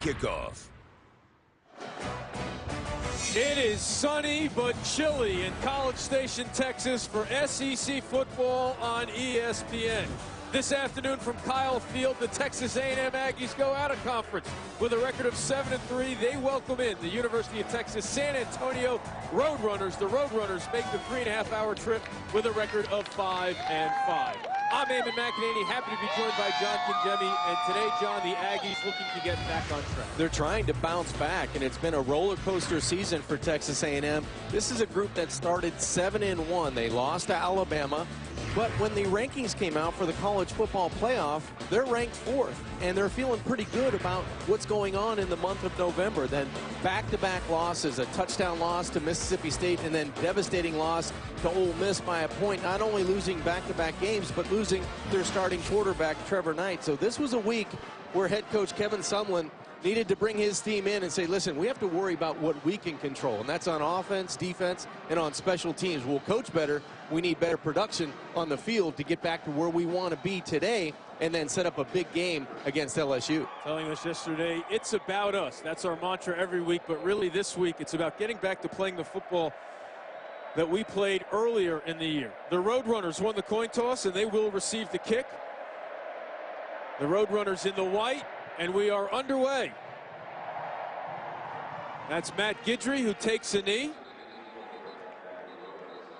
Kickoff. It is sunny but chilly in College Station, Texas for SEC football on ESPN. This afternoon from Kyle Field, the Texas A&M Aggies go out of conference with a record of 7-3. They welcome in the University of Texas San Antonio Roadrunners. The Roadrunners make the 3.5-hour trip with a record of 5-5. I'm Eamon McEnany, happy to be joined by John Kinjemi. And today, John, the Aggies looking to get back on track. They're trying to bounce back, and it's been a roller coaster season for Texas A&M. This is a group that started 7-1. They lost to Alabama. But when the rankings came out for the college football playoff, they're ranked 4th, and they're feeling pretty good about what's going on in the month of November. Then back-to-back losses, a touchdown loss to Mississippi State, and then devastating loss to Ole Miss by a point, not only losing back-to-back games, but losing their starting quarterback, Trevor Knight. So this was a week where head coach Kevin Sumlin needed to bring his team in and say, listen, we have to worry about what we can control, and that's on offense, defense, and on special teams. We'll coach better. We need better production on the field to get back to where we want to be today and then set up a big game against LSU. Telling us yesterday, it's about us. That's our mantra every week, but really this week it's about getting back to playing the football that we played earlier in the year. The Roadrunners won the coin toss, and they will receive the kick. The Roadrunners in the white, and we are underway. That's Matt Guidry who takes a knee.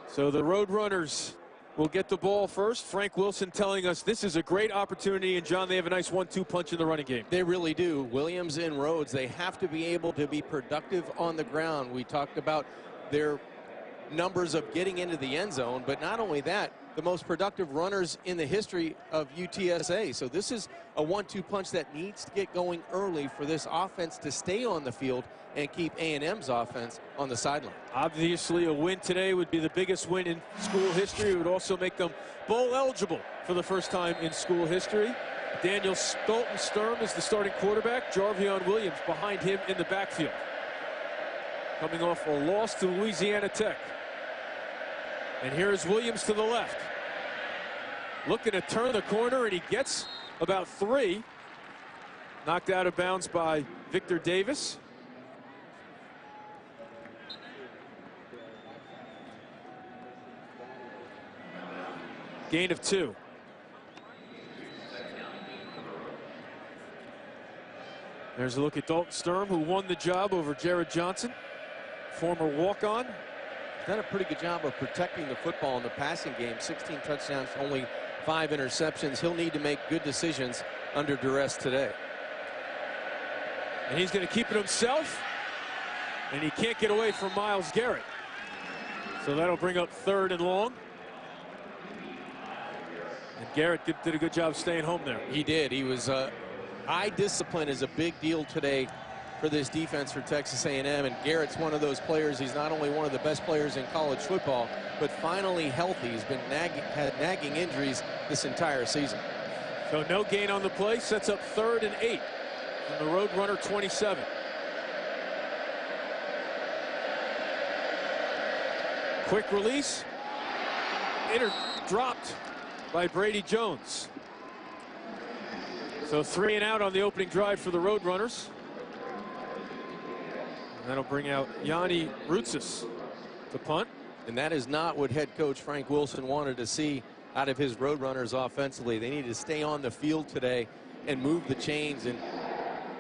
So the Roadrunners will get the ball first. Frank Wilson telling us this is a great opportunity, and John, they have a nice 1-2 punch in the running game. They really do. Williams and Rhodes, they have to be able to be productive on the ground. We talked about their numbers of getting into the end zone, but not only that, the most productive runners in the history of UTSA. So this is a 1-2 punch that needs to get going early for this offense to stay on the field and keep A&M's offense on the sideline. Obviously, a win today would be the biggest win in school history. It would also make them bowl eligible for the first time in school history. Daniel Stolten Sturm is the starting quarterback. Jarvion Williams behind him in the backfield. Coming off a loss to Louisiana Tech. And here's Williams to the left. Looking to turn the corner, and he gets about 3. Knocked out of bounds by Victor Davis. Gain of 2. There's a look at Dalton Sturm, who won the job over Jared Johnson, former walk-on. Done a pretty good job of protecting the football in the passing game. 16 touchdowns, only 5 interceptions. He'll need to make good decisions under duress today. And he's going to keep it himself, and he can't get away from Myles Garrett. So that'll bring up 3rd and long. And Garrett did a good job staying home there. He did. He was eye discipline is a big deal today for this defense for Texas A&M, and Garrett's one of those players. He's not only one of the best players in college football, but finally healthy. He's been had nagging injuries this entire season. So no gain on the play, sets up 3rd and 8 from the Roadrunner 27. Quick release, dropped by Brady Jones. So 3 and out on the opening drive for the Roadrunners. And that'll bring out Yanni Rutsis to punt. And that is not what head coach Frank Wilson wanted to see out of his Roadrunners offensively. They need to stay on the field today and move the chains. And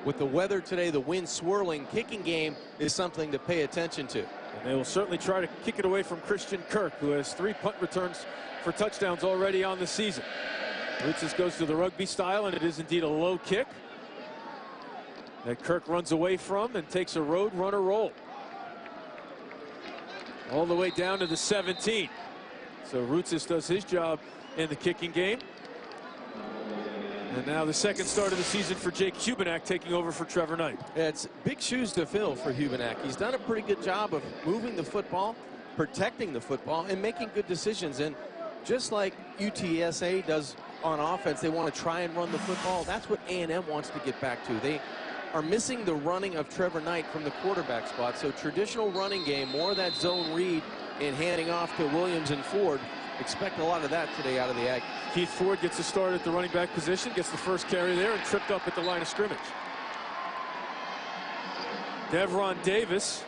with the weather today, the wind swirling, kicking game is something to pay attention to. And they will certainly try to kick it away from Christian Kirk, who has 3 punt returns for touchdowns already on the season. Rutsis goes to the rugby style, and it is indeed a low kick that Kirk runs away from and takes a Roadrunner roll all the way down to the 17. So Rutsis does his job in the kicking game. And now the second start of the season for Jake Hubenak, taking over for Trevor Knight. It's big shoes to fill for Hubenak. He's done a pretty good job of moving the football, protecting the football, and making good decisions. And just like UTSA does on offense, they want to try and run the football. That's what A&M wants to get back to. They are missing the running of Trevor Knight from the quarterback spot. So traditional running game, more of that zone read and handing off to Williams and Ford. Expect a lot of that today out of the Aggies. Keith Ford gets a start at the running back position, gets the first carry there, and tripped up at the line of scrimmage. Devron Davis,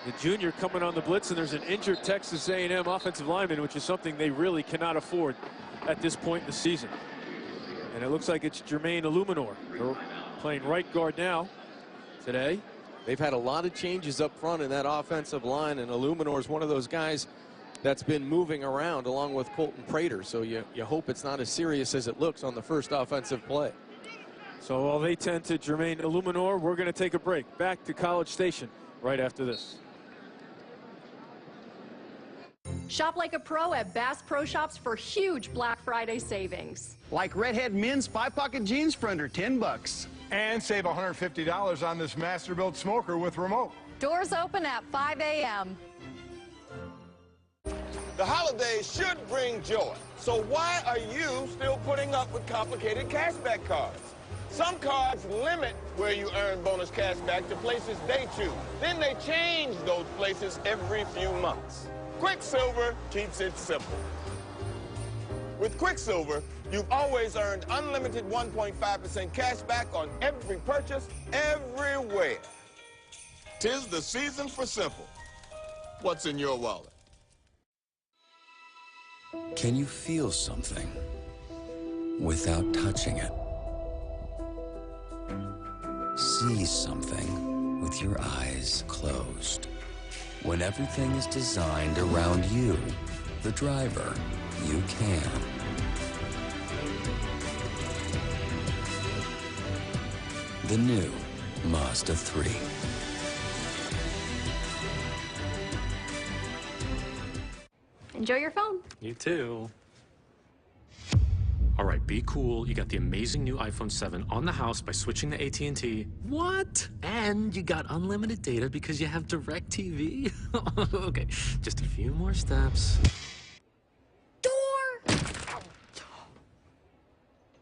the junior, coming on the blitz, and there's an injured Texas A&M offensive lineman, which is something they really cannot afford at this point in the season. And it looks like it's Jermaine Illuminor. They're playing right guard now today. They've had a lot of changes up front in that offensive line, and Illuminor is one of those guys that's been moving around along with Colton Prater. So you hope it's not as serious as it looks on the first offensive play. So while they tend to Jermaine Illuminor, we're going to take a break. Back to College Station right after this. Shop like a pro at Bass Pro Shops for huge Black Friday savings. Like Redhead men's 5-pocket jeans for under $10. And save $150 on this Masterbuilt smoker with remote. Doors open at 5 a.m. The holidays should bring joy. So why are you still putting up with complicated cashback cards? Some cards limit where you earn bonus cashback to places they choose. Then they change those places every few months. Quicksilver keeps it simple. With Quicksilver, you've always earned unlimited 1.5% cash back on every purchase, everywhere. 'Tis the season for simple. What's in your wallet? Can you feel something without touching it? See something with your eyes closed. When everything is designed around you, the driver, you can. The new Mazda 3. Enjoy your phone. You too. All right, be cool. You got the amazing new iPhone 7 on the house by switching to AT&T. What? And you got unlimited data because you have DirecTV? Okay, just a few more steps. Door!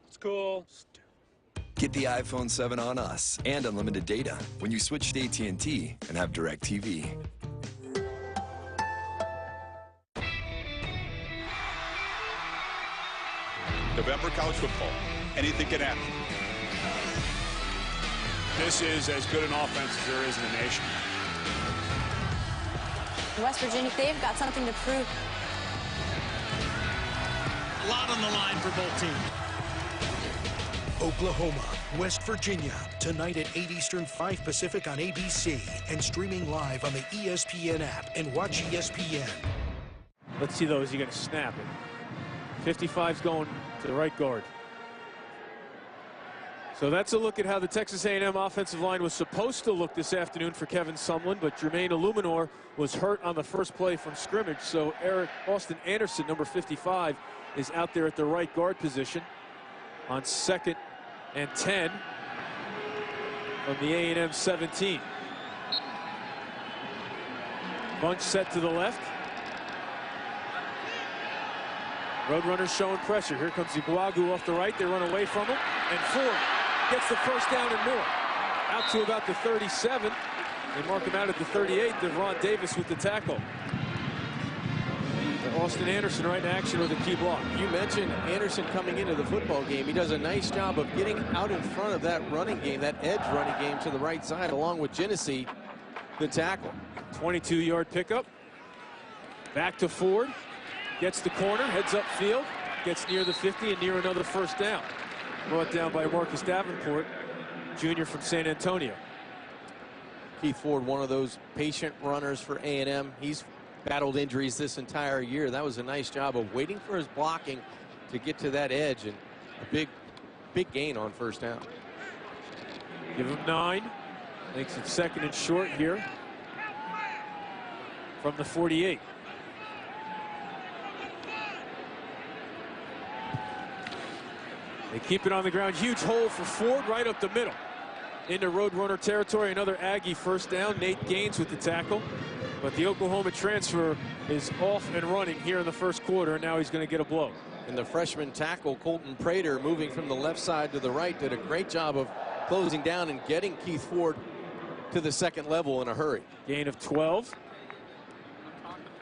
It's cool. Get the iPhone 7 on us and unlimited data when you switch to AT&T and have DirecTV. November college football. Anything can happen. This is as good an offense as there is in the nation. West Virginia, they've got something to prove. A lot on the line for both teams. Oklahoma, West Virginia, tonight at 8 Eastern, 5 Pacific on ABC, and streaming live on the ESPN app, and watch ESPN. Let's see though, is he going to snap it? 55's going to the right guard. So that's a look at how the Texas A&M offensive line was supposed to look this afternoon for Kevin Sumlin, but Jermaine Illuminor was hurt on the first play from scrimmage, so Austin Anderson, number 55, is out there at the right guard position on 2nd and 10 from the A&M 17. Bunch set to the left. Roadrunners showing pressure. Here comes Iguagu off the right. They run away from him. And Ford gets the first down and more. Out to about the 37. They mark him out at the 38. Devron Davis with the tackle. And Austin Anderson right in action with a key block. You mentioned Anderson coming into the football game. He does a nice job of getting out in front of that running game, that edge running game to the right side, along with Genesee, the tackle. 22-yard pickup. Back to Ford. Gets the corner, heads upfield, gets near the 50 and near another first down. Brought down by Marcus Davenport, junior from San Antonio. Keith Ford, one of those patient runners for A&M. He's battled injuries this entire year. That was a nice job of waiting for his blocking to get to that edge, and a big gain on first down. Give him 9. Makes it 2nd and short here from the 48. They keep it on the ground. Huge hole for Ford right up the middle. Into Roadrunner territory. Another Aggie first down. Nate Gaines with the tackle. But the Oklahoma transfer is off and running here in the first quarter, and now he's going to get a blow. And the freshman tackle, Colton Prater, moving from the left side to the right, did a great job of closing down and getting Keith Ford to the 2nd level in a hurry. Gain of 12.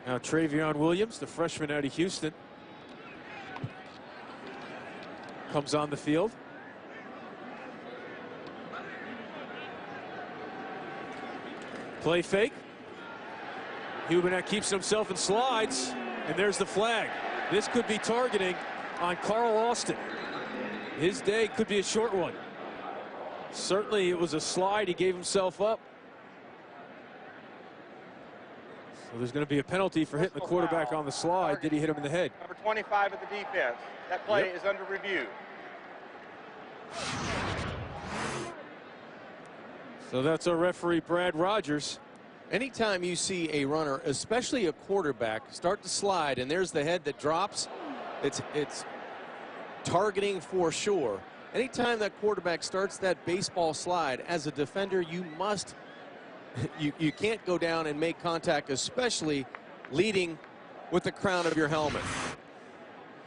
Now Travion Williams, the freshman out of Houston, comes on the field. Play fake. Hubenek keeps himself and slides, and there's the flag. This could be targeting on Carl Austin. His day could be a short one. Certainly it was a slide. He gave himself up. So there's going to be a penalty for hitting the quarterback on the slide. Did he hit him in the head? Number 25 of the defense. That play is under review. So that's our referee, Brad Rogers. Anytime you see a runner, especially a quarterback, start to slide, and there's the head that drops, it's targeting for sure. Anytime that quarterback starts that baseball slide, as a defender, you must, you can't go down and make contact, especially leading with the crown of your helmet.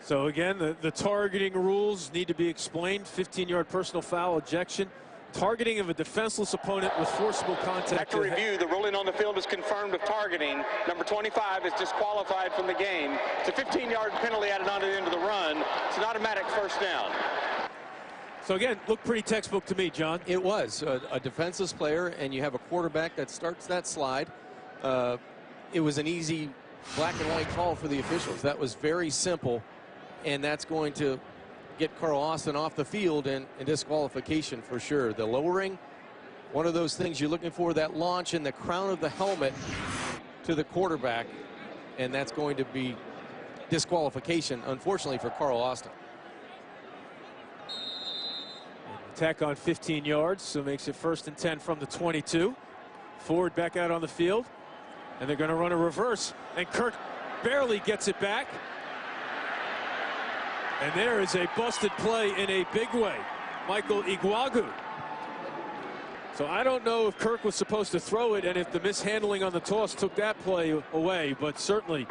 So again, the targeting rules need to be explained. 15-yard personal foul, ejection. Targeting of a defenseless opponent with forcible contact. After review, the ruling on the field is confirmed of targeting. Number 25 is disqualified from the game. It's a 15-yard penalty added on to the end of the run. It's an automatic first down. So again, looked pretty textbook to me, John. It was a defenseless player, and you have a quarterback that starts that slide. It was an easy black and white call for the officials. That was very simple, and that's going to get Carl Austin off the field and disqualification for sure. The lowering, one of those things you're looking for, that launch in the crown of the helmet to the quarterback, and that's going to be disqualification, unfortunately, for Carl Austin. Attack on 15 yards, so makes it 1st and 10 from the 22. Ford back out on the field, and they're going to run a reverse, and Kirk barely gets it back. And there is a busted play in a big way. Michael Iguagu. So I don't know if Kirk was supposed to throw it and if the mishandling on the toss took that play away, but certainly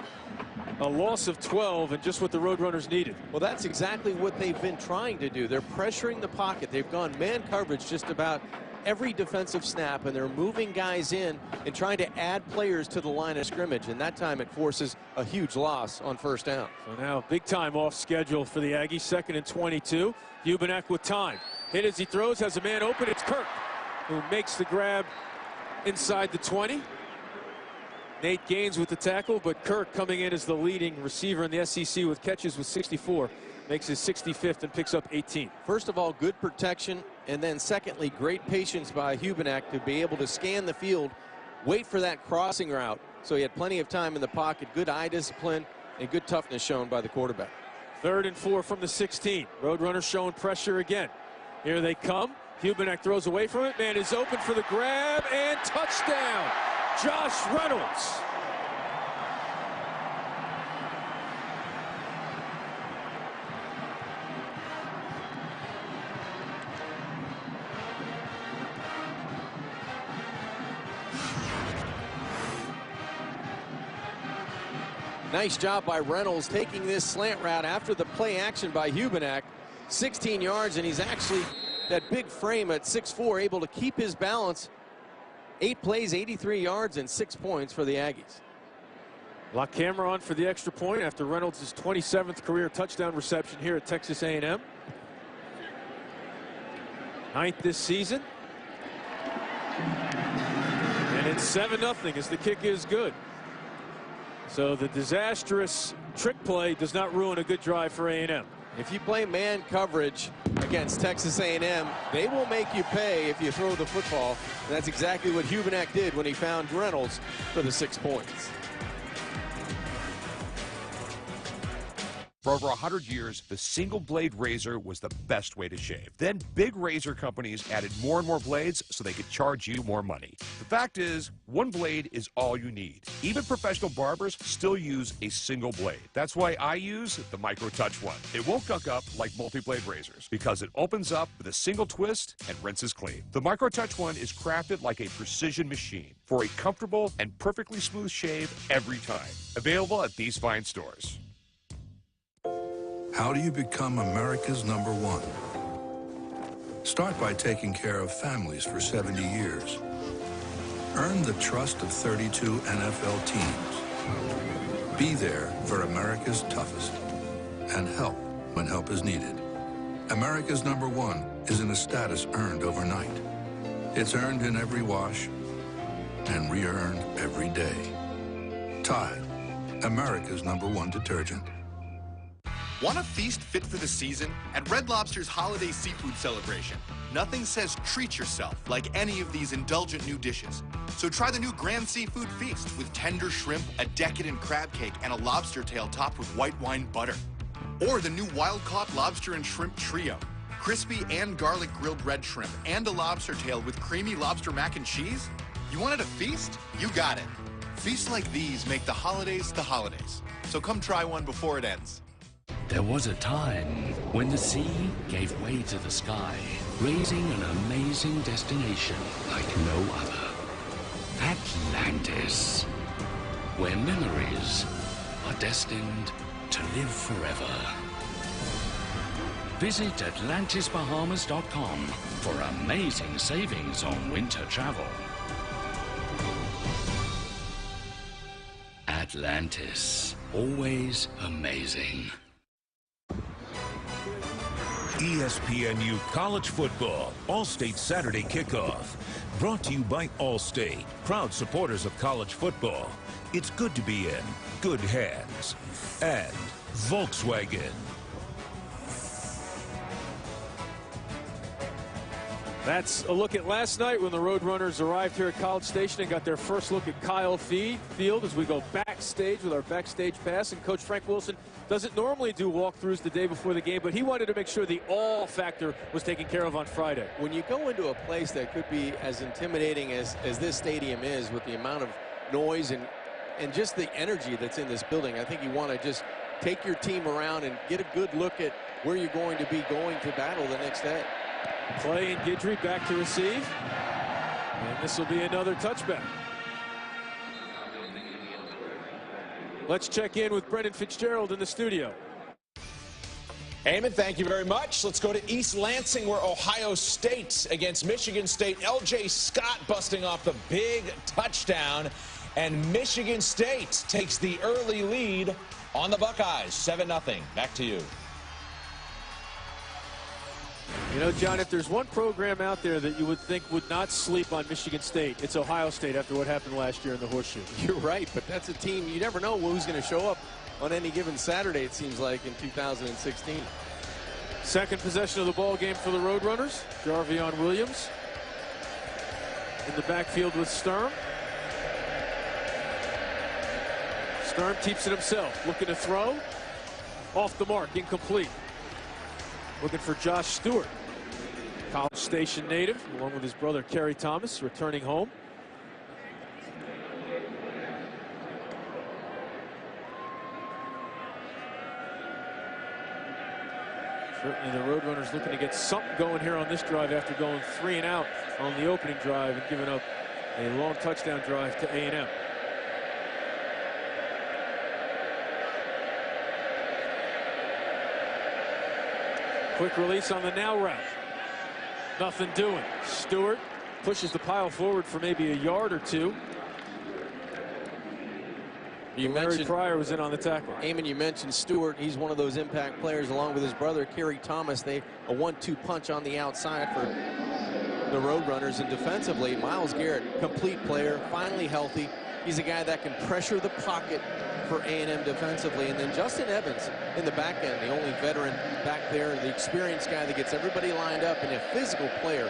a loss of 12 and just what the Roadrunners needed. Well, that's exactly what they've been trying to do. They're pressuring the pocket. They've gone man coverage just about every defensive snap, and they're moving guys in and trying to add players to the line of scrimmage, and that time it forces a huge loss on 1st down. So now big time off schedule for the Aggies. 2nd and 22. Hubenek with time. Hit as he throws, has a man open. It's Kirk who makes the grab inside the 20. Nate Gaines with the tackle, but Kirk coming in as the leading receiver in the SEC with catches with 64. Makes his 65th and picks up 18. First of all, good protection, and then secondly, great patience by Hubenek to be able to scan the field, wait for that crossing route. So he had plenty of time in the pocket, good eye discipline, and good toughness shown by the quarterback. 3rd and 4 from the 16. Roadrunners showing pressure again. Here they come. Hubenek throws away from it. Man is open for the grab, and touchdown, Josh Reynolds. Nice job by Reynolds taking this slant route after the play action by Hubenek. 16 yards, and he's actually, that big frame at 6'4", able to keep his balance. 8 plays, 83 yards, and 6 points for the Aggies. Lock camera on for the extra point after Reynolds' 27th career touchdown reception here at Texas A&M. 9th this season. And it's 7-0 as the kick is good. So the disastrous trick play does not ruin a good drive for A&M. If you play man coverage against Texas A&M, they will make you pay if you throw the football. And that's exactly what Hubenek did when he found Reynolds for the 6 points. For over 100 years, the single-blade razor was the best way to shave. Then big razor companies added more and more blades so they could charge you more money. The fact is, one blade is all you need. Even professional barbers still use a single blade. That's why I use the Micro Touch One. It won't guck up like multi-blade razors because it opens up with a single twist and rinses clean. The Micro Touch One is crafted like a precision machine for a comfortable and perfectly smooth shave every time. Available at these fine stores. How do you become America's #1? Start by taking care of families for 70 years. Earn the trust of 32 NFL teams. Be there for America's toughest. And help when help is needed. America's #1 isn't a status earned overnight. It's earned in every wash, and re-earned every day. Tide, America's #1 detergent. Want a feast fit for the season? At Red Lobster's holiday seafood celebration, nothing says treat yourself like any of these indulgent new dishes. So try the new Grand Seafood Feast with tender shrimp, a decadent crab cake, and a lobster tail topped with white wine butter. Or the new wild-caught lobster and shrimp trio, crispy and garlic grilled red shrimp, and a lobster tail with creamy lobster mac and cheese? You wanted a feast? You got it. Feasts like these make the holidays the holidays. So come try one before it ends. There was a time when the sea gave way to the sky, raising an amazing destination like no other. Atlantis, where memories are destined to live forever. Visit AtlantisBahamas.com for amazing savings on winter travel. Atlantis, always amazing. ESPNU College Football All-State Saturday Kickoff. Brought to you by Allstate, proud supporters of college football. It's good to be in good hands. And Volkswagen. That's a look at last night when the Roadrunners arrived here at College Station and got their first look at Kyle Field as we go backstage with our backstage pass. And Coach Frank Wilson doesn't normally do walkthroughs the day before the game, but he wanted to make sure the all factor was taken care of on Friday. When you go into a place that could be as intimidating as this stadium is, with the amount of noise and just the energy that's in this building, I think you want to just take your team around and get a good look at where you're going to be going to battle the next day. Clay and Guidry back to receive. And this will be another touchback. Let's check in with Brendan Fitzgerald in the studio. Eamon, thank you very much. Let's go to East Lansing, where Ohio State against Michigan State. L.J. Scott busting off the big touchdown. And Michigan State takes the early lead on the Buckeyes. 7-0. Back to you. You know, John, if there's one program out there that you would think would not sleep on Michigan State, it's Ohio State after what happened last year in the Horseshoe. You're right, but that's a team you never know who's going to show up on any given Saturday, it seems like, in 2016. Second possession of the ball game for the Roadrunners. Jarvion Williams in the backfield with Sturm. Sturm keeps it himself, looking to throw. Off the mark, incomplete. Looking for Josh Stewart, College Station native, along with his brother Kerry Thomas, returning home. Certainly the Roadrunners looking to get something going here on this drive after going 3 and out on the opening drive and giving up a long touchdown drive to A&M. Quick release on the now route. Nothing doing. Stewart pushes the pile forward for maybe a yard or two. Larry Pryor was in on the tackle. Eamon, you mentioned Stewart. He's one of those impact players along with his brother, Kerry Thomas. They a 1-2 punch on the outside for the Roadrunners. And defensively, Myles Garrett, complete player, finally healthy. He's a guy that can pressure the pocket for A&M defensively. And then Justin Evans in the back end, the only veteran back there, the experienced guy that gets everybody lined up, and a physical player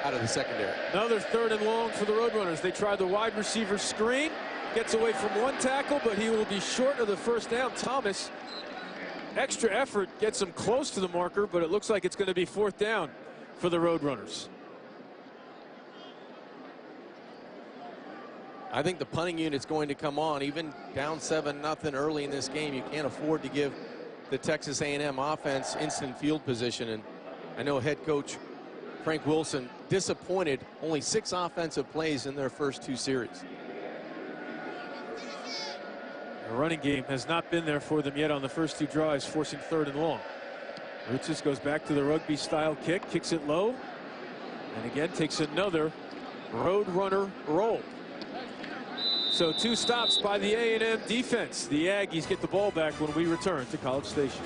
out of the secondary. Another 3rd and long for the Roadrunners. They try the wide receiver screen. Gets away from one tackle, but he will be short of the first down. Thomas, extra effort, gets him close to the marker, but it looks like it's going to be 4th down for the Roadrunners. I think the punting unit's going to come on. Even down 7-0 early in this game, you can't afford to give the Texas A&M offense instant field position. And I know head coach Frank Wilson disappointed. Only 6 offensive plays in their first 2 series. The running game has not been there for them yet on the first 2 drives, forcing 3rd and long. Rutsis goes back to the rugby style kick, kicks it low, and again takes another Roadrunner roll. So 2 stops by the A&M defense. The Aggies get the ball back when we return to College Station.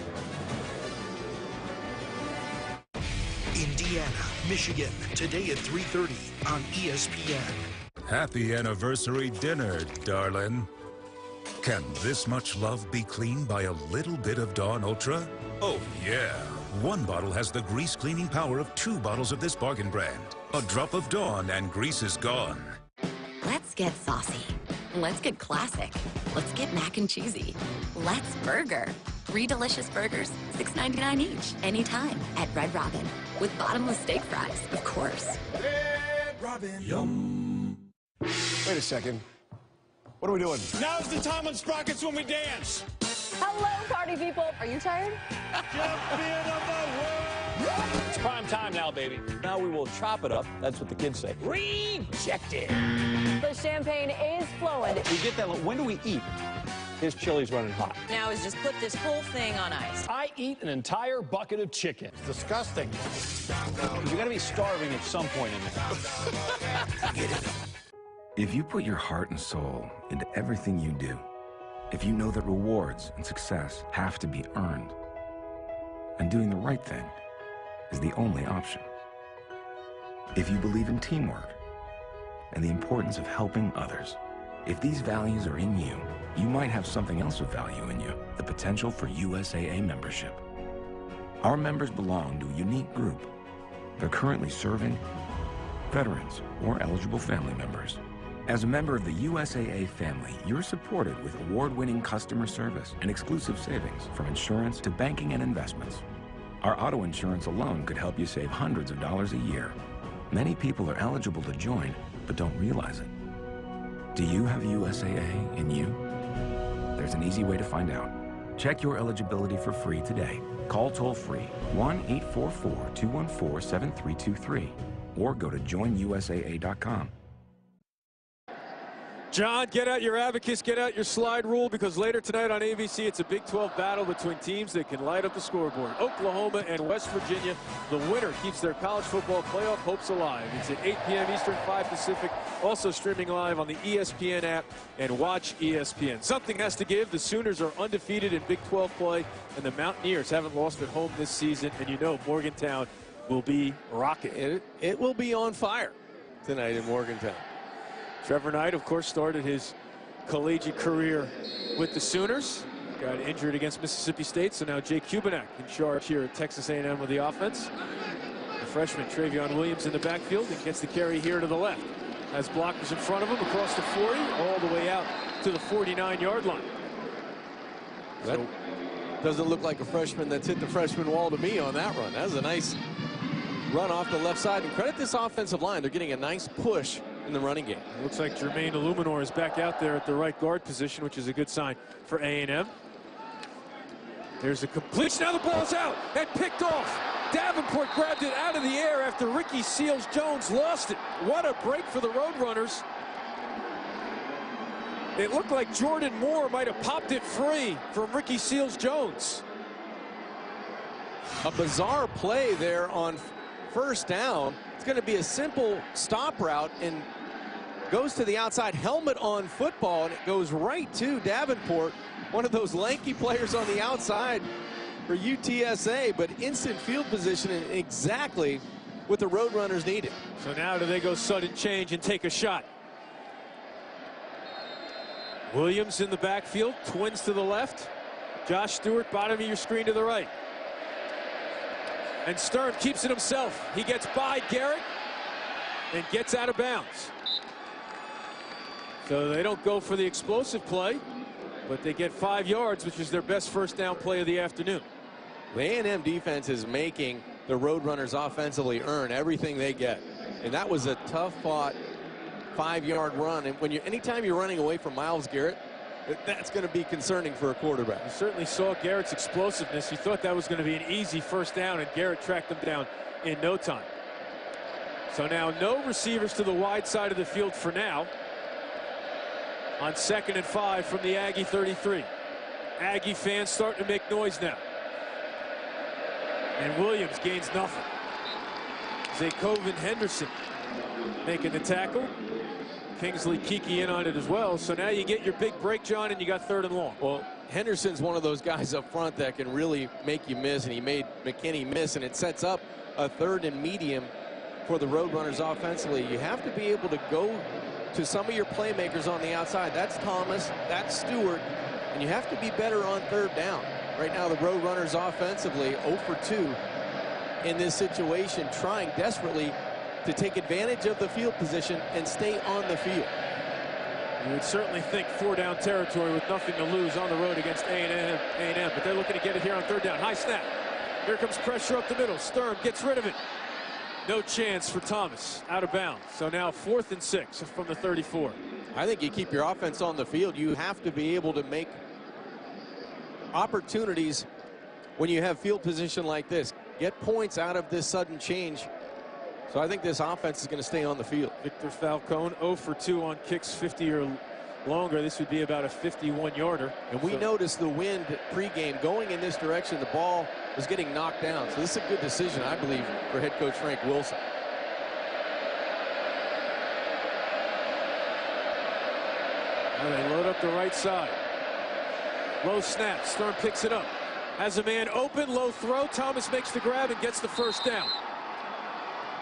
Indiana, Michigan, today at 3:30 on ESPN. Happy anniversary dinner, darling. Can this much love be cleaned by a little bit of Dawn Ultra? Oh, yeah. One bottle has the grease cleaning power of 2 bottles of this bargain brand. A drop of Dawn and grease is gone. Let's get saucy. Let's get classic. Let's get mac and cheesy. Let's burger. 3 delicious burgers, $6.99 each, anytime at Red Robin. With bottomless steak fries, of course. Red Robin. Yum. Wait a second. What are we doing? Now's the time on Sprockets when we dance. Hello, party people. Are you tired? Champion of the world. It's prime time now, baby. Now we will chop it up. That's what the kids say. Rejected. The champagne is flowing. We get that. When do we eat? His chili's running hot. Now is just put this whole thing on ice. I eat an entire bucket of chicken. It's disgusting. You gotta be starving at some point in there. If you put your heart and soul into everything you do, if you know that rewards and success have to be earned, and doing the right thing is the only option. If you believe in teamwork and the importance of helping others, if these values are in you, you might have something else of value in you, the potential for USAA membership. Our members belong to a unique group. They're currently serving, veterans, or eligible family members. As a member of the USAA family, you're supported with award-winning customer service and exclusive savings, from insurance to banking and investments. Our auto insurance alone could help you save hundreds of dollars a year. Many people are eligible to join, but don't realize it. Do you have USAA in you? There's an easy way to find out. Check your eligibility for free today. Call toll-free 1-844-214-7323 or go to joinusaa.com. John, get out your abacus, get out your slide rule, because later tonight on ABC, it's a Big 12 battle between teams that can light up the scoreboard. Oklahoma and West Virginia. The winner keeps their college football playoff hopes alive. It's at 8 p.m. Eastern, 5 Pacific, also streaming live on the ESPN app and Watch ESPN. Something has to give. The Sooners are undefeated in Big 12 play, and the Mountaineers haven't lost at home this season, and you know Morgantown will be rocking. It will be on fire tonight in Morgantown. Trevor Knight, of course, started his collegiate career with the Sooners. Got injured against Mississippi State, so now Jake Kubanak in charge here at Texas A&M with the offense. The freshman, Travion Williams, in the backfield and gets the carry here to the left. Has blockers in front of him across the 40, all the way out to the 49-yard line. That doesn't look like a freshman that's hit the freshman wall to me on that run. That was a nice run off the left side. And credit this offensive line. They're getting a nice push in the running game. It looks like Jermaine Illuminor is back out there at the right guard position, which is a good sign for A&M. There's a completion. Now the ball's out and picked off. Davenport grabbed it out of the air after Ricky Seals-Jones lost it. What a break for the Roadrunners. It looked like Jordan Moore might have popped it free from Ricky Seals-Jones. A bizarre play there on first down. It's going to be a simple stop route and goes to the outside, helmet on football, and it goes right to Davenport, one of those lanky players on the outside for UTSA, but instant field position and exactly what the Roadrunners needed. So now do they go sudden change and take a shot? Williams in the backfield, twins to the left. Josh Stewart, bottom of your screen to the right. And Stern keeps it himself. He gets by Garrett and gets out of bounds. So they don't go for the explosive play, but they get 5 yards, which is their best first down play of the afternoon. The A&M defense is making the Roadrunners offensively earn everything they get. And that was a tough fought 5-yard run. And when anytime you're running away from Myles Garrett, that's going to be concerning for a quarterback. You certainly saw Garrett's explosiveness. You thought that was going to be an easy first down, and Garrett tracked them down in no time. So now no receivers to the wide side of the field for now. On 2nd and 5 from the Aggie 33. Aggie fans starting to make noise now. And Williams gains nothing. Zakoven Henderson making the tackle. Kingsley Kiki in on it as well. So now you get your big break, John, and you got 3rd and long. Well, Henderson's one of those guys up front that can really make you miss, and he made McKinney miss, and it sets up a 3rd and medium for the Roadrunners offensively. You have to be able to go to some of your playmakers on the outside. That's Thomas, that's Stewart, and you have to be better on third down. Right now, the Roadrunners offensively 0 for 2 in this situation, trying desperately to take advantage of the field position and stay on the field. You would certainly think 4-down territory with nothing to lose on the road against A&M, but they're looking to get it here on third down. High snap. Here comes pressure up the middle. Sturm gets rid of it. No chance for Thomas. Out of bounds. So now 4th and 6 from the 34. I think you keep your offense on the field. You have to be able to make opportunities when you have field position like this. Get points out of this sudden change. So I think this offense is going to stay on the field. Victor Falcone 0 for 2 on kicks 50 or longer. This would be about a 51-yarder. And we noticed the wind pregame going in this direction. The ball was getting knocked down. So this is a good decision, I believe, for head coach Frank Wilson. Now they load up the right side. Low snap. Sturm picks it up. Has a man open. Low throw. Thomas makes the grab and gets the first down.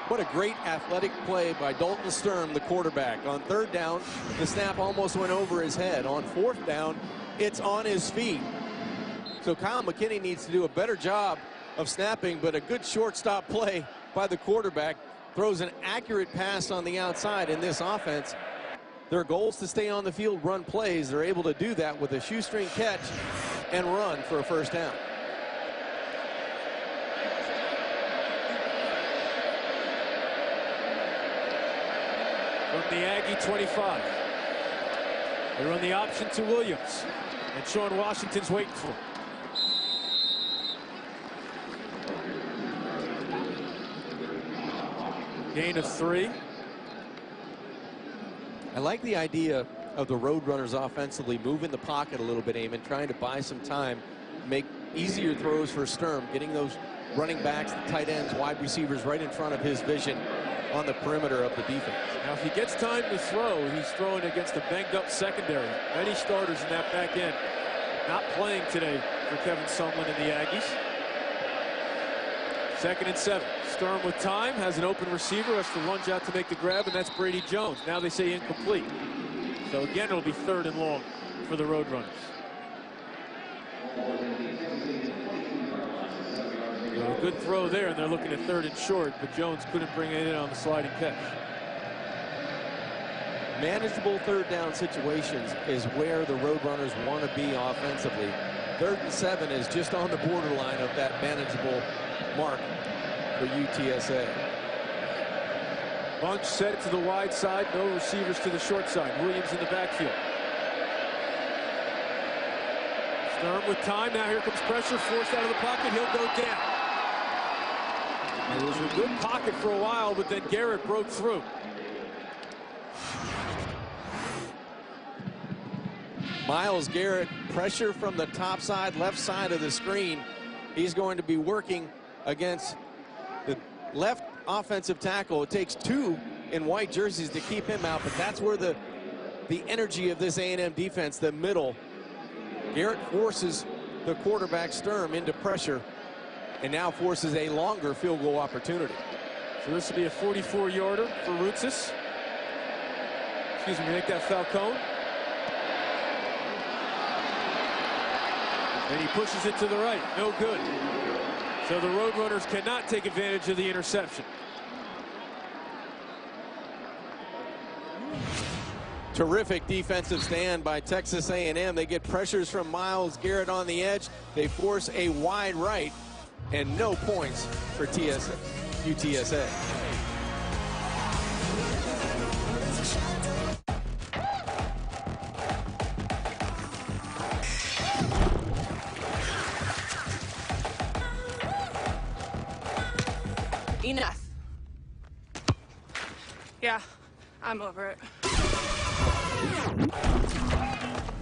What a great athletic play by Dalton Sturm, the quarterback. On third down, the snap almost went over his head. On fourth down, it's on his feet. So Kyle McKinney needs to do a better job of snapping, but a good shortstop play by the quarterback. Throws an accurate pass on the outside in this offense. Their goal is to stay on the field, run plays. They're able to do that with a shoestring catch and run for a first down. From the Aggie 25. They run the option to Williams. And Sean Washington's waiting for him. Gain of 3. I like the idea of the Roadrunners offensively moving the pocket a little bit, Eamon, trying to buy some time, make easier throws for Sturm, getting those running backs, the tight ends, wide receivers right in front of his vision on the perimeter of the defense. Now, if he gets time to throw, he's throwing against a banged-up secondary. Many starters in that back end not playing today for Kevin Sumlin and the Aggies. 2nd and 7. Sturm with time, has an open receiver, has to lunge out to make the grab, and that's Brady Jones. Now they say incomplete. So again, it'll be 3rd and long for the Roadrunners. So a good throw there, and they're looking at 3rd and short, but Jones couldn't bring it in on the sliding catch. Manageable third down situations is where the Roadrunners want to be offensively. 3rd and 7 is just on the borderline of that manageable mark for UTSA. Bunch set to the wide side, no receivers to the short side. Williams in the backfield. Sturm with time, now here comes pressure, forced out of the pocket, he'll go down. It was a good pocket for a while, but then Garrett broke through. Myles Garrett, pressure from the top side, left side of the screen. He's going to be working against the left offensive tackle. It takes 2 in white jerseys to keep him out, but that's where the energy of this A&M defense, the middle. Garrett forces the quarterback Sturm into pressure and now forces a longer field goal opportunity. So this will be a 44-yarder for Rutsis. Excuse me, make that Falcone. And he pushes it to the right, no good. So the Roadrunners cannot take advantage of the interception. Terrific defensive stand by Texas A&M. They get pressures from Myles Garrett on the edge. They force a wide right, and no points for UTSA. Enough. Yeah, I'm over it.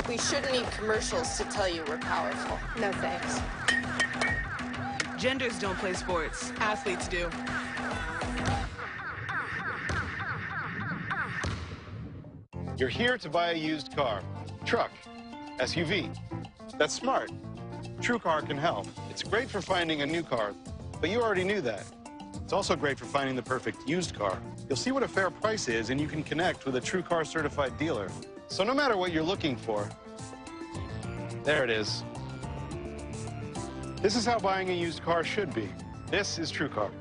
We shouldn't need commercials to tell you we're powerful. No thanks. Genders don't play sports. Athletes do. You're here to buy a used car, truck, SUV. That's smart. TrueCar can help. It's great for finding a new car, but you already knew that. It's also great for finding the perfect used car. You'll see what a fair price is, and you can connect with a TrueCar certified dealer. So no matter what you're looking for, there it is. This is how buying a used car should be. This is TrueCar.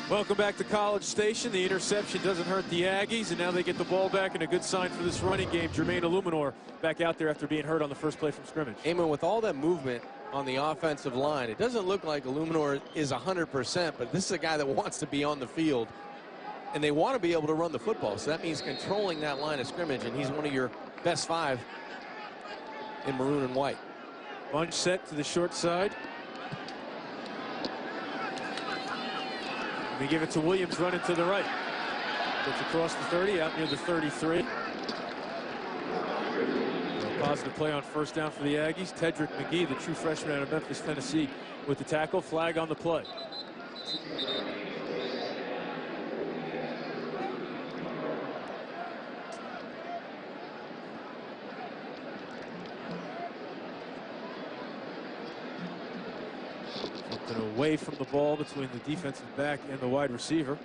Welcome back to College Station. The interception doesn't hurt the Aggies, and now they get the ball back, and a good sign for this running game. Jermaine Illuminor back out there after being hurt on the first play from scrimmage. Eamon, with all that movement on the offensive line, it doesn't look like Illuminor is 100%, but this is a guy that wants to be on the field, and they want to be able to run the football. So that means controlling that line of scrimmage, and he's one of your best 5 in maroon and white. Bunch set to the short side. They give it to Williams running to the right. Gets across the 30, out near the 33. A positive play on first down for the Aggies. Tedrick McGee, the true freshman out of Memphis, Tennessee, with the tackle. Flag on the play. Away from the ball between the defensive back and the wide receiver.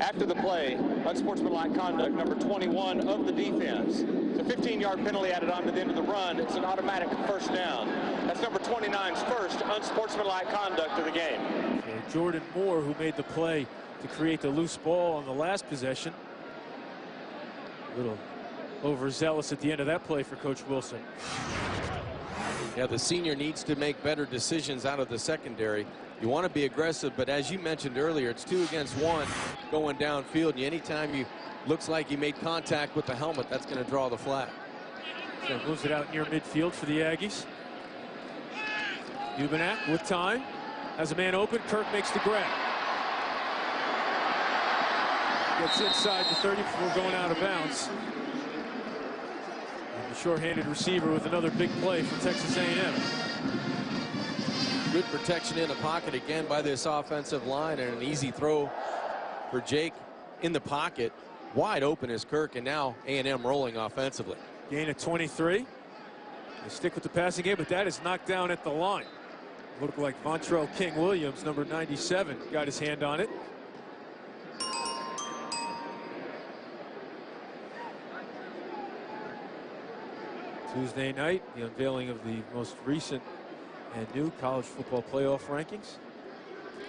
After the play, unsportsmanlike conduct, number 21 of the defense. It's a 15-yard penalty added on to the end of the run. It's an automatic first down. That's number 29's first unsportsmanlike conduct of the game. So Jordan Moore, who made the play to create the loose ball on the last possession. A little overzealous at the end of that play for Coach Wilson. Yeah, the senior needs to make better decisions out of the secondary. You want to be aggressive, but as you mentioned earlier, it's 2 against 1 going downfield. And anytime you looks like you made contact with the helmet, that's going to draw the flag. So moves it out near midfield for the Aggies. Hubenak with time. Has a man open. Kirk makes the grab. Gets inside the 30 before going out of bounds. Short-handed receiver with another big play for Texas A&M. Good protection in the pocket again by this offensive line, and an easy throw for Jake in the pocket. Wide open is Kirk, and now A&M rolling offensively. Gain of 23. They stick with the passing game, but that is knocked down at the line. Looked like Vontrell King Williams, number 97, got his hand on it. Tuesday night, the unveiling of the most recent and new college football playoff rankings.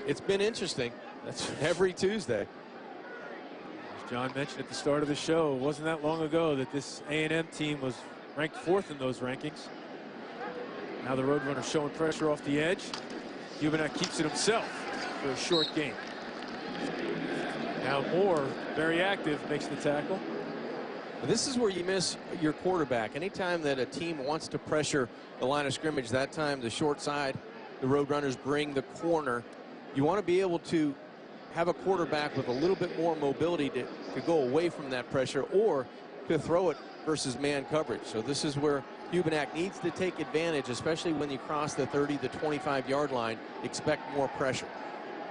It's been interesting. That's every Tuesday. As John mentioned at the start of the show, it wasn't that long ago that this A&M team was ranked 4th in those rankings. Now the Roadrunners showing pressure off the edge. Hubenak keeps it himself for a short gain. Now Moore, very active, makes the tackle. This is where you miss your quarterback. Anytime that a team wants to pressure the line of scrimmage, that time the short side, the Roadrunners bring the corner. You want to be able to have a quarterback with a little bit more mobility to go away from that pressure or to throw it versus man coverage. So this is where Hubenak needs to take advantage, especially when you cross the 30 to 25-yard line. Expect more pressure.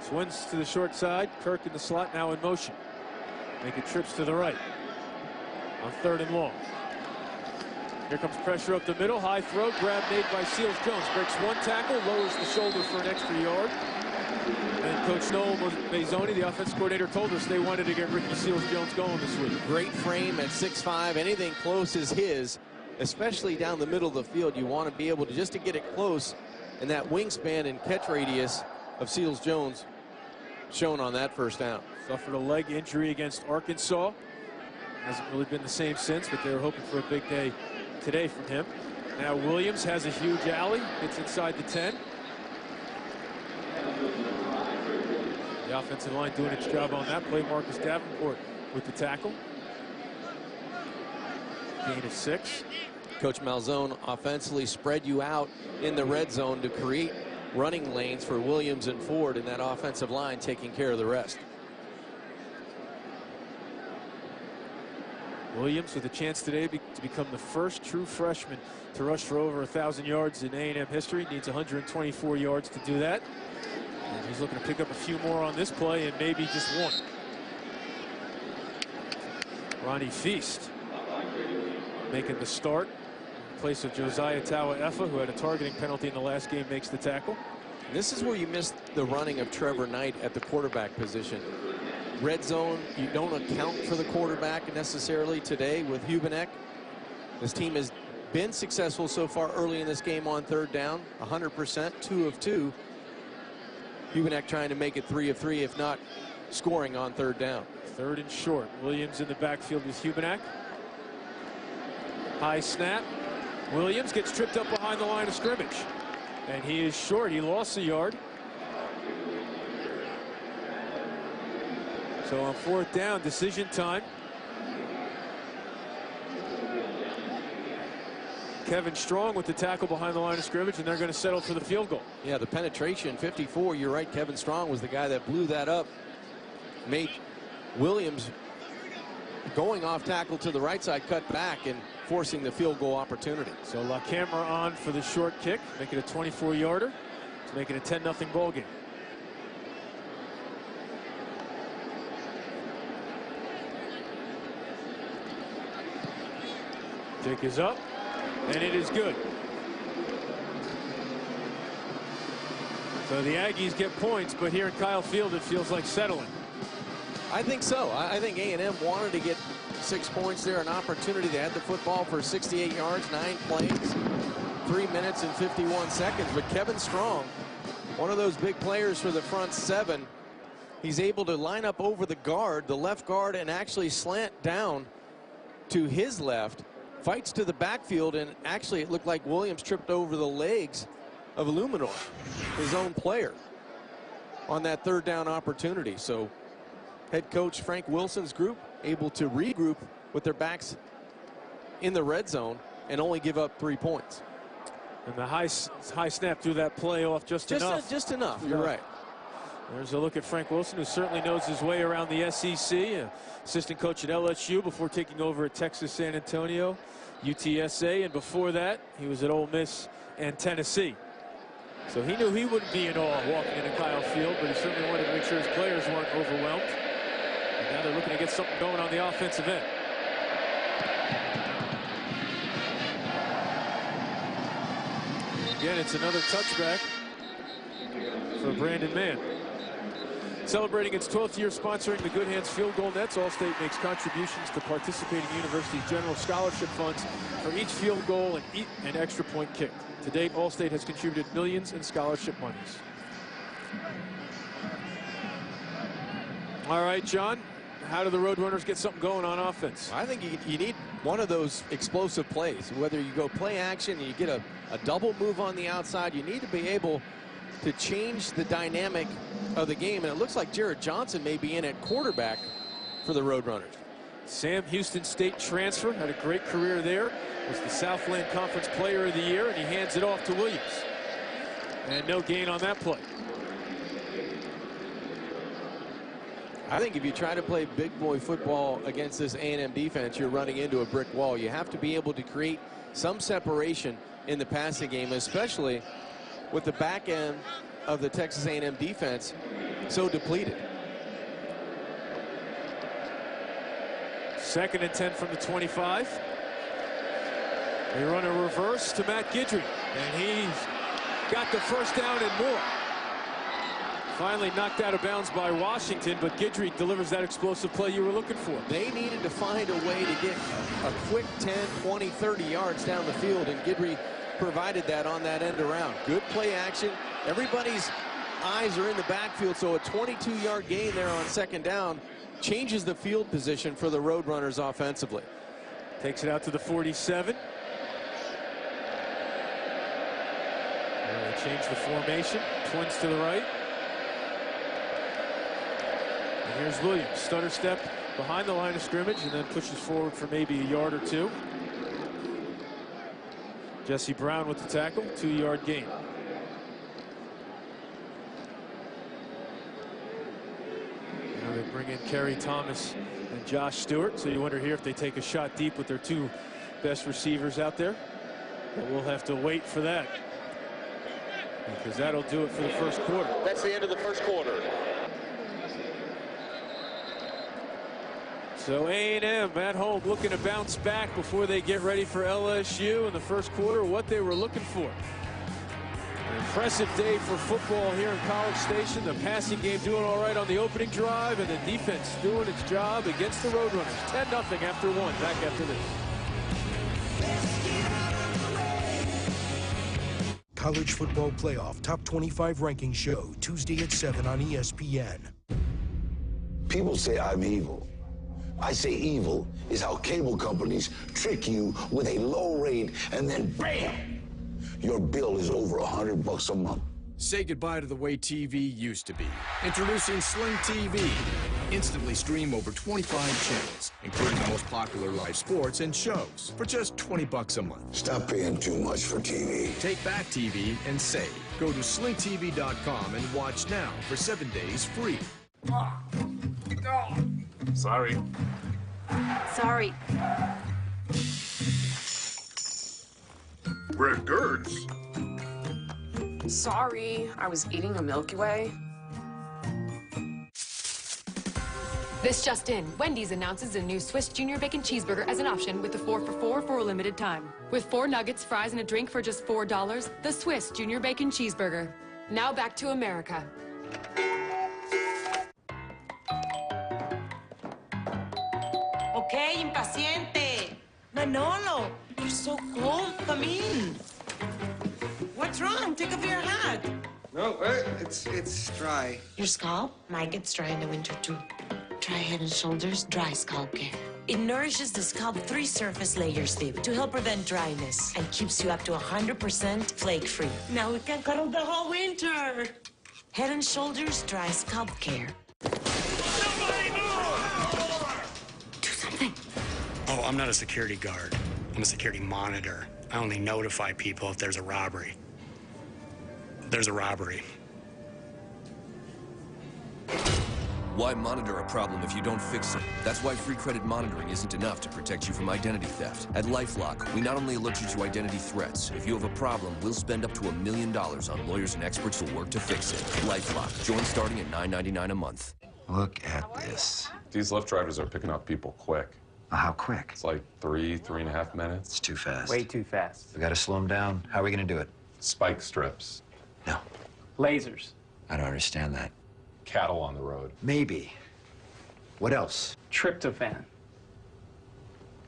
Swings to the short side. Kirk in the slot now in motion. Making trips to the right. On 3rd and long. Here comes pressure up the middle. High throw. Grab made by Seals Jones. Breaks one tackle. Lowers the shoulder for an extra yard. And Coach Noel Mazzoni, the offense coordinator, told us they wanted to get Ricky Seals Jones going this week. Great frame at 6'5". Anything close is his, especially down the middle of the field. You want to be able to just to get it close, and that wingspan and catch radius of Seals Jones shown on that first down. Suffered a leg injury against Arkansas. Hasn't really been the same since, but they were hoping for a big day today from him. Now Williams has a huge alley. It's inside the 10. The offensive line doing its job on that play. Marcus Davenport with the tackle. Gain of 6. Coach Malzone offensively spread you out in the red zone to create running lanes for Williams and Ford, and that offensive line taking care of the rest. Williams with a chance today to become the first true freshman to rush for over 1,000 yards in A&M history. Needs 124 yards to do that. And he's looking to pick up a few more on this play and maybe just one. Ronnie Feast making the start. place of Josiah Tawa-Effa, who had a targeting penalty in the last game, makes the tackle. This is where you missed the running of Trevor Knight at the quarterback position. Red zone, you don't account for the quarterback necessarily today with Hubenek. This team has been successful so far early in this game on third down, 100%, 2 of 2. Hubenek trying to make it 3 of 3, if not scoring on third down. Third and short. Williams in the backfield with Hubenek. High snap. Williams gets tripped up behind the line of scrimmage. And he is short. He lost a yard. So on fourth down, decision time. Kevin Strong with the tackle behind the line of scrimmage, and they're going to settle for the field goal. Yeah, the penetration, 54, you're right. Kevin Strong was the guy that blew that up. Made Williams going off tackle to the right side, cut back, and forcing the field goal opportunity. So La Camera on for the short kick, make it a 24-yarder to make it a 10-0 ball game. Kick is up, and it is good. So the Aggies get points, but here at Kyle Field, it feels like settling. I think so. I think A&M wanted to get 6 points there, an opportunity. They had the football for 68 yards, 9 plays, 3 minutes and 51 seconds. But Kevin Strong, one of those big players for the front seven, he's able to line up over the guard, the left guard, and actually slant down to his left, fights to the backfield, and actually it looked like Williams tripped over the legs of Illuminor, his own player, on that third down opportunity. So head coach Frank Wilson's group able to regroup with their backs in the red zone and only give up 3 points. And the high snap threw that play off just enough. Just enough, you're right. There's a look at Frank Wilson, who certainly knows his way around the SEC. Assistant coach at LSU before taking over at Texas San Antonio, UTSA, and before that, he was at Ole Miss and Tennessee. So he knew he wouldn't be in awe walking into Kyle Field, but he certainly wanted to make sure his players weren't overwhelmed. And now they're looking to get something going on the offensive end. Again, it's another touchback for Brandon Mann. Celebrating its 12th year sponsoring the Good Hands Field Goal Nets, Allstate makes contributions to participating universities' general scholarship funds for each field goal and extra point kicked. To date, Allstate has contributed millions in scholarship monies. All right, John, how do the Roadrunners get something going on offense? I think you need one of those explosive plays, whether you go play action and you get a double move on the outside. You need to be able to change the dynamic of the game, and it looks like Jared Johnson may be in at quarterback for the Roadrunners. Sam Houston State transfer, had a great career there, was the Southland Conference Player of the Year, and he hands it off to Williams. And no gain on that play. I think if you try to play big boy football against this A&M defense, you're running into a brick wall. You have to be able to create some separation in the passing game, especially with the back end of the Texas A&M defense so depleted. 2nd and 10 from the 25. They run a reverse to Matt Guidry, and he's got the first down and more. Finally knocked out of bounds by Washington, but Guidry delivers that explosive play you were looking for. They needed to find a way to get a quick 10, 20, 30 yards down the field, and Guidry provided that on that end around. Good play action. Everybody's eyes are in the backfield, so a 22-yard gain there on 2nd down changes the field position for the Roadrunners offensively. Takes it out to the 47. They change the formation. Twins to the right. And here's Williams. Stutter step behind the line of scrimmage and then pushes forward for maybe a yard or two. Jesse Brown with the tackle, 2-yard gain. Now they bring in Kerry Thomas and Josh Stewart, so you wonder here if they take a shot deep with their 2 best receivers out there. But we'll have to wait for that, because that'll do it for the first quarter. That's the end of the first quarter. So A&M at home looking to bounce back before they get ready for LSU in the first quarter, what they were looking for. An impressive day for football here in College Station. The passing game doing all right on the opening drive, and the defense doing its job against the Roadrunners. 10-0 after one. Back after this. College Football Playoff Top 25 Ranking Show, Tuesday at 7 on ESPN. People say I'm evil. I say evil is how cable companies trick you with a low rate and then BAM! Your bill is over $100 a month. Say goodbye to the way TV used to be. Introducing Sling TV. Instantly stream over 25 channels, including the most popular live sports and shows, for just $20 a month. Stop paying too much for TV. Take back TV and save. Go to slingtv.com and watch now for 7 days free. Sorry. Sorry. Red Gertz. Sorry, I was eating a Milky Way. This just in, Wendy's announces a new Swiss Junior Bacon Cheeseburger as an option with the 4 for $4 for a limited time. With 4 nuggets, fries, and a drink for just $4, the Swiss Junior Bacon Cheeseburger. Now back to America. Okay, impaciente. Manolo, you're so cold. Come in. What's wrong? Take off your hat. No, it's dry. Your scalp might get dry in the winter, too. Try Head & Shoulders Dry Scalp Care. It nourishes the scalp 3 surface layers deep to help prevent dryness and keeps you up to 100% flake-free. Now we can cuddle the whole winter. Head & Shoulders Dry Scalp Care. Oh, I'm not a security guard. I'm a security monitor. I only notify people if there's a robbery. There's a robbery. Why monitor a problem if you don't fix it? That's why free credit monitoring isn't enough to protect you from identity theft. At LifeLock, we not only alert you to identity threats, if you have a problem, we'll spend up to $1 million on lawyers and experts who'll work to fix it. LifeLock. Join starting at $9.99 a month. Look at this. These Lyft drivers are picking up people quick. How quick? It's like 3.5 minutes. It's too fast. Way too fast. We gotta slow them down. How are we gonna do it? Spike strips. No. Lasers. I don't understand that. Cattle on the road. Maybe. What else? Tryptophan.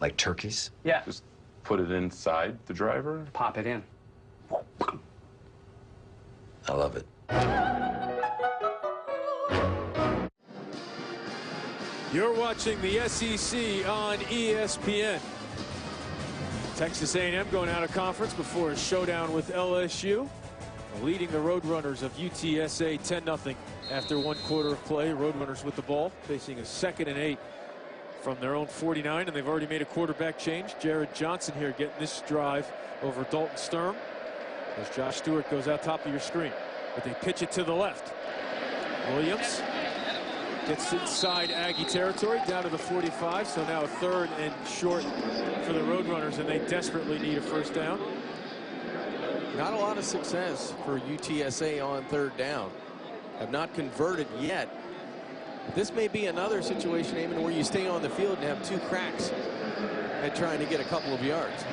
Like turkeys? Yeah. Just put it inside the driver? Pop it in. I love it. You're watching the SEC on ESPN. Texas A&M going out of conference before a showdown with LSU. Leading the Roadrunners of UTSA 10-0 after 1 quarter of play. Roadrunners with the ball, facing a 2nd and 8 from their own 49, and they've already made a quarterback change. Jared Johnson here getting this drive over Dalton Sturm as Josh Stewart goes out top of your screen. But they pitch it to the left. Williams gets inside Aggie territory, down to the 45, so now 3rd and short for the Roadrunners, and they desperately need a first down. Not a lot of success for UTSA on 3rd down. Have not converted yet. This may be another situation, Eamon, where you stay on the field and have 2 cracks at trying to get a couple of yards.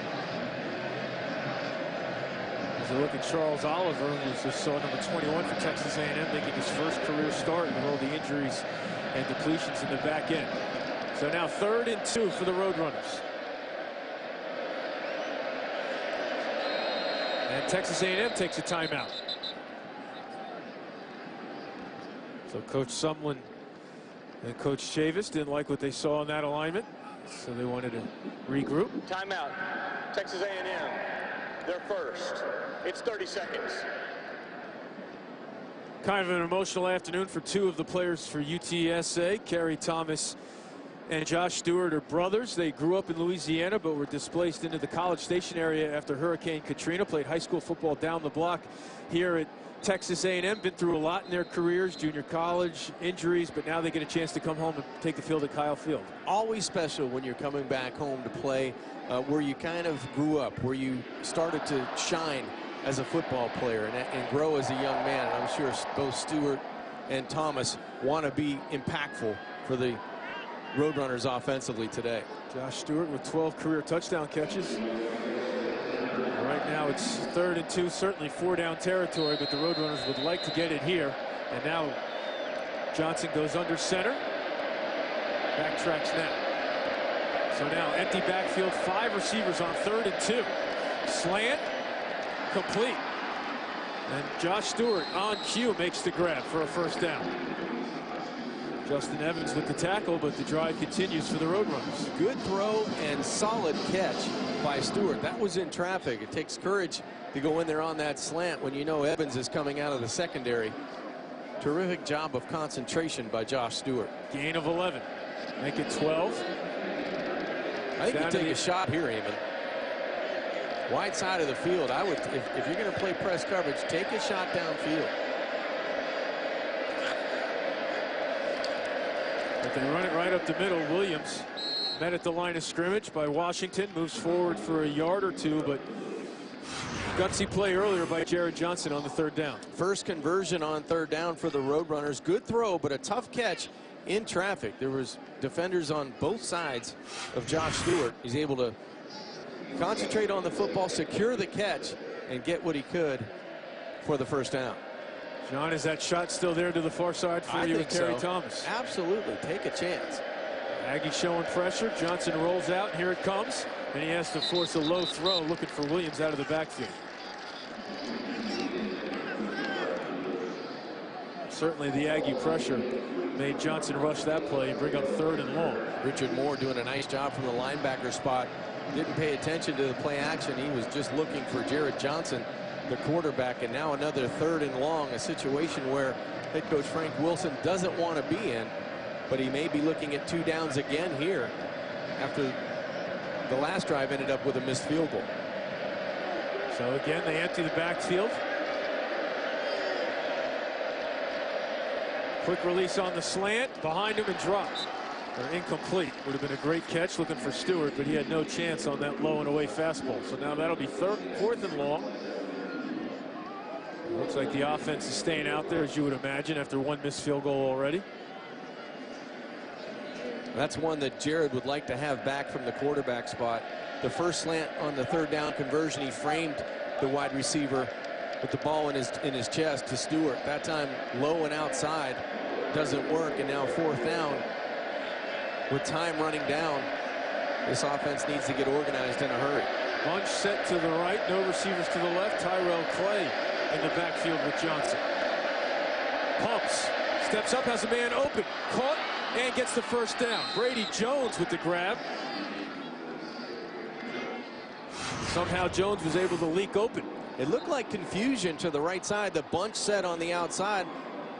As you look at Charles Oliver, who's just saw number 21 for Texas A&M, making his first career start with all the injuries and depletions in the back end. So now 3rd and 2 for the Roadrunners. And Texas A&M takes a timeout. So Coach Sumlin and Coach Chavis didn't like what they saw in that alignment, so they wanted to regroup. Timeout. Texas A&M, they're first. It's 30 seconds. Kind of an emotional afternoon for 2 of the players for UTSA. Kerry Thomas and Josh Stewart are brothers. They grew up in Louisiana but were displaced into the College Station area after Hurricane Katrina. Played high school football down the block here at Texas A&M. Been through a lot in their careers, junior college, injuries, but now they get a chance to come home and take the field at Kyle Field. Always special when you're coming back home to play where you kind of grew up, where you started to shine as a football player and grow as a young man. And I'm sure both Stewart and Thomas want to be impactful for the Roadrunners offensively today. Josh Stewart with 12 career touchdown catches. Right now it's 3rd and 2, certainly 4-down territory, but the Roadrunners would like to get it here. And now Johnson goes under center. Backtracks now. So now empty backfield, 5 receivers on 3rd and 2. Slant, complete. And Josh Stewart on cue makes the grab for a 1st down. Justin Evans with the tackle, but the drive continues for the Roadrunners. Good throw and solid catch by Stewart. That was in traffic. It takes courage to go in there on that slant when you know Evans is coming out of the secondary. Terrific job of concentration by Josh Stewart. Gain of 11. Make it 12. I think you take a shot here, Eamon. Wide side of the field. I would, if you're going to play press coverage, take a shot downfield. But they run it right up the middle. Williams met at the line of scrimmage by Washington. Moves forward for a yard or two, but gutsy play earlier by Jared Johnson on the 3rd down. First conversion on 3rd down for the Roadrunners. Good throw, but a tough catch in traffic. There was defenders on both sides of Josh Stewart. He's able to concentrate on the football, secure the catch, and get what he could for the 1st down. John, is that shot still there to the far side for you with Terry Thomas? Absolutely. Take a chance. Aggie showing pressure. Johnson rolls out. Here it comes. And he has to force a low throw, looking for Williams out of the backfield. Certainly the Aggie pressure made Johnson rush that play and bring up 3rd and long. Richard Moore doing a nice job from the linebacker spot. Didn't pay attention to the play action. He was just looking for Jared Johnson, the quarterback. And now another 3rd and long, a situation where head coach Frank Wilson doesn't want to be in, but he may be looking at 2 downs again here after the last drive ended up with a missed field goal. So again, they empty the backfield. Quick release on the slant, behind him and dropped. They're incomplete. Would have been a great catch looking for Stewart, but he had no chance on that low and away fastball. So now that'll be 4th and long. Looks like the offense is staying out there, as you would imagine, after 1 missed field goal already. That's one that Jared would like to have back from the quarterback spot. The first slant on the 3rd down conversion, he framed the wide receiver with the ball in his chest to Stewart. That time low and outside, doesn't work, and now 4th down. With time running down, this offense needs to get organized in a hurry. Bunch set to the right, no receivers to the left. Tyrell Clay in the backfield with Johnson. Pumps, steps up, has a man open, caught, and gets the 1st down. Brady Jones with the grab. Somehow Jones was able to leak open. It looked like confusion to the right side. The bunch set on the outside.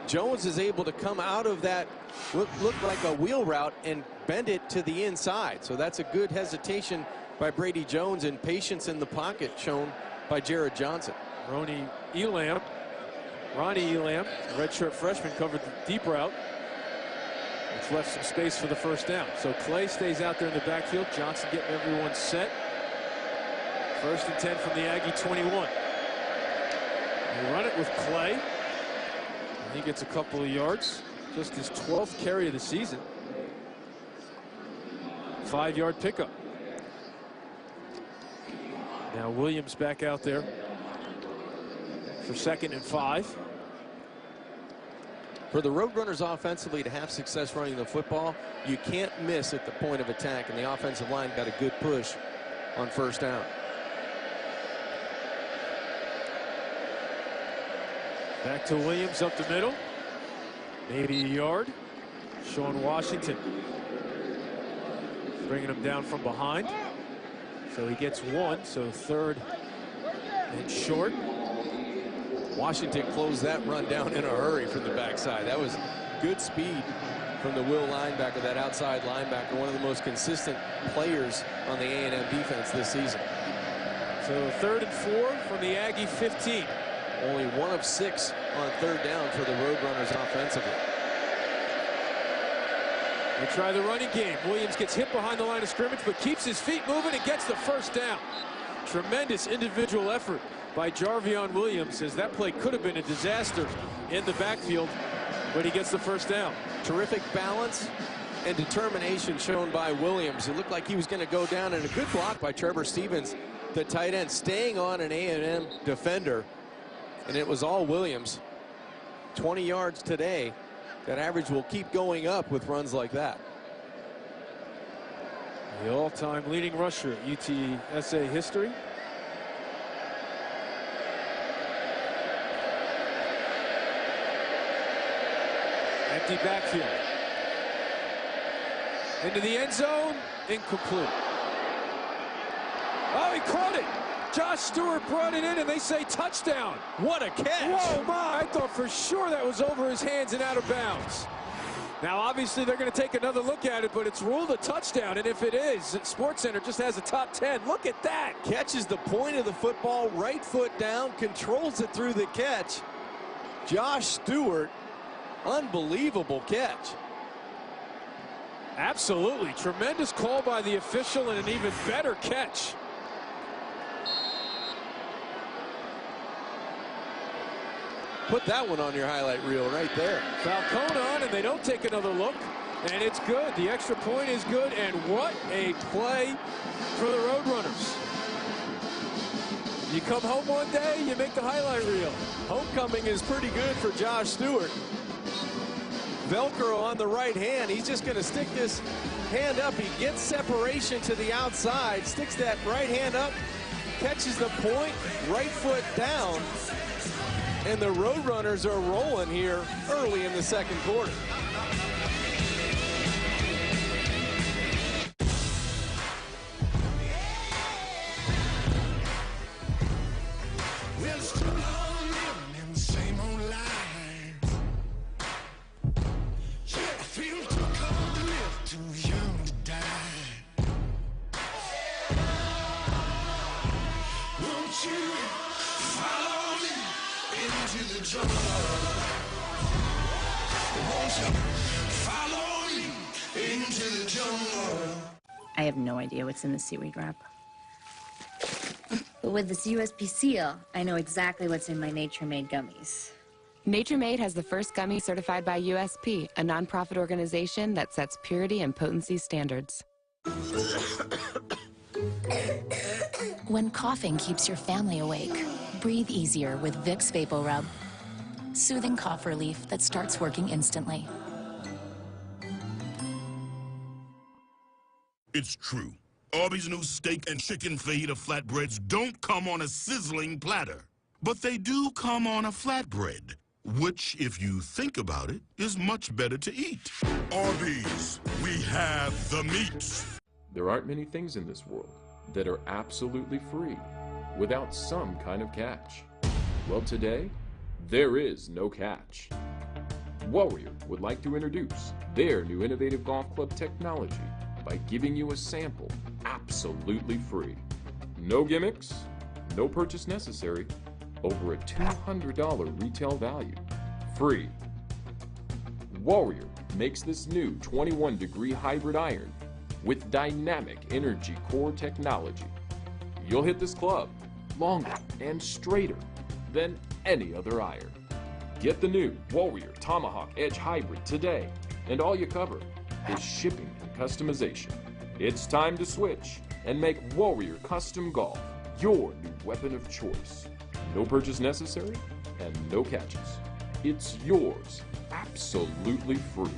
Jones is able to come out of that, looked like a wheel route, and bend it to the inside. So that's a good hesitation by Brady Jones, and patience in the pocket shown by Jared Johnson. Ronnie Elam, redshirt freshman, covered the deep route, which left some space for the 1st down. So Clay stays out there in the backfield. Johnson getting everyone set. 1st and 10 from the Aggie 21. They run it with Clay. And he gets a couple of yards. Just his 12th carry of the season. 5-yard pickup. Now Williams back out there for 2nd and 5. For the Roadrunners offensively to have success running the football, you can't miss at the point of attack, and the offensive line got a good push on 1st down. Back to Williams up the middle. Maybe a yard. Sean Washington bringing him down from behind. So he gets 1, so 3rd and short. Washington closed that run down in a hurry from the backside. That was good speed from the Will linebacker, that outside linebacker, one of the most consistent players on the A&M defense this season. So 3rd and 4 from the Aggie 15. Only 1 of 6 on 3rd down for the Roadrunners offensively. They try the running game. Williams gets hit behind the line of scrimmage, but keeps his feet moving and gets the 1st down. Tremendous individual effort by Jarvion Williams, as that play could have been a disaster in the backfield, but he gets the 1st down. Terrific balance and determination shown by Williams. It looked like he was going to go down, and a good block by Trevor Stevens, the tight end, staying on an A&M defender, and it was all Williams. 20 yards today. That average will keep going up with runs like that. The all-time leading rusher at UTSA history. Empty backfield. Into the end zone, incomplete. Oh, he caught it. Josh Stewart brought it in, and they say touchdown. What a catch. Whoa, my. I thought for sure that was over his hands and out of bounds. Now, obviously, they're going to take another look at it, but it's ruled a touchdown, and if it is, SportsCenter just has a top 10. Look at that. Catches the point of the football, right foot down, controls it through the catch. Josh Stewart, unbelievable catch. Absolutely. Tremendous call by the official and an even better catch. Put that one on your highlight reel right there. Falcone on, and they don't take another look. And it's good. The extra point is good. And what a play for the Roadrunners. You come home one day, you make the highlight reel. Homecoming is pretty good for Josh Stewart. Velcro on the right hand. He's just going to stick this hand up. He gets separation to the outside, sticks that right hand up, catches the point, right foot down. And the Roadrunners are rolling here early in the second quarter. I have no idea what's in the seaweed wrap. But with this USP seal, I know exactly what's in my Nature Made gummies. Nature Made has the first gummy certified by USP, a nonprofit organization that sets purity and potency standards. When coughing keeps your family awake, breathe easier with Vicks VapoRub. Soothing cough relief that starts working instantly. It's true. Arby's new steak and chicken fajita flatbreads don't come on a sizzling platter. But they do come on a flatbread, which, if you think about it, is much better to eat. Arby's, we have the meats. There aren't many things in this world that are absolutely free without some kind of catch. Well, today, there is no catch. Warrior would like to introduce their new innovative golf club technology by giving you a sample absolutely free. No gimmicks, no purchase necessary, over a $200 retail value. Free. Warrior makes this new 21-degree hybrid iron with dynamic energy core technology. You'll hit this club longer and straighter than any other iron. Get the new Warrior Tomahawk Edge Hybrid today, and all you cover is shipping and customization. It's time to switch and make Warrior Custom Golf your new weapon of choice. No purchase necessary and no catches. It's yours absolutely free.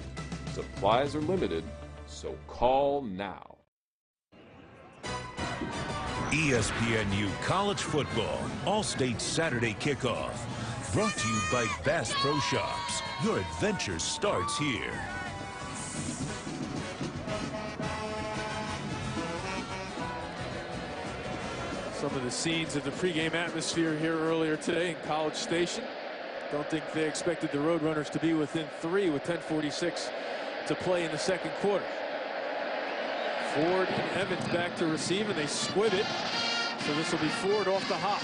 Supplies are limited, so call now. ESPNU College Football All-State Saturday Kickoff. Brought to you by Bass Pro Shops. Your adventure starts here. Some of the scenes of the pregame atmosphere here earlier today in College Station. Don't think they expected the Roadrunners to be within 3 with 10:46 to play in the second quarter. Ford and Evans back to receive, and they squib it. So this will be Ford off the hop.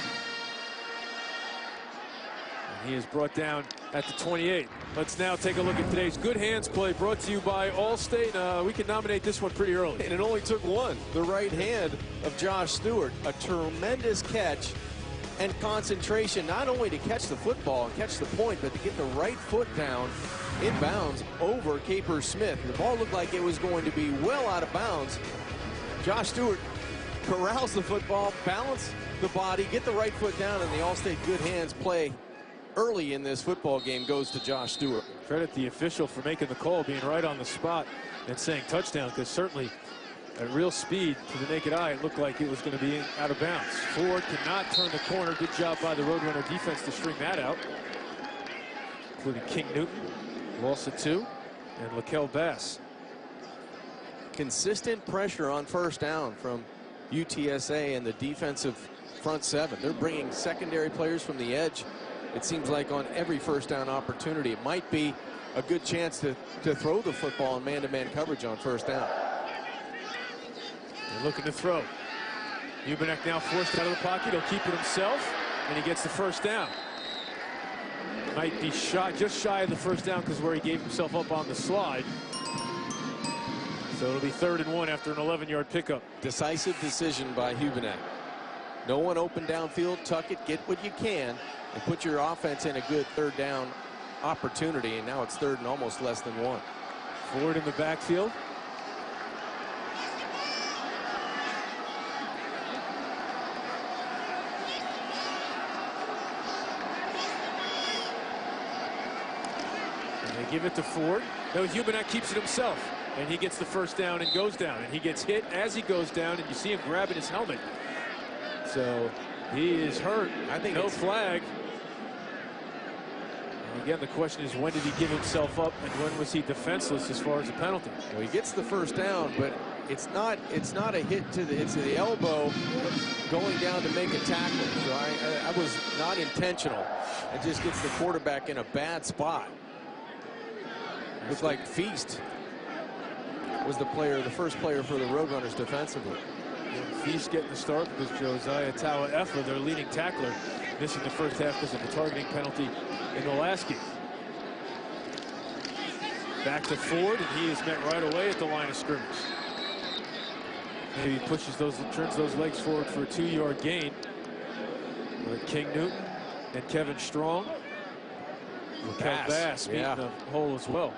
And he is brought down at the 28. Let's now take a look at today's Good Hands play, brought to you by Allstate. We can nominate this one pretty early. And it only took one. The right hand of Josh Stewart. A tremendous catch and concentration, not only to catch the football and catch the point, but to get the right foot down in bounds over Capers Smith. The ball looked like it was going to be well out of bounds. Josh Stewart corrals the football, balance the body, get the right foot down, and the All-State good hands play early in this football game goes to Josh Stewart. Credit the official for making the call, being right on the spot and saying touchdown, because certainly at real speed to the naked eye, it looked like it was going to be out of bounds. Ford cannot turn the corner. Good job by the Roadrunner defense to string that out, including King Newton, loss of 2, and Lakel Bass. Consistent pressure on first down from UTSA and the defensive front 7. They're bringing secondary players from the edge, it seems like, on every first down opportunity. It might be a good chance to throw the football in man-to-man coverage on first down. They're looking to throw. Hubenek now forced out of the pocket. He'll keep it himself, and he gets the first down. Might be just shy of the first down because where he gave himself up on the slide. So it'll be 3rd and 1 after an 11-yard pickup. Decisive decision by Hubenek. No one open downfield. Tuck it, get what you can, and put your offense in a good 3rd down opportunity. And now it's 3rd and almost less than 1. Ford in the backfield. And they give it to Ford. No, Hubenek keeps it himself. And he gets the first down and goes down. And he gets hit as he goes down, and you see him grabbing his helmet. So he is hurt. I think no flag. And again, the question is, when did he give himself up, and when was he defenseless as far as a penalty? Well, he gets the first down, but it's not a hit to the elbow going down to make a tackle. So I was not intentional. It just gets the quarterback in a bad spot. Looks like Feast was the first player for the Roadrunners defensively. Feast getting the start because Josiah Tawa-Efa, their leading tackler, missing the first half because of a targeting penalty in the last game. Back to Ford, and he is met right away at the line of scrimmage. Maybe he turns those legs forward for a 2-yard gain. With King Newton and Kevin Strong. Bass beating the hole as well.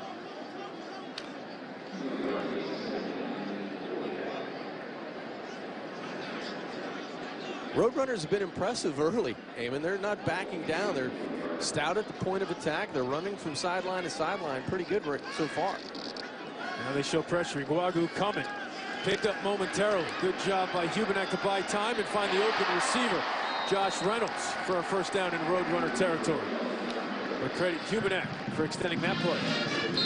Roadrunners have been impressive early, Eamon. They're not backing down. They're stout at the point of attack. They're running from sideline to sideline. Pretty good so far. Now they show pressure. Iguagu coming. Picked up momentarily. Good job by Hubenek to buy time and find the open receiver, Josh Reynolds, for a first down in Roadrunner territory. But credit Hubenek for extending that play.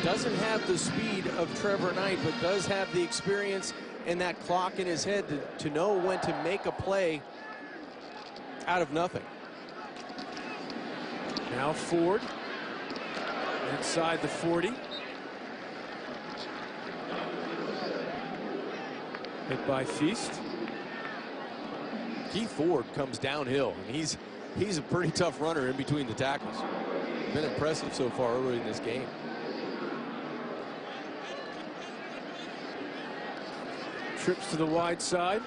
Doesn't have the speed of Trevor Knight, but does have the experience and that clock in his head to know when to make a play out of nothing. Now Ford inside the 40. Hit by Feast. Keith Ford comes downhill, and he's a pretty tough runner in between the tackles. Been impressive so far early in this game. Trips to the wide side.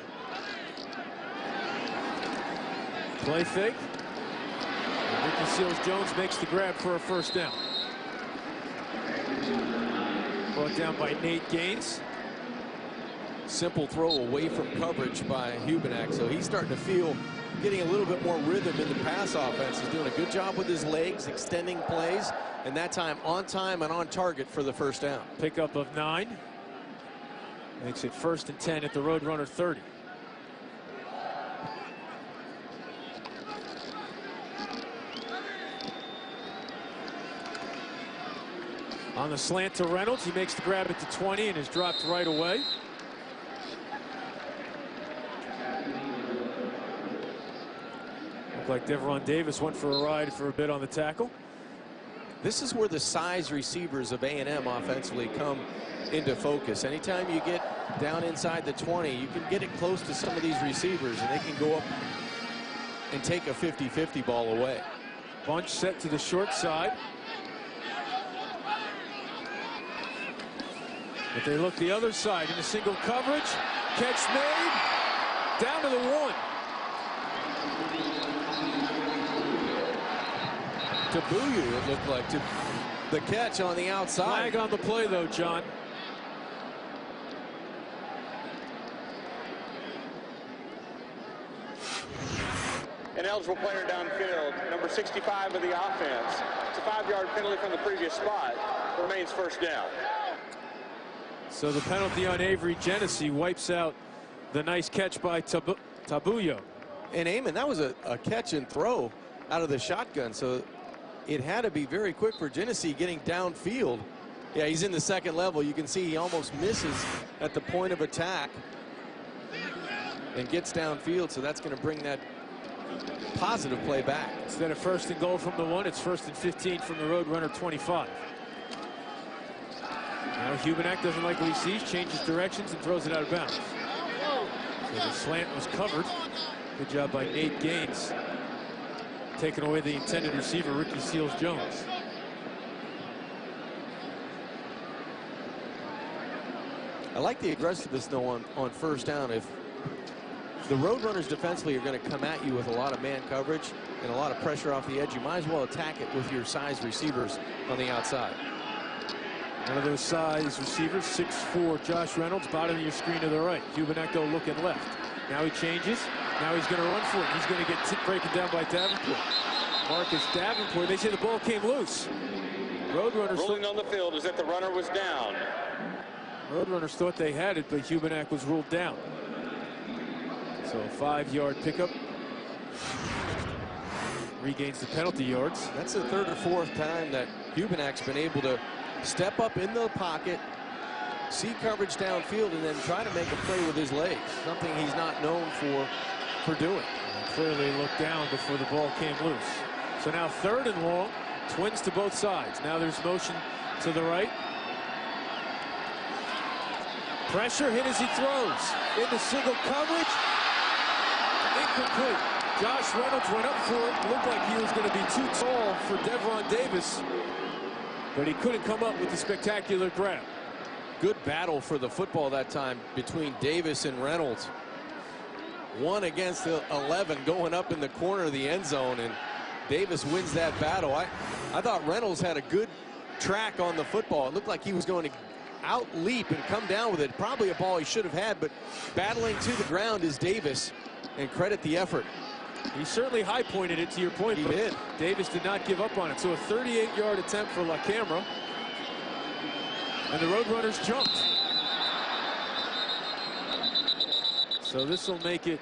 Play fake. And Ricky Seals-Jones makes the grab for a first down. Brought down by Nate Gaines. Simple throw away from coverage by Hubenek, so he's starting to feel getting a little bit more rhythm in the pass offense. He's doing a good job with his legs, extending plays, and that time and on target for the first down. Pickup of 9. Makes it 1st and 10 at the Roadrunner 30. On the slant to Reynolds, he makes the grab at the 20 and is dropped right away. Looked like Deveron Davis went for a ride for a bit on the tackle. This is where the size receivers of A&M offensively come into focus. Anytime you get down inside the 20, you can get it close to some of these receivers, and they can go up and take a 50-50 ball away. Bunch set to the short side. But they look the other side in a single coverage. Catch made. Down to the 1. Tabuyu, it looked like, to the catch on the outside. Flag on the play, though, John. An eligible player downfield, number 65 of the offense. It's a 5-yard penalty from the previous spot. Remains first down. So the penalty on Avery Genesee wipes out the nice catch by Tabuyo. And Eamon, that was a catch and throw out of the shotgun, so it had to be very quick for Genesee getting downfield. Yeah, he's in the second level. You can see he almost misses at the point of attack and gets downfield, so that's going to bring that positive play back. Instead of 1st and goal from the 1, it's 1st and 15 from the Roadrunner 25. Now Hubenak doesn't like what he sees, changes directions, and throws it out of bounds. So the slant was covered. Good job by Nate Gaines, taking away the intended receiver, Ricky Seals-Jones. I like the aggressiveness, though, on first down. If the Roadrunners defensively are going to come at you with a lot of man coverage and a lot of pressure off the edge, you might as well attack it with your size receivers on the outside. One of those size receivers, 6'4", Josh Reynolds, bottom of your screen to the right. Hubenak looking left. Now he changes. Now he's going to run for it. He's going to get breaking down by Davenport. Marcus Davenport. They say the ball came loose. Roadrunners ruling on the field is that the runner was down. Roadrunners thought they had it, but Hubenak was ruled down. So a 5-yard pickup. Regains the penalty yards. That's the 3rd or 4th time that Hubenak's been able to step up in the pocket, see coverage downfield, and then try to make a play with his legs. Something he's not known for doing. And clearly looked down before the ball came loose. So now 3rd and long, twins to both sides. Now there's motion to the right. Pressure hit as he throws. Into single coverage. Incomplete. Josh Reynolds went up for it. Looked like he was going to be too tall for Devron Davis, but he couldn't come up with the spectacular grab. Good battle for the football that time between Davis and Reynolds. 1 against the 11 going up in the corner of the end zone, and Davis wins that battle. I thought Reynolds had a good track on the football. It looked like he was going to out leap and come down with it. Probably a ball he should have had, but battling to the ground is Davis, and credit the effort. He certainly high-pointed it, to your point. He but did. Davis did not give up on it. So a 38-yard attempt for La Camera. And the Roadrunners jumped. So this will make it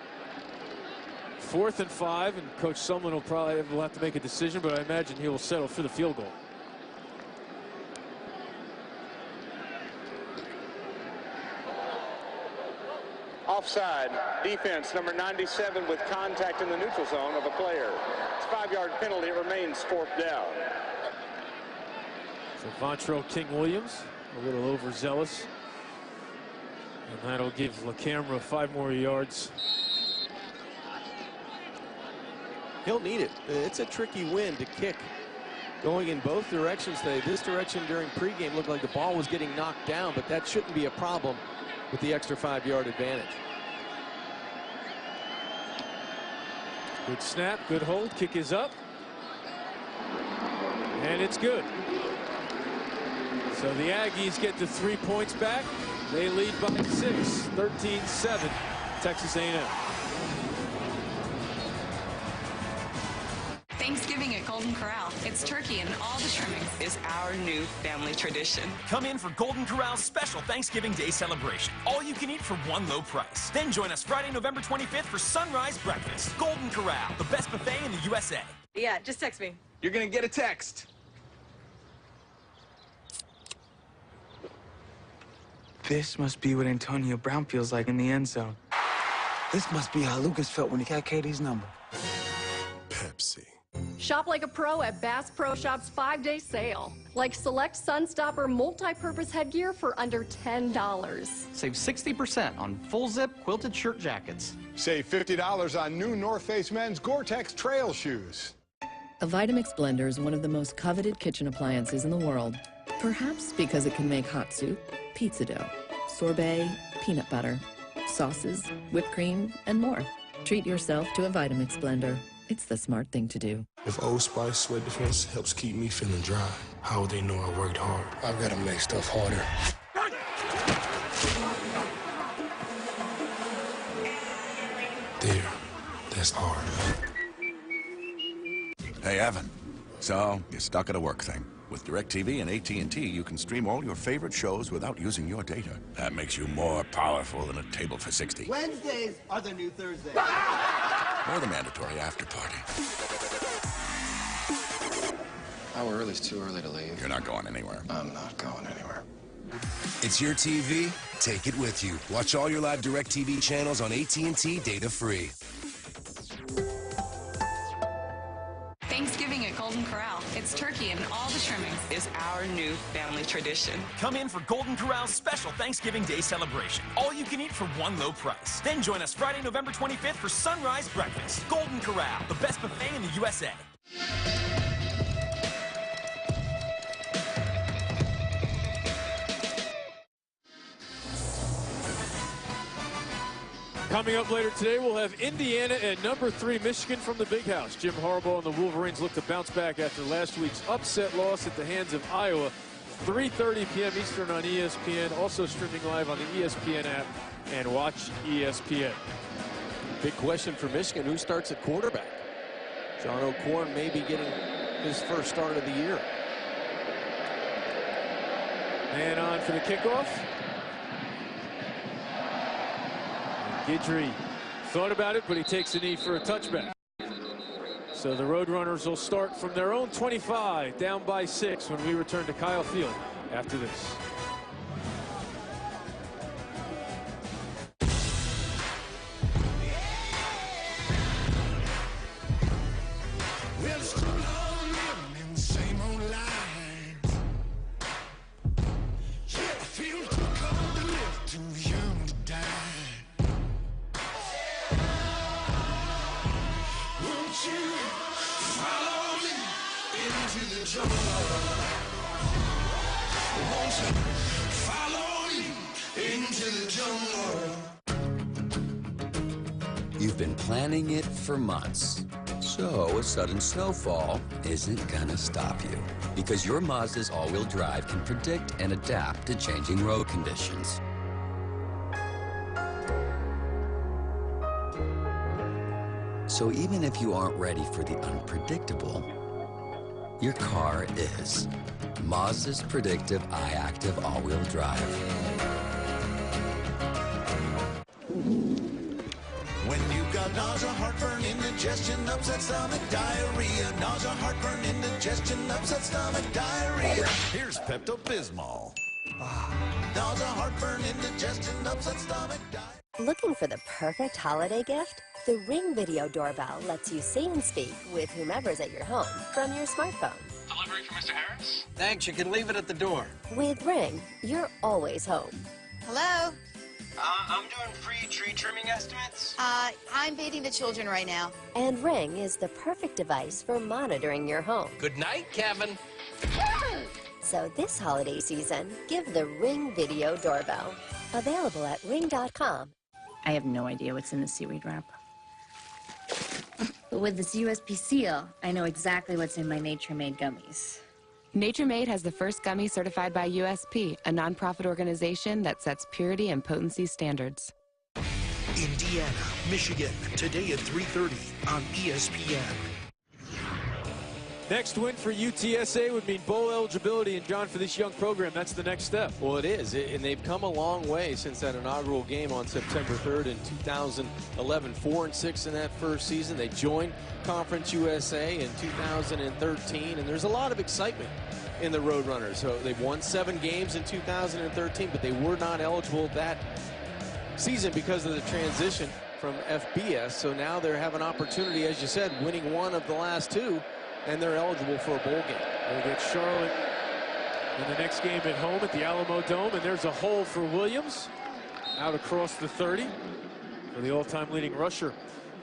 4th and 5, and Coach Sumlin will probably have to make a decision, but I imagine he will settle for the field goal. Offside. Defense, number 97 with contact in the neutral zone of a player. It's a 5-yard penalty. It remains 4th down. So Vontrell King-Williams, a little overzealous. And that'll give La Camera 5 more yards. He'll need it. It's a tricky win to kick going in both directions today. This direction during pregame looked like the ball was getting knocked down, but that shouldn't be a problem with the extra 5-yard advantage. Good snap, good hold, kick is up. And it's good. So the Aggies get the 3 points back. They lead by 6, 13-7, Texas A&M. Thanksgiving at Golden Corral. It's turkey and all the trimmings. Is our new family tradition. Come in for Golden Corral's special Thanksgiving Day celebration. All you can eat for one low price. Then join us Friday, November 25th for sunrise breakfast. Golden Corral, the best buffet in the USA. Yeah, just text me. You're gonna get a text. This must be what Antonio Brown feels like in the end zone. This must be how Lucas felt when he got KD's number. Pepsi. Shop like a pro at Bass Pro Shop's 5-day sale. Like select Sunstopper multi-purpose headgear for under $10. Save 60% on full zip quilted shirt jackets. Save $50 on new North Face men's Gore-Tex trail shoes. A Vitamix blender is one of the most coveted kitchen appliances in the world. Perhaps because it can make hot soup, pizza dough, sorbet, peanut butter, sauces, whipped cream, and more. Treat yourself to a Vitamix blender. It's the smart thing to do. If Old Spice Sweat Defense helps keep me feeling dry, how would they know I worked hard? I've got to make stuff harder. There. That's hard. Hey, Evan. So, you're stuck at a work thing. With DirecTV and AT&T, you can stream all your favorite shows without using your data. That makes you more powerful than a table for 60. Wednesdays are the new Thursdays. Or the mandatory after party. Hour early is too early to leave. You're not going anywhere. I'm not going anywhere. It's your TV. Take it with you. Watch all your live DirecTV channels on AT&T data free. Thanksgiving at Golden Corral. It's turkey and all the trimmings. Is our new family tradition. Come in for Golden Corral's special Thanksgiving Day celebration. All you can eat for one low price. Then join us Friday, November 25th for sunrise breakfast. Golden Corral, the best buffet in the USA. Coming up later today, we'll have Indiana at number 3, Michigan from the Big House. Jim Harbaugh and the Wolverines look to bounce back after last week's upset loss at the hands of Iowa. 3:30 p.m. Eastern on ESPN, also streaming live on the ESPN app and watch ESPN. Big question for Michigan, who starts at quarterback? John O'Korn may be getting his first start of the year. Man on for the kickoff. Guidry thought about it, but he takes a knee for a touchback. So the Roadrunners will start from their own 25, down by 6 when we return to Kyle Field after this. Well, it's too long living in the same old lines. Yeah, I feel too cold to live, too young to die. Won't you follow me into the jungle? Won't you follow me into the jungle? You've been planning it for months. So a sudden snowfall isn't gonna stop you, because your Mazda's all-wheel drive can predict and adapt to changing road conditions. So even if you aren't ready for the unpredictable, your car is. Mazda's predictive iActive all-wheel drive. When you've got nausea, heartburn, indigestion, upset stomach, diarrhea. Nausea, heartburn, indigestion, upset stomach, diarrhea. Here's Pepto-Bismol. Nausea, heartburn, indigestion, upset stomach, diarrhea. Looking for the perfect holiday gift? The Ring Video Doorbell lets you see and speak with whomever's at your home from your smartphone. Delivery for Mr. Harris? Thanks, you can leave it at the door. With Ring, you're always home. Hello? I'm doing free tree trimming estimates. I'm feeding the children right now. And Ring is the perfect device for monitoring your home. Good night, Kevin. So this holiday season, give the Ring Video Doorbell. Available at ring.com. I have no idea what's in the seaweed wrap. But with this USP seal, I know exactly what's in my Nature Made gummies. Nature Made has the first gummy certified by USP, a nonprofit organization that sets purity and potency standards. Indiana, Michigan, today at 3:30 on ESPN. Next win for UTSA would mean bowl eligibility, and John, for this young program, that's the next step. Well, it is, and they've come a long way since that inaugural game on September 3rd in 2011. 4-6 in that first season. They joined Conference USA in 2013, and there's a lot of excitement in the Roadrunners. So they've won 7 games in 2013, but they were not eligible that season because of the transition from FBS. So now they have an opportunity, as you said, winning one of the last 2. And they're eligible for a bowl game. They get Charlotte in the next game at home at the Alamo Dome, and there's a hole for Williams out across the 30 for the all-time leading rusher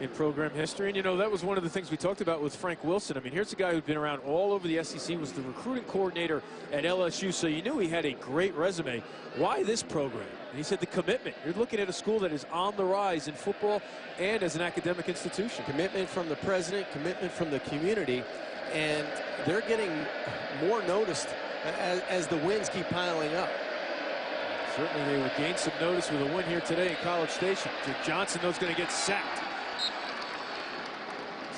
in program history. And, you know, that was one of the things we talked about with Frank Wilson. I mean, here's a guy who'd been around all over the SEC, was the recruiting coordinator at LSU, so you knew he had a great resume. Why this program? And he said the commitment. You're looking at a school that is on the rise in football and as an academic institution. Commitment from the president, commitment from the community, and they're getting more noticed as the wins keep piling up. Certainly they would gain some notice with a win here today in College Station. Johnson, though, is going to get sacked.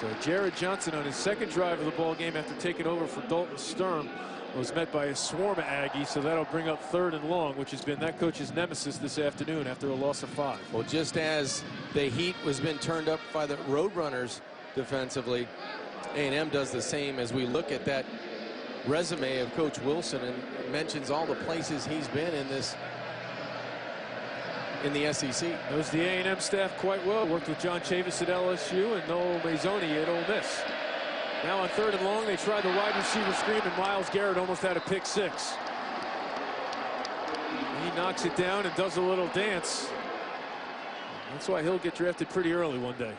So Jared Johnson on his second drive of the ball game after taking over for Dalton Sturm was met by a swarm of Aggies, so that'll bring up 3rd and long, which has been that coach's nemesis this afternoon after a loss of 5. Well, just as the heat was been turned up by the Roadrunners defensively, A&M does the same as we look at that resume of Coach Wilson and mentions all the places he's been in this in the SEC. Knows the A&M staff quite well. Worked with John Chavis at LSU and Noel Mazzoni at Ole Miss. Now on 3rd and long, they tried the wide receiver screen, and Myles Garrett almost had a pick 6. He knocks it down and does a little dance. That's why he'll get drafted pretty early one day.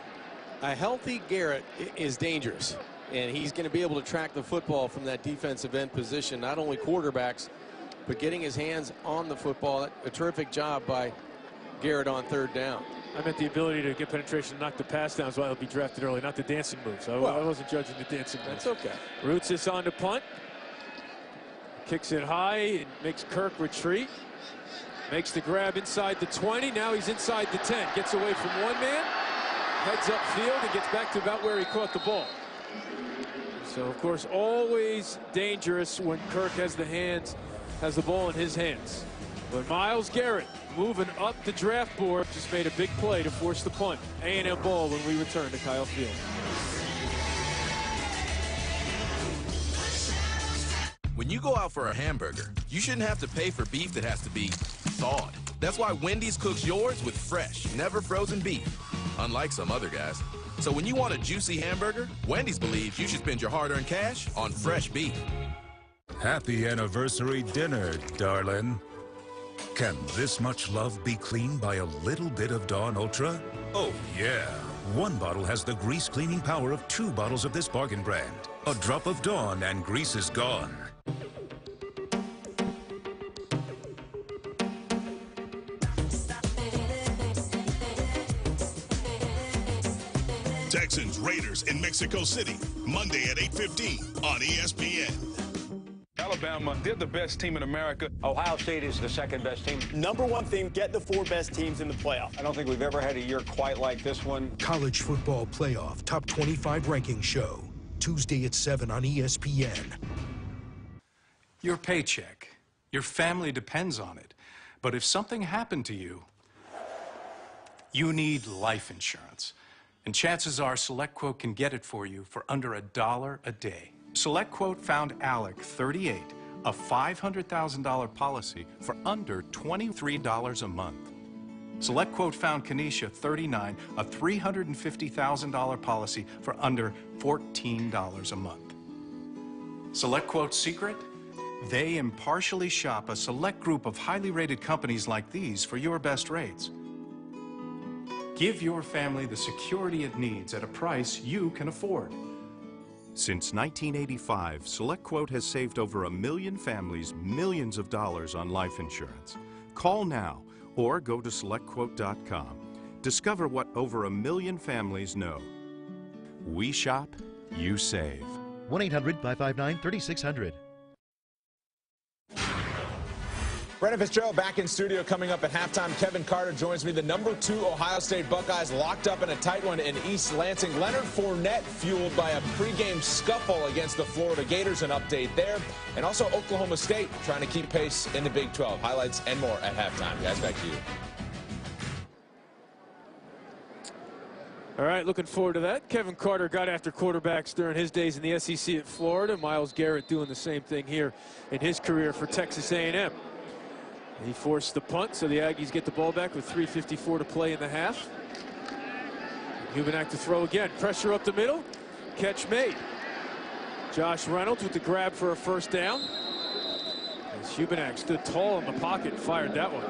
A healthy Garrett is dangerous, and he's going to be able to track the football from that defensive end position, not only quarterbacks, but getting his hands on the football. A terrific job by Garrett on 3rd down. I meant the ability to get penetration and knock the pass down is why he'll be drafted early, not the dancing moves. I wasn't judging the dancing moves. That's okay. Roots this on to punt. Kicks it high and makes Kirk retreat. Makes the grab inside the 20. Now he's inside the 10. Gets away from one man. Heads upfield and gets back to about where he caught the ball. So, of course, always dangerous when Kirk has the ball in his hands. But Myles Garrett, moving up the draft board, just made a big play to force the punt. A&M ball when we return to Kyle Field. When you go out for a hamburger, you shouldn't have to pay for beef that has to be thawed. That's why Wendy's cooks yours with fresh, never frozen beef, unlike some other guys. So when you want a juicy hamburger, Wendy's believes you should spend your hard-earned cash on fresh beef. Happy anniversary dinner, darling. Can this much love be cleaned by a little bit of Dawn Ultra? Oh, yeah. One bottle has the grease cleaning power of 2 bottles of this bargain brand. A drop of Dawn and grease is gone. Texans, Raiders in Mexico City, Monday at 8:15 on ESPN. Alabama, they're the best team in America. Ohio State is the 2nd best team. #1 thing, get the 4 best teams in the playoff. I don't think we've ever had a year quite like this one. College Football Playoff Top 25 Ranking Show, Tuesday at 7 on ESPN. Your paycheck, your family depends on it. But if something happened to you, you need life insurance. And chances are SelectQuote can get it for you for under $1 a day. SelectQuote found Alec, 38, a $500,000 policy for under $23 a month. SelectQuote found Kenesha, 39, a $350,000 policy for under $14 a month. SelectQuote's secret? They impartially shop a select group of highly rated companies like these for your best rates. Give your family the security it needs at a price you can afford. Since 1985, SelectQuote has saved over 1 million families millions of dollars on life insurance. Call now or go to SelectQuote.com. Discover what over 1 million families know. We shop, you save. 1-800-559-3600. Brendan Fitzgerald back in studio. Coming up at halftime, Kevin Carter joins me. The #2 Ohio State Buckeyes locked up in a tight one in East Lansing. Leonard Fournette fueled by a pregame scuffle against the Florida Gators. An update there. And also Oklahoma State trying to keep pace in the Big 12. Highlights and more at halftime. Guys, back to you. All right, looking forward to that. Kevin Carter got after quarterbacks during his days in the SEC at Florida. Myles Garrett doing the same thing here in his career for Texas A&M. He forced the punt, so the Aggies get the ball back with 3:54 to play in the half. Hubenak to throw again. Pressure up the middle. Catch made. Josh Reynolds with the grab for a first down. As Hubenak stood tall in the pocket and fired that one.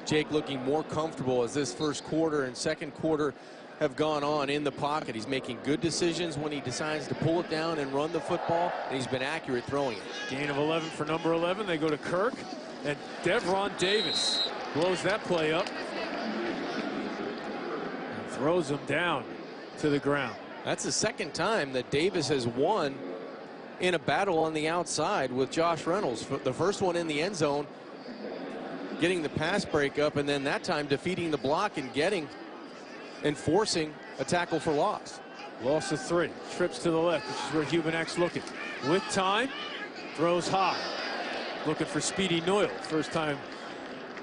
Jake looking more comfortable as this first quarter and second quarter have gone on in the pocket. He's making good decisions when he decides to pull it down and run the football, and he's been accurate throwing it. Gain of 11 for number 11. They go to Kirk, and Devron Davis blows that play up and throws him down to the ground. That's the second time that Davis has won in a battle on the outside with Josh Reynolds. The first one in the end zone, getting the pass breakup, and then that time defeating the block and forcing a tackle for loss. Loss of 3. Trips to the left, which is where Hubenak's looking. With time, throws high. Looking for Speedy Noyle. First time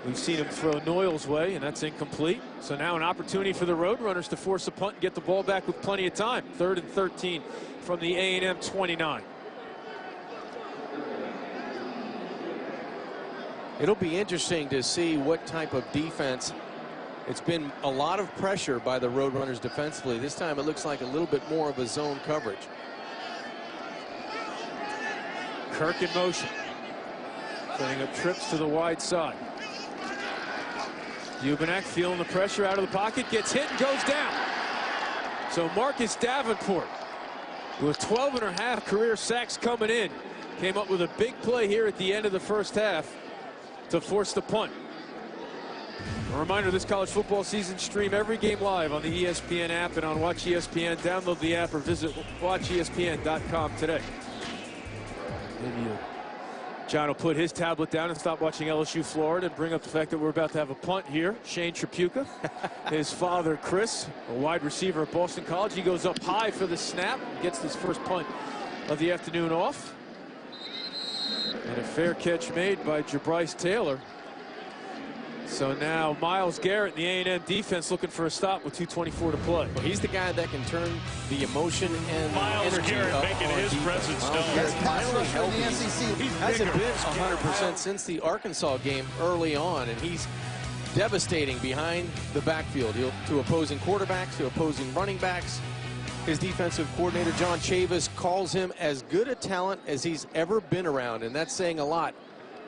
we've seen him throw Noyle's way, and that's incomplete. So now an opportunity for the Roadrunners to force a punt and get the ball back with plenty of time. 3rd and 13 from the A&M 29. It'll be interesting to see what type of defense. It's been a lot of pressure by the Roadrunners defensively. This time it looks like a little bit more of a zone coverage. Kirk in motion. Setting up trips to the wide side. Hubenak feeling the pressure out of the pocket, gets hit and goes down. So Marcus Davenport, with 12.5 career sacks coming in, came up with a big play here at the end of the first half to force the punt. A reminder, this college football season, stream every game live on the ESPN app and on Watch ESPN. Download the app or visit watchespn.com today. Maybe John will put his tablet down and stop watching LSU Florida and bring up the fact that we're about to have a punt here. Shane Tripucka, his father Chris, a wide receiver at Boston College. He goes up high for the snap, gets his first punt of the afternoon off. And a fair catch made by Jabryce Taylor. So now Myles Garrett, the A&M defense, looking for a stop with 2:24 to play. Well, he's the guy that can turn the emotion and Myles energy Garrett up making his presence known. Finally healthy. Hasn't been 100% since the Arkansas game early on, and he's devastating behind the backfield. To opposing quarterbacks, to opposing running backs. His defensive coordinator, John Chavis, calls him as good a talent as he's ever been around, and that's saying a lot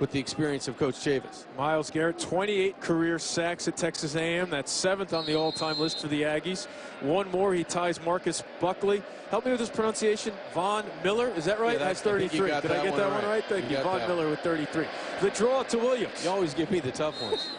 with the experience of Coach Chavis. Myles Garrett, 28 career sacks at Texas A&M. That's 7th on the all-time list for the Aggies. One more, he ties Marcus Buckley. Help me with this pronunciation. Von Miller, is that right? Yeah, That's 33. Did I get that one right? Thank you. Von Miller with 33. The draw to Williams. You always give me the tough ones.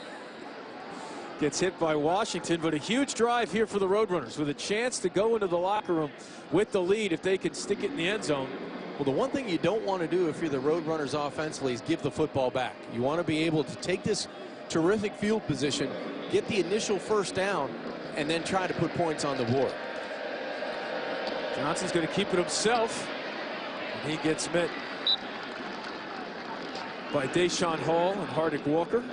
Gets hit by Washington, but a huge drive here for the Roadrunners with a chance to go into the locker room with the lead if they can stick it in the end zone. Well, the one thing you don't want to do if you're the Roadrunners offensively is give the football back. You want to be able to take this terrific field position, get the initial first down, and then try to put points on the board. Johnson's going to keep it himself, and he gets met by Deshaun Hall and Hardick Walker.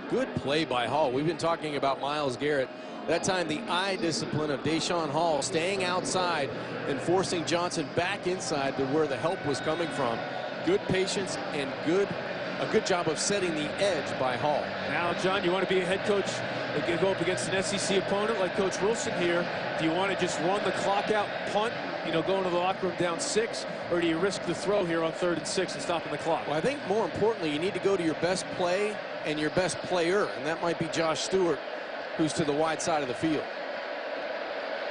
Good play by Hall. We've been talking about Myles Garrett. That time the eye discipline of Deshaun Hall staying outside and forcing Johnson back inside to where the help was coming from. Good patience and a good job of setting the edge by Hall. Now, John, you want to be a head coach that can go up against an SEC opponent like Coach Wilson here. Do you want to just run the clock out, punt, go into the locker room down 6, or do you risk the throw here on 3rd and 6 and stopping the clock? Well, I think more importantly, you need to go to your best play and your best player, and that might be Josh Stewart, who's to the wide side of the field.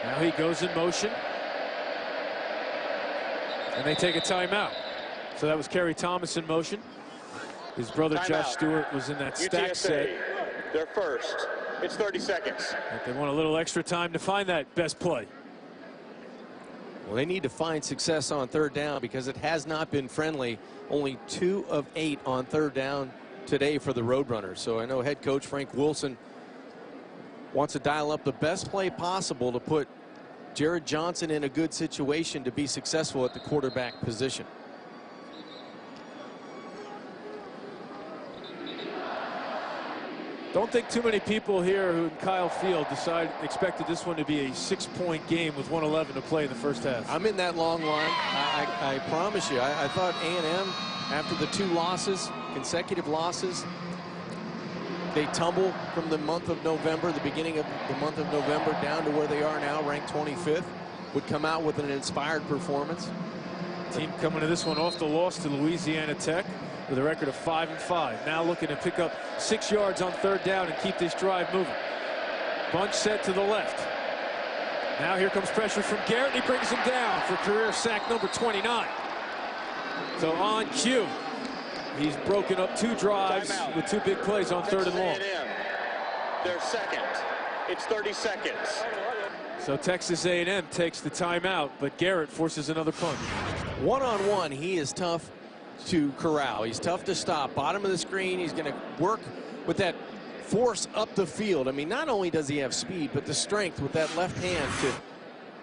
Now he goes in motion. And they take a timeout. So that was Kerry Thomas in motion. His brother Josh Stewart was in that stack UTSA, set. they're first. It's 30 seconds. But they want a little extra time to find that best play. Well, they need to find success on 3rd down because it has not been friendly. Only 2 of 8 on 3rd down today for the Roadrunners. So I know head coach Frank Wilson wants to dial up the best play possible to put Jared Johnson in a good situation to be successful at the quarterback position. Don't think too many people here who in Kyle Field expected this one to be a 6-point game with 1:11 to play in the first half. I'm in that long line. I promise you. I thought A&M, after the 2 losses, consecutive losses, they tumble from the month of November, the beginning of the month of November, down to where they are now, ranked 25th, would come out with an inspired performance. Team coming to this one off the loss to Louisiana Tech with a record of 5-5. Now looking to pick up 6 yards on 3rd down and keep this drive moving. Bunch set to the left. Now here comes pressure from Garrett. He brings him down for career sack number 29. So on cue, he's broken up 2 drives with 2 big plays on 3rd and long. Their second. It's 30 seconds. So Texas A&M takes the timeout, but Garrett forces another punt. One-on-one, he is tough to corral. He's tough to stop. Bottom of the screen, he's going to work with that force up the field. I mean, not only does he have speed, but the strength with that left hand to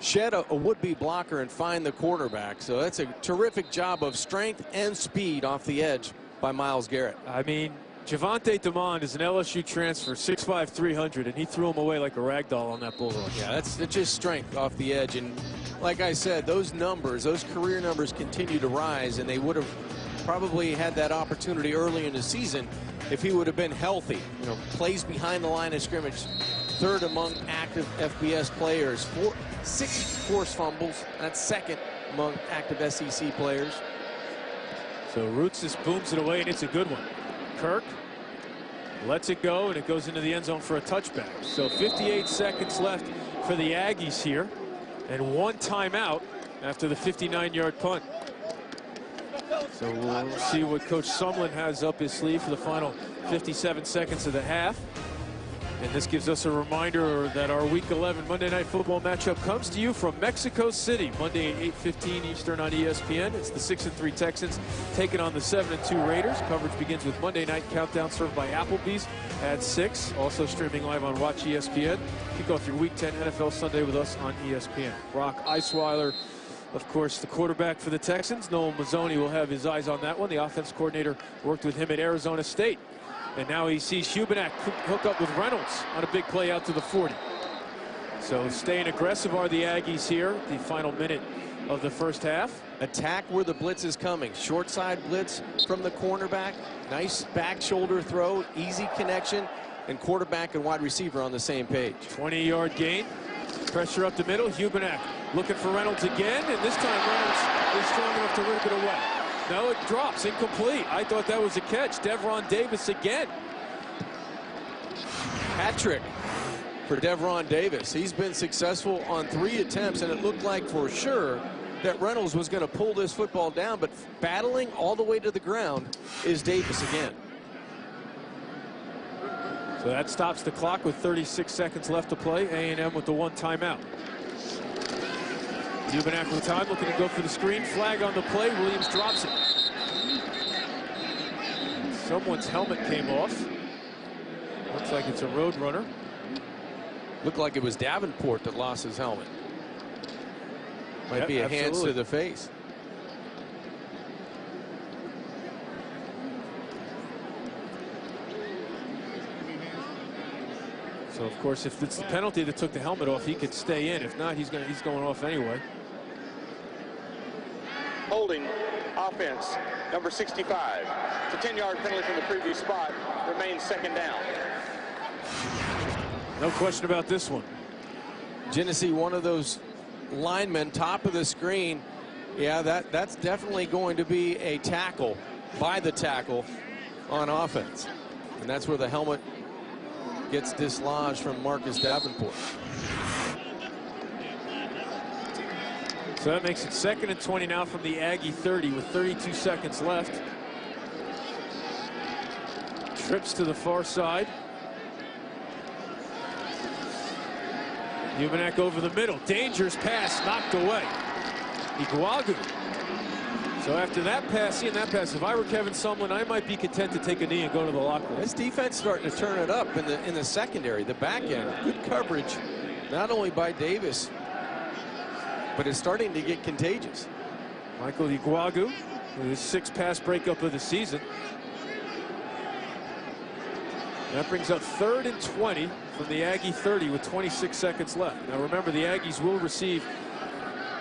shed a would-be blocker and find the quarterback. So that's a terrific job of strength and speed off the edge by Myles Garrett. I mean, Javonte Demond is an LSU transfer, 6'5", 300, and he threw him away like a rag doll on that bullrush. Yeah, that's just strength off the edge. And like I said, those numbers, those career numbers continue to rise, and they would have probably had that opportunity early in the season if he would have been healthy. You know, plays behind the line of scrimmage, 3rd among active FBS players, 6 forced fumbles. That's 2nd among active SEC players. So Roots just booms it away, and it's a good one. Kirk lets it go, and it goes into the end zone for a touchback. So 58 seconds left for the Aggies here, and 1 timeout after the 59-yard punt. So we'll see what Coach Sumlin has up his sleeve for the final 57 seconds of the half. And this gives us a reminder that our Week 11 Monday Night Football matchup comes to you from Mexico City, Monday at 8:15 Eastern on ESPN. It's the 6-3 Texans taking on the 7-2 Raiders. Coverage begins with Monday Night Countdown served by Applebee's at 6. Also streaming live on Watch ESPN. Kick off your Week 10 NFL Sunday with us on ESPN. Brock Eisweiler, of course, the quarterback for the Texans. Noel Mazzoni will have his eyes on that one. The offense coordinator worked with him at Arizona State. And now he sees Hubenak hook up with Reynolds on a big play out to the 40. So staying aggressive are the Aggies here, the final minute of the first half. Attack where the blitz is coming. Short side blitz from the cornerback. Nice back shoulder throw, easy connection, and quarterback and wide receiver on the same page. 20-yard gain. Pressure up the middle. Hubenak looking for Reynolds again, and this time Reynolds is strong enough to rip it away. No, it drops, incomplete. I thought that was a catch. Devron Davis again. Hat trick for Devron Davis. He's been successful on 3 attempts, and it looked like for sure that Reynolds was going to pull this football down, but battling all the way to the ground is Davis again. So that stops the clock with 36 seconds left to play. A&M with the 1 timeout. Hubenak with time, looking to go for the screen. Flag on the play. Williams drops it. Someone's helmet came off. Looks like it's a road runner. Looked like it was Davenport that lost his helmet. Might be a hands to the face. So of course, if it's the penalty that took the helmet off, he could stay in. If not, he's going off anyway. Holding offense, number 65. It's a 10-yard penalty from the previous spot. Remains 2nd down. No question about this one. Genesee, one of those linemen, top of the screen. Yeah, that's definitely going to be a tackle by the tackle on offense. And that's where the helmet gets dislodged from Marcus Davenport. So that makes it 2nd and 20 now from the Aggie 30 with 32 seconds left. Trips to the far side. Hubenak over the middle. Dangerous pass knocked away. Iguagu. So after that pass, seeing that pass, if I were Kevin Sumlin, I might be content to take a knee and go to the locker room. This defense starting to turn it up in the secondary, the back end. Good coverage, not only by Davis, but it's starting to get contagious. Michael Iguagu with his 6th pass breakup of the season. That brings up 3rd and 20 from the Aggie 30 with 26 seconds left. Now remember, the Aggies will receive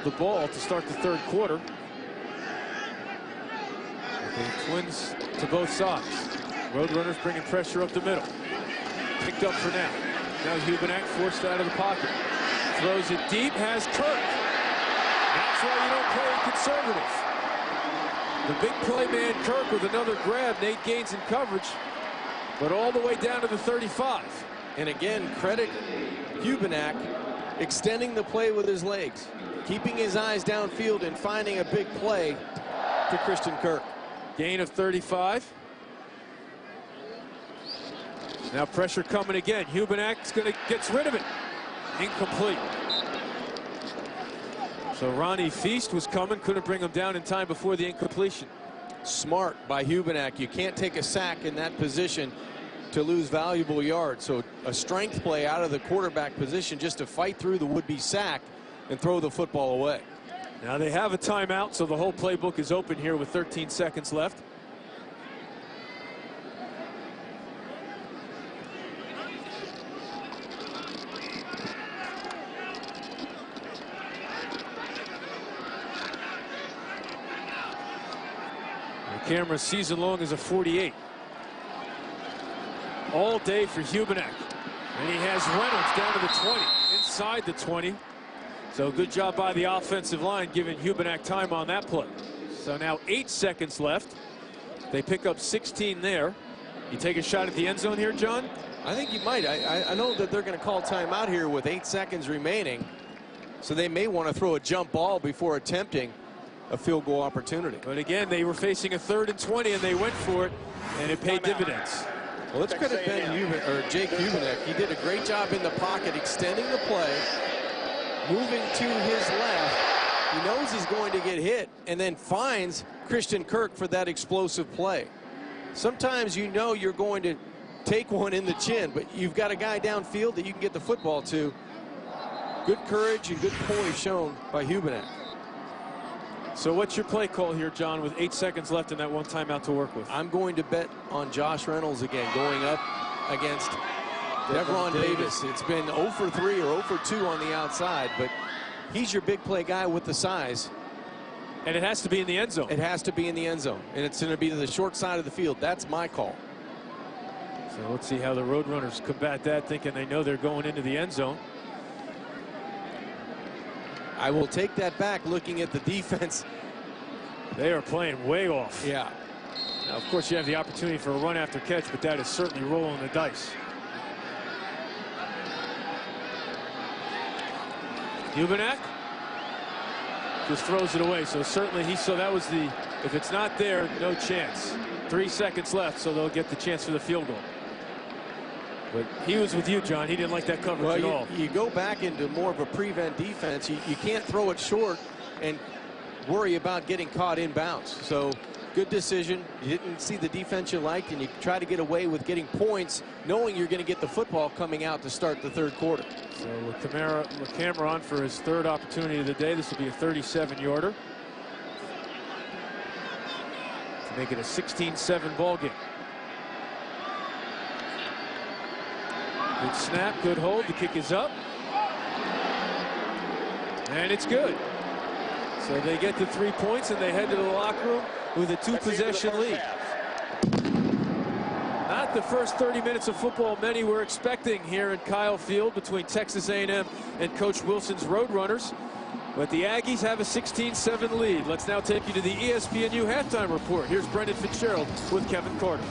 the ball to start the 3rd quarter. The Twins to both sides. Roadrunners bringing pressure up the middle. Picked up for now. Now Hubenak forced out of the pocket. Throws it deep, has Kirk. That's why you don't play conservative. The big play man Kirk with another grab. Nate Gaines in coverage, but all the way down to the 35. And again, credit Hubenak extending the play with his legs, keeping his eyes downfield and finding a big play to Christian Kirk. Gain of 35. Now pressure coming again. Hubenak's gets rid of it. Incomplete. So Ronnie Feast was coming, couldn't bring him down in time before the incompletion. Smart by Hubenak. You can't take a sack in that position to lose valuable yards. So a strength play out of the quarterback position just to fight through the would-be sack and throw the football away. Now they have a timeout, so the whole playbook is open here with 13 seconds left. The camera season long is a 48. All day for Hubenak. And he has Reynolds down to the 20, inside the 20. So good job by the offensive line giving Hubenak time on that play. So now 8 seconds left. They pick up 16 there. You take a shot at the end zone here, John? I think you might. I know that they're going to call timeout here with 8 seconds remaining. So they may want to throw a jump ball before attempting a field goal opportunity. But again, they were facing a 3rd and 20 and they went for it, and it paid dividends. Well, let's credit Jake Hubenak. He did a great job in the pocket, extending the play, moving to his left. He knows he's going to get hit and then finds Christian Kirk for that explosive play. Sometimes you know you're going to take one in the chin, but you've got a guy downfield that you can get the football to. Good courage and good poise shown by Hubenak. So what's your play call here, John, with 8 seconds left and that one timeout to work with? I'm going to bet on Josh Reynolds again, going up against Devron Davis. It's been 0 for 3 or 0 for 2 on the outside, but he's your big play guy with the size. And it has to be in the end zone. It has to be in the end zone, and it's going to be to the short side of the field. That's my call. So let's see how the Roadrunners combat that, thinking they know they're going into the end zone. I will take that back looking at the defense. They are playing way off. Yeah. Now, of course, you have the opportunity for a run after catch, but that is certainly rolling the dice. Hubenak just throws it away. So certainly he saw that was the, if it's not there, no chance. 3 seconds left, so they'll get the chance for the field goal. But he was with you, John. He didn't like that coverage at all. You go back into more of a prevent defense. You can't throw it short and worry about getting caught inbounds. So good decision. You didn't see the defense you liked, and you try to get away with getting points, knowing you're going to get the football coming out to start the 3rd quarter. So LaCamera on for his 3rd opportunity of the day. This will be a 37-yarder to make it a 16-7 ball game. Good snap, good hold. The kick is up. And it's good. So they get the 3 points and they head to the locker room with a 2-possession lead. Not the first 30 minutes of football many were expecting here at Kyle Field between Texas A&M and Coach Wilson's Roadrunners. But the Aggies have a 16-7 lead. Let's now take you to the ESPNU halftime report. Here's Brendan Fitzgerald with Kevin Carter.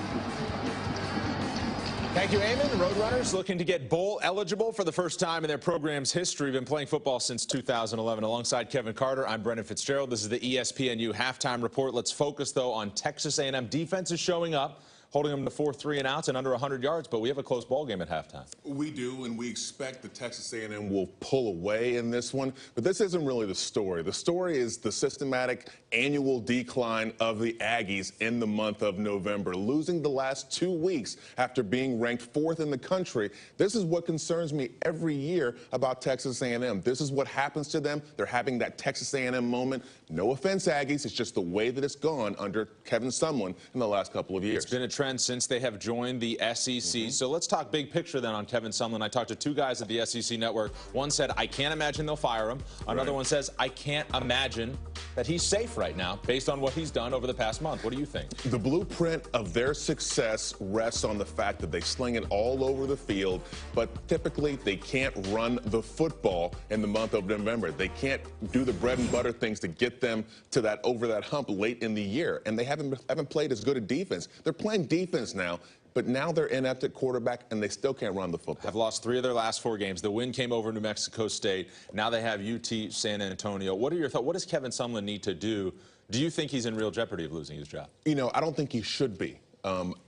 Thank you, Eamon. Roadrunners looking to get bowl eligible for the first time in their program's history. Been playing football since 2011. Alongside Kevin Carter, I'm Brendan Fitzgerald. This is the ESPNU halftime report. Let's focus, though, on Texas A&M. Defense is showing up, holding them to 4 3-and-outs and under 100 yards, but we have a close ball game at halftime. We do, and we expect the Texas A&M will pull away in this one, but this isn't really the story. The story is the systematic annual decline of the Aggies in the month of November, losing the last 2 weeks after being ranked 4th in the country. This is what concerns me every year about Texas A&M. This is what happens to them. They're having that Texas A&M moment. No offense, Aggies. It's just the way that it's gone under Kevin Sumlin in the last couple of years. It's been a trend since they have joined the SEC. So let's talk big picture then on Kevin Sumlin. I talked to 2 guys at the SEC Network. One said, I can't imagine they'll fire him. Another one says, I can't imagine that he's safe right now based on what he's done over the past month. What do you think? The blueprint of their success rests on the fact that they sling it all over the field, but typically they can't run the football in the month of November. They can't do the bread and butter things to get them to that over that hump late in the year, and they haven't played as good a defense. They're playing defense now. but now they're inept at quarterback, and they still can't run the football. Have lost 3 of their last 4 games. The win came over New Mexico State. Now they have UT San Antonio. What are your thoughts? What does Kevin Sumlin need to do? Do you think he's in real jeopardy of losing his job? You know, I don't think he should be.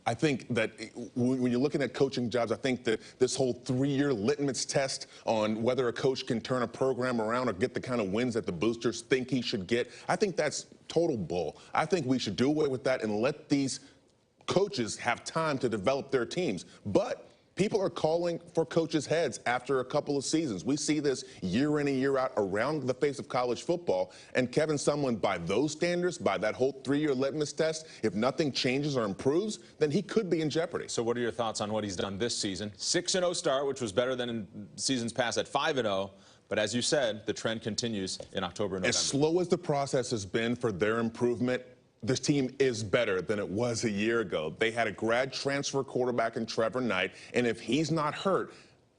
I think that when you're looking at coaching jobs, I think that this whole 3-year litmus test on whether a coach can turn a program around or get the kind of wins that the boosters think he should get, I think that's total bull. I think we should do away with that and let these coaches have time to develop their teams. But people are calling for coaches' heads after a couple of seasons. We see this year in and year out around the face of college football. And Kevin Sumlin, by those standards, by that whole 3-year litmus test, if nothing changes or improves, then he could be in jeopardy. So what are your thoughts on what he's done this season? 6-0 start, which was better than in seasons past at 5-0. But as you said, the trend continues in October and November. As slow as the process has been for their improvement, this team is better than it was a year ago. They had a grad transfer quarterback in Trevor Knight, and if he's not hurt,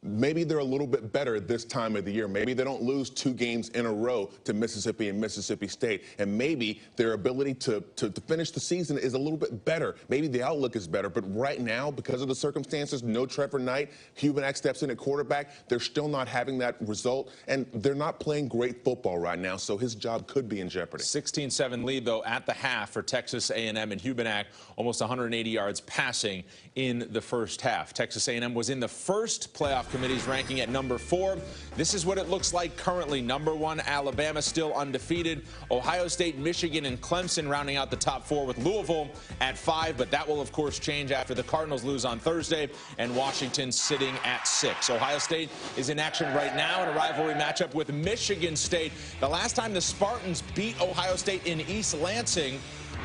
maybe they're a little bit better this time of the year. Maybe they don't lose 2 games in a row to Mississippi and Mississippi State. And maybe their ability to finish the season is a little bit better. Maybe the outlook is better. But right now, because of the circumstances, no Trevor Knight, Hubenak steps in at quarterback, they're still not having that result. And they're not playing great football right now, so his job could be in jeopardy. 16-7 lead, though, at the half for Texas A&M, and Hubenak almost 180 yards passing in the first half. Texas A&M was in the first playoff committee's ranking at number 4. This is what it looks like currently. Number 1, Alabama still undefeated. Ohio State, Michigan, and Clemson rounding out the top 4 with Louisville at 5. But that will, of course, change after the Cardinals lose on Thursday and Washington sitting at 6. Ohio State is in action right now in a rivalry matchup with Michigan State. The last time the Spartans beat Ohio State in East Lansing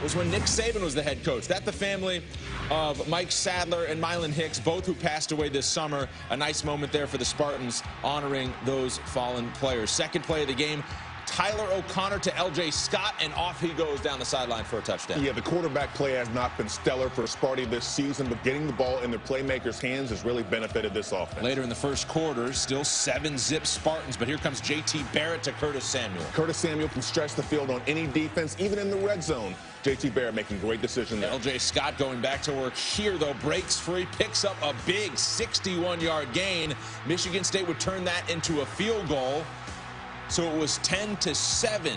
was when Nick Saban was the head coach. That's the family of Mike Sadler and Mylon Hicks, both who passed away this summer. A nice moment there for the Spartans, honoring those fallen players. Second play of the game, Tyler O'Connor to L.J. Scott, and off he goes down the sideline for a touchdown. Yeah, the quarterback play has not been stellar for Sparty this season, but getting the ball in their playmakers' hands has really benefited this offense. Later in the first quarter, still 7-zip Spartans, but here comes J.T. Barrett to Curtis Samuel. Curtis Samuel can stretch the field on any defense, even in the red zone. J.T. Barrett making great decision there. L.J. Scott going back to work here, though, breaks free, picks up a big 61-yard gain. Michigan State would turn that into a field goal. So it was 10-7.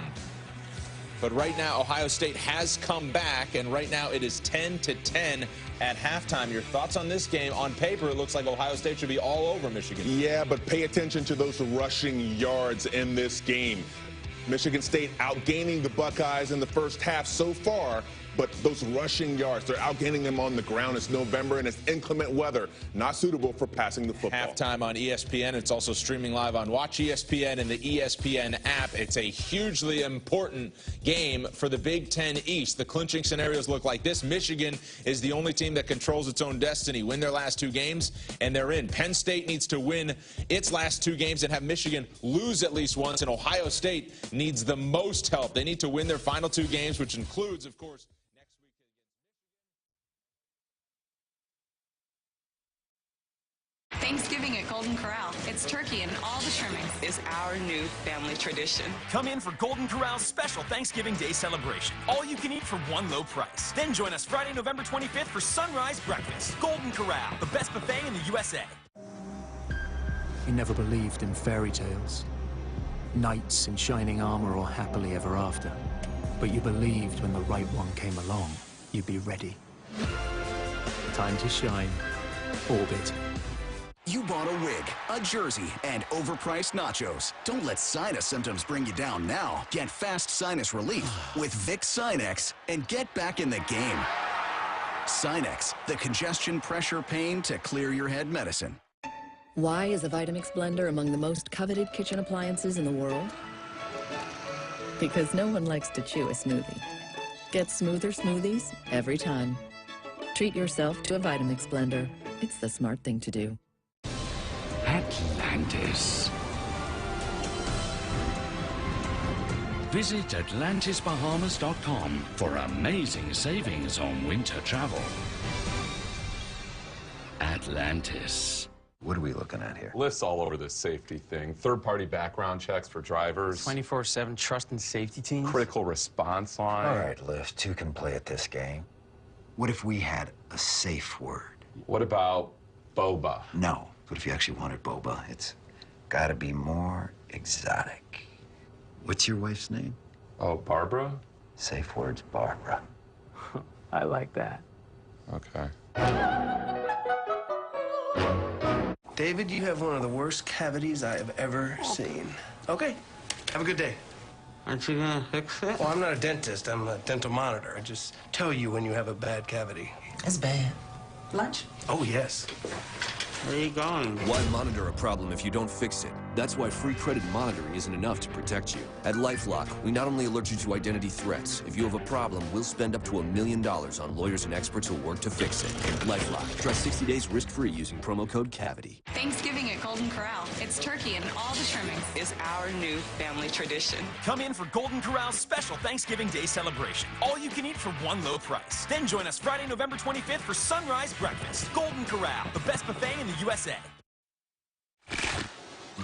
But right now, Ohio State has come back, and right now it is 10-10 at halftime. Your thoughts on this game? On paper, it looks like Ohio State should be all over Michigan. Yeah, but pay attention to those rushing yards in this game. Michigan State outgaining the Buckeyes in the first half so far, but those rushing yards, they're outgaining them on the ground. It's November and it's inclement weather, not suitable for passing the football. Halftime on ESPN. It's also streaming live on Watch ESPN and the ESPN app. It's a hugely important game for the Big Ten East. The clinching scenarios look like this. Michigan is the only team that controls its own destiny. Win their last 2 games, and they're in. Penn State needs to win its last 2 games and have Michigan lose at least once, and Ohio State needs the most help. They need to win their final 2 games, which includes, of course, Thanksgiving at Golden Corral. It's turkey and all the trimmings. It's our new family tradition. Come in for Golden Corral's special Thanksgiving Day celebration. All you can eat for one low price. Then join us Friday, November 25th for sunrise breakfast. Golden Corral, the best buffet in the USA. You never believed in fairy tales, knights in shining armor or happily ever after. But you believed when the right one came along, you'd be ready. Time to shine. Orbit. You bought a wig, a jersey, and overpriced nachos. Don't let sinus symptoms bring you down now. Get fast sinus relief with Vicks Sinex and get back in the game. Sinex, the congestion, pressure, pain to clear your head medicine. Why is a Vitamix blender among the most coveted kitchen appliances in the world? Because no one likes to chew a smoothie. Get smoother smoothies every time. Treat yourself to a Vitamix blender. It's the smart thing to do. Atlantis. Visit AtlantisBahamas.com for amazing savings on winter travel. Atlantis. What are we looking at here? Lists all over this safety thing. Third-party background checks for drivers. 24/7 trust and safety teams. Critical response line. All right, Lyft, 2 can play at this game. What if we had a safe word? What about boba? No, but if you actually wanted boba, it's gotta be more exotic. What's your wife's name? Oh, Barbara? Safe words, Barbara. I like that. Okay. David, you have one of the worst cavities I have ever seen. Okay, have a good day. Aren't you gonna fix it? Well, I'm not a dentist. I'm a dental monitor. I just tell you when you have a bad cavity. That's bad. Lunch? Oh, yes. Where are you going? Why monitor a problem if you don't fix it? That's why free credit monitoring isn't enough to protect you. At LifeLock, we not only alert you to identity threats. If you have a problem, we'll spend up to $1 million on lawyers and experts who'll work to fix it. LifeLock. Try 60 days risk-free using promo code CAVITY. Thanksgiving at Golden Corral. It's turkey and all the trimmings. Is our new family tradition. Come in for Golden Corral's special Thanksgiving Day celebration. All you can eat for one low price. Then join us Friday, November 25th for sunrise breakfast. Golden Corral, the best buffet in the USA.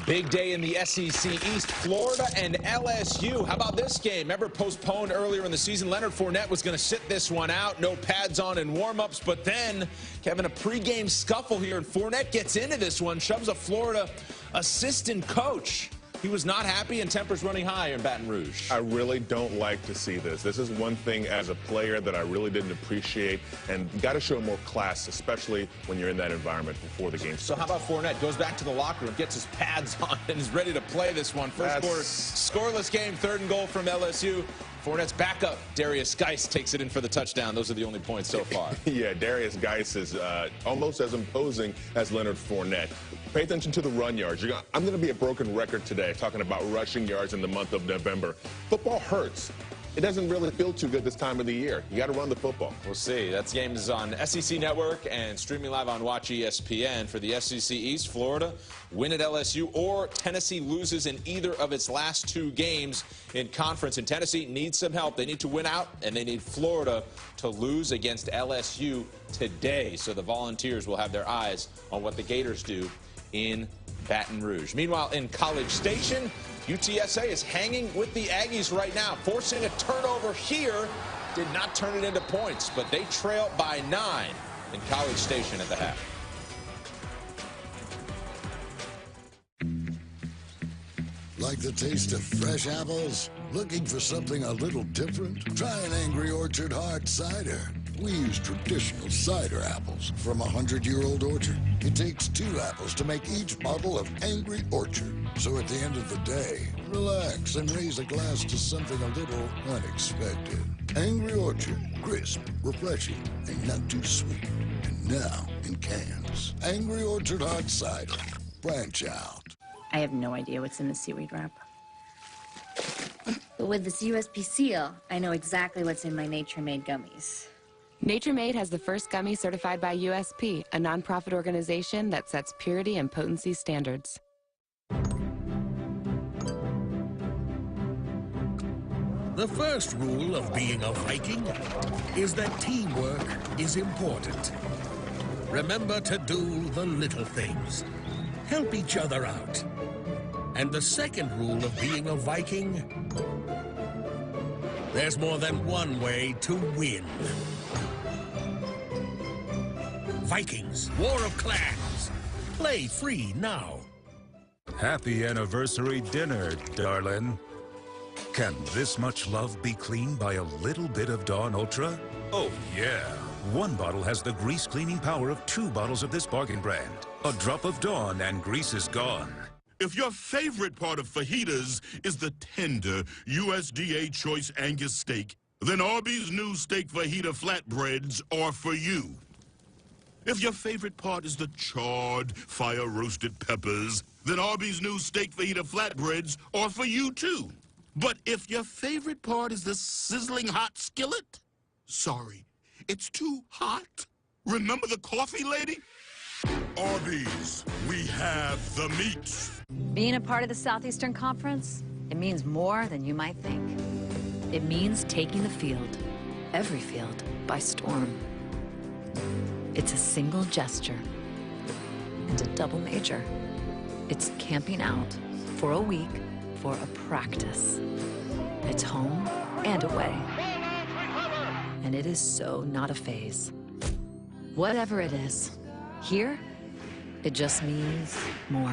Big day in the SEC East, Florida and LSU. How about this game? Remember, postponed earlier in the season. Leonard Fournette was going to sit this one out. No pads on in warm-ups. But then, Kevin, a pregame scuffle here. And Fournette gets into this one, shoves a Florida assistant coach. He was not happy, and tempers running high in Baton Rouge. I really don't like to see this. This is one thing as a player that I really didn't appreciate, and you got to show more class, especially when you're in that environment before the game starts. So how about Fournette? Goes back to the locker room, gets his pads on, and is ready to play this one. First quarter, scoreless game, 3rd and goal from LSU. Fournette's backup, Darius Geis, takes it in for the touchdown. Those are the only points so far. Yeah, Darius Geis is almost as imposing as Leonard Fournette. Pay attention to the run yards. I'm going to be a broken record today talking about rushing yards in the month of November. Football hurts. It doesn't really feel too good this time of the year. You got to run the football. We'll see. That game is on SEC Network and streaming live on Watch ESPN. For the SEC East, Florida win at LSU, or Tennessee loses in either of its last 2 games in conference. And Tennessee needs some help. They need to win out, and they need Florida to lose against LSU today. So the Volunteers will have their eyes on what the Gators do in Baton Rouge. Meanwhile, in College Station, UTSA is hanging with the Aggies right now, forcing a turnover here. Did not turn it into points, but they trail by 9 in College Station at the half. Like the taste of fresh apples? Looking for something a little different? Try an Angry Orchard hard cider. We use traditional cider apples from a 100-year-old orchard. It takes 2 apples to make each bottle of Angry Orchard. So at the end of the day, relax and raise a glass to something a little unexpected. Angry Orchard, crisp, refreshing, and not too sweet. And now in cans. Angry Orchard hard cider. Branch out. I have no idea what's in the seaweed wrap. But with this USP seal, I know exactly what's in my Nature Made gummies. Nature Made has the first gummy certified by USP, a nonprofit organization that sets purity and potency standards. The first rule of being a Viking is that teamwork is important. Remember to do the little things. Help each other out. And the second rule of being a Viking, there's more than one way to win. Vikings, War of Clans. Play free now. Happy anniversary dinner, darling. Can this much love be cleaned by a little bit of Dawn Ultra? Oh, yeah. 1 bottle has the grease cleaning power of 2 bottles of this bargain brand. A drop of Dawn and grease is gone. If your favorite part of fajitas is the tender USDA Choice Angus steak, then Arby's new steak fajita flatbreads are for you. If your favorite part is the charred, fire-roasted peppers, then Arby's new steak fajita flatbreads are for you too. But if your favorite part is the sizzling hot skillet, sorry, it's too hot. Remember the coffee lady? Arby's, we have the meat. Being a part of the Southeastern Conference, it means more than you might think. It means taking the field, every field, by storm. It's a single gesture and a double major. It's camping out for a week for a practice. It's home and away. And it is so not a phase. Whatever it is, here, it just means more.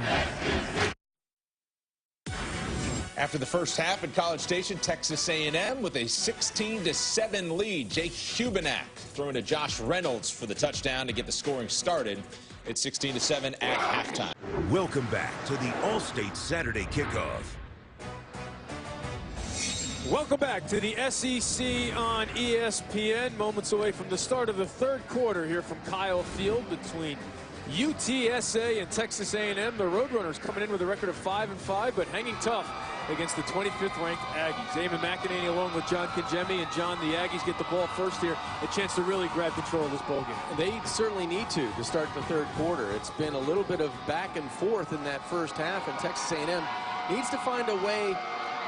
After the first half at College Station, Texas A&M with a 16-7 lead. Jake Hubenak throwing to Josh Reynolds for the touchdown to get the scoring started. It's 16-7 at halftime. Welcome back to the All-State Saturday Kickoff. Welcome back to the SEC on ESPN. Moments away from the start of the third quarter here from Kyle Field between UTSA and Texas A&M. The Roadrunners coming in with a record of 5-5, but hanging tough against the 25th ranked Aggies. Eamon McEnany along with John Kingemi, and John, the Aggies get the ball first here. A chance to really grab control of this ball game. They certainly need to start the third quarter. It's been a little bit of back and forth in that first half, and Texas A&M needs to find a way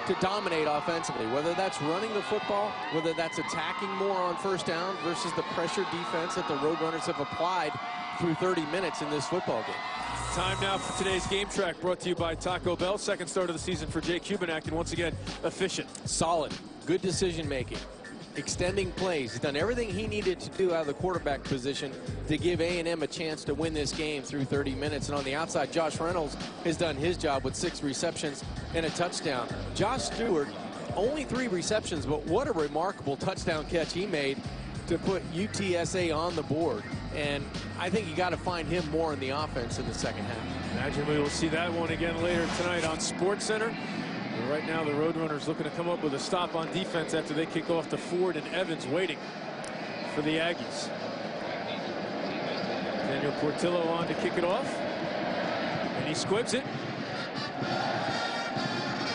to dominate offensively, whether that's running the football, whether that's attacking more on first down versus the pressure defense that the Roadrunners have applied through 30 minutes in this football game. Time now for today's Game Track, brought to you by Taco Bell. Second start of the season for Jake Hubenak, and once again, efficient. Solid, good decision making, extending plays. He's done everything he needed to do out of the quarterback position to give A&M a chance to win this game through 30 minutes. And on the outside, Josh Reynolds has done his job with 6 receptions and a touchdown. Josh Stewart, only 3 receptions, but what a remarkable touchdown catch he made to put UTSA on the board. And I think you got to find him more in the offense in the second half. Imagine we will see that one again later tonight on SportsCenter. And right now, the Roadrunners looking to come up with a stop on defense after they kick off to Ford and Evans, waiting for the Aggies. Daniel Portillo on to kick it off, and he squibs it.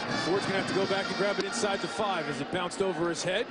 And Ford's going to have to go back and grab it inside the 5 as it bounced over his head.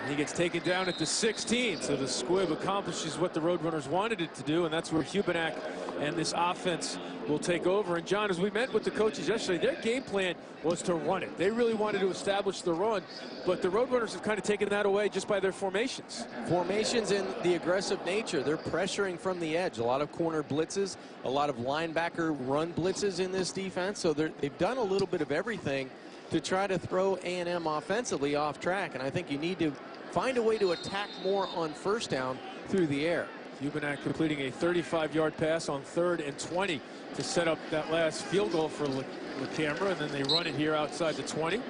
He gets taken down at the 16, so the squib accomplishes what the Roadrunners wanted it to do, and that's where Hubenak and this offense will take over. And John, as we met with the coaches yesterday, their game plan was to run it. They really wanted to establish the run, but the Roadrunners have kind of taken that away just by their formations. Formations and the aggressive nature. They're pressuring from the edge. A lot of corner blitzes, a lot of linebacker run blitzes in this defense, so they've done a little bit of everything to try to throw A&M offensively off track, and I think you need to find a way to attack more on first down through the air. Hubenak completing a 35-yard pass on 3rd and 20 to set up that last field goal for LeCamera, and then they run it here outside the 20.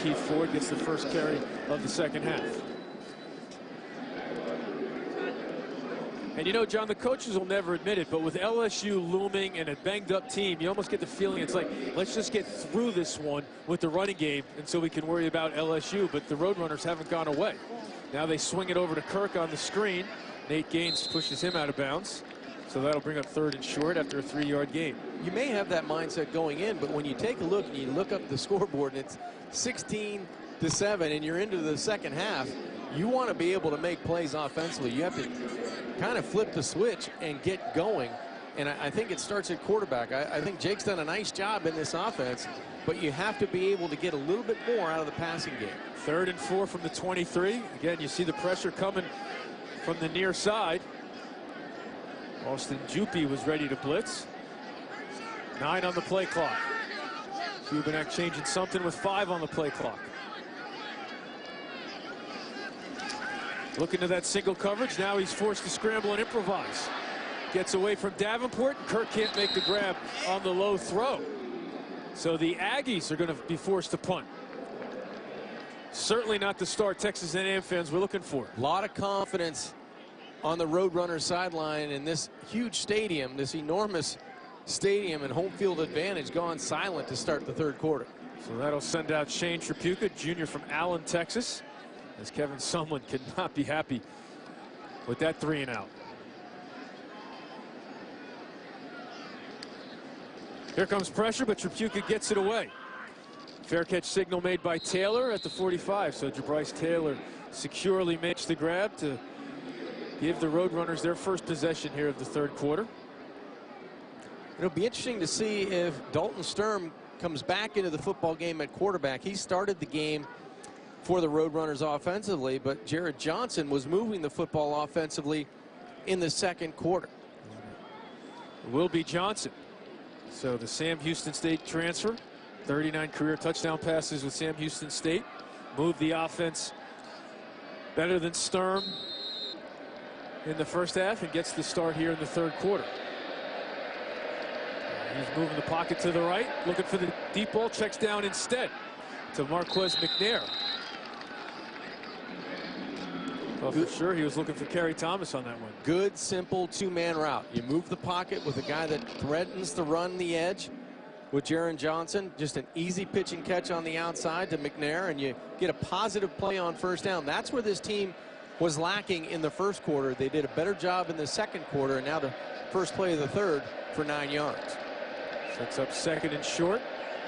Keith Ford gets the first carry of the second half. And you know, John, the coaches will never admit it, but with LSU looming and a banged-up team, you almost get the feeling it's like, let's just get through this one with the running game, and so we can worry about LSU. But the Roadrunners haven't gone away. Now they swing it over to Kirk on the screen. Nate Gaines pushes him out of bounds. So that'll bring up 3rd and short after a 3-yard gain. You may have that mindset going in, but when you take a look and you look up the scoreboard and it's 16-7 and you're into the second half, you want to be able to make plays offensively. You have to kind of flip the switch and get going. And I think it starts at quarterback. I think Jake's done a nice job in this offense, but you have to be able to get a little bit more out of the passing game. 3rd and 4 from the 23. Again, you see the pressure coming from the near side. Austin Jupi was ready to blitz. 9 on the play clock. Hubenak changing something with 5 on the play clock. Looking to that single coverage. Now he's forced to scramble and improvise. Gets away from Davenport. Kirk can't make the grab on the low throw. So the Aggies are going to be forced to punt. Certainly not the start Texas A&M fans were looking for. A lot of confidence on the Roadrunners sideline in this huge stadium, this enormous stadium, and home field advantage gone silent to start the third quarter. So that'll send out Shane Tripucka, junior from Allen, Texas, as Kevin Sumlin could not be happy with that 3 and out. Here comes pressure, but Tripucka gets it away. Fair catch signal made by Taylor at the 45. So Jabryce Taylor securely makes the grab to give the Roadrunners their first possession here of the third quarter. It'll be interesting to see if Dalton Sturm comes back into the football game at quarterback. He started the game for the Roadrunners offensively, but Jared Johnson was moving the football offensively in the second quarter. It will be Johnson. So the Sam Houston State transfer, 39 career touchdown passes with Sam Houston State, moved the offense better than Sturm in the first half and gets the start here in the third quarter. He's moving the pocket to the right, looking for the deep ball, checks down instead to Marquez McNair. Well, for sure, he was looking for Kerry Thomas on that one. Good, simple two-man route. You move the pocket with a guy that threatens to run the edge with Jaron Johnson. Just an easy pitch and catch on the outside to McNair, and you get a positive play on first down. That's where this team was lacking in the first quarter. They did a better job in the second quarter, and now the first play of the third for 9 yards. Sets up second and short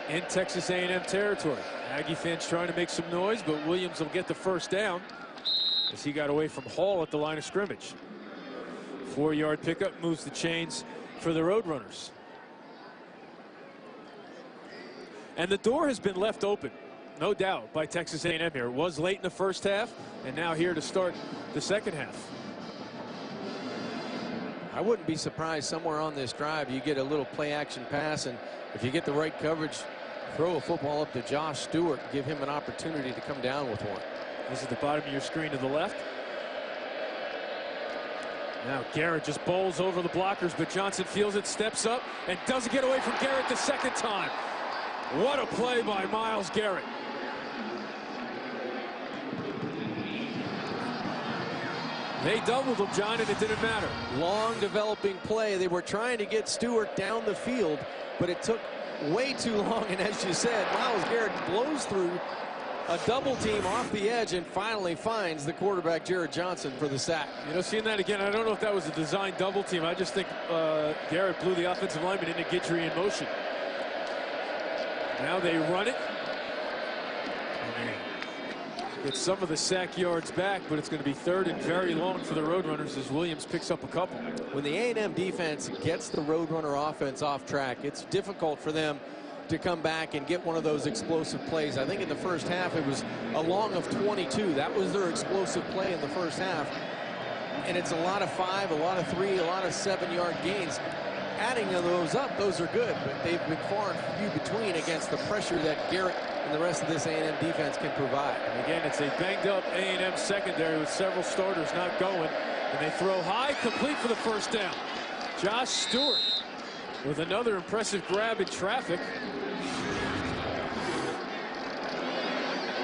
in Texas A&M territory. Aggie fans trying to make some noise, but Williams will get the first down as he got away from Hall at the line of scrimmage. 4-yard pickup moves the chains for the Roadrunners. And the door has been left open, no doubt, by Texas A&M here. It was late in the first half, and now here to start the second half. I wouldn't be surprised somewhere on this drive you get a little play action pass, and if you get the right coverage, throw a football up to Josh Stewart and give him an opportunity to come down with one. This is the bottom of your screen to the left. Now Garrett just bowls over the blockers, but Johnson feels it, steps up, and doesn't get away from Garrett the second time. What a play by Myles Garrett. They doubled him, John, and it didn't matter. Long developing play. They were trying to get Stewart down the field, but it took way too long. And as you said, Myles Garrett blows through a double team off the edge and finally finds the quarterback, Jared Johnson, for the sack. You know, seeing that again, I don't know if that was a design double team. I just think Garrett blew the offensive lineman into Guidry in motion. Now they run it. Get some of the sack yards back, but it's going to be third and very long for the Roadrunners as Williams picks up a couple. When the A&M defense gets the Roadrunner offense off track, it's difficult for them to come back and get one of those explosive plays. I think in the first half it was a long of 22. That was their explosive play in the first half. And it's a lot of 5, a lot of 3, a lot of 7-yard gains. Adding those up, those are good, but they've been far and few between against the pressure that Garrett and the rest of this A&M defense can provide. And again, it's a banged-up A&M secondary with several starters not going, and they throw high, complete for the first down. Josh Stewart with another impressive grab in traffic.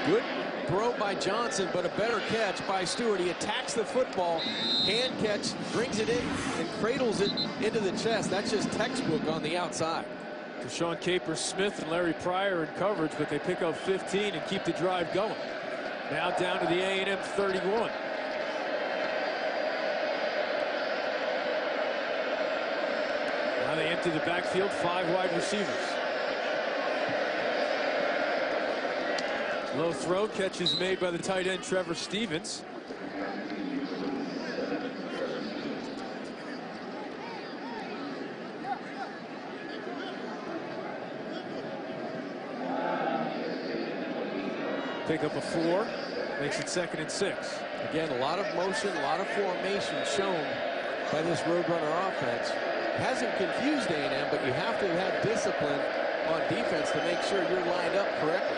Good throw by Johnson, but a better catch by Stewart. He attacks the football, hand catch, brings it in, and cradles it into the chest. That's just textbook on the outside. Deshaun Capers-Smith and Larry Pryor in coverage, but they pick up 15 and keep the drive going. Now down to the A&M 31. Now they empty the backfield, 5 wide receivers. Low throw, catch is made by the tight end Trevor Stevens. Pick up a 4, makes it 2nd and 6. Again, a lot of motion, a lot of formation shown by this Roadrunner offense. It hasn't confused A&M, but you have to have discipline on defense to make sure you're lined up correctly.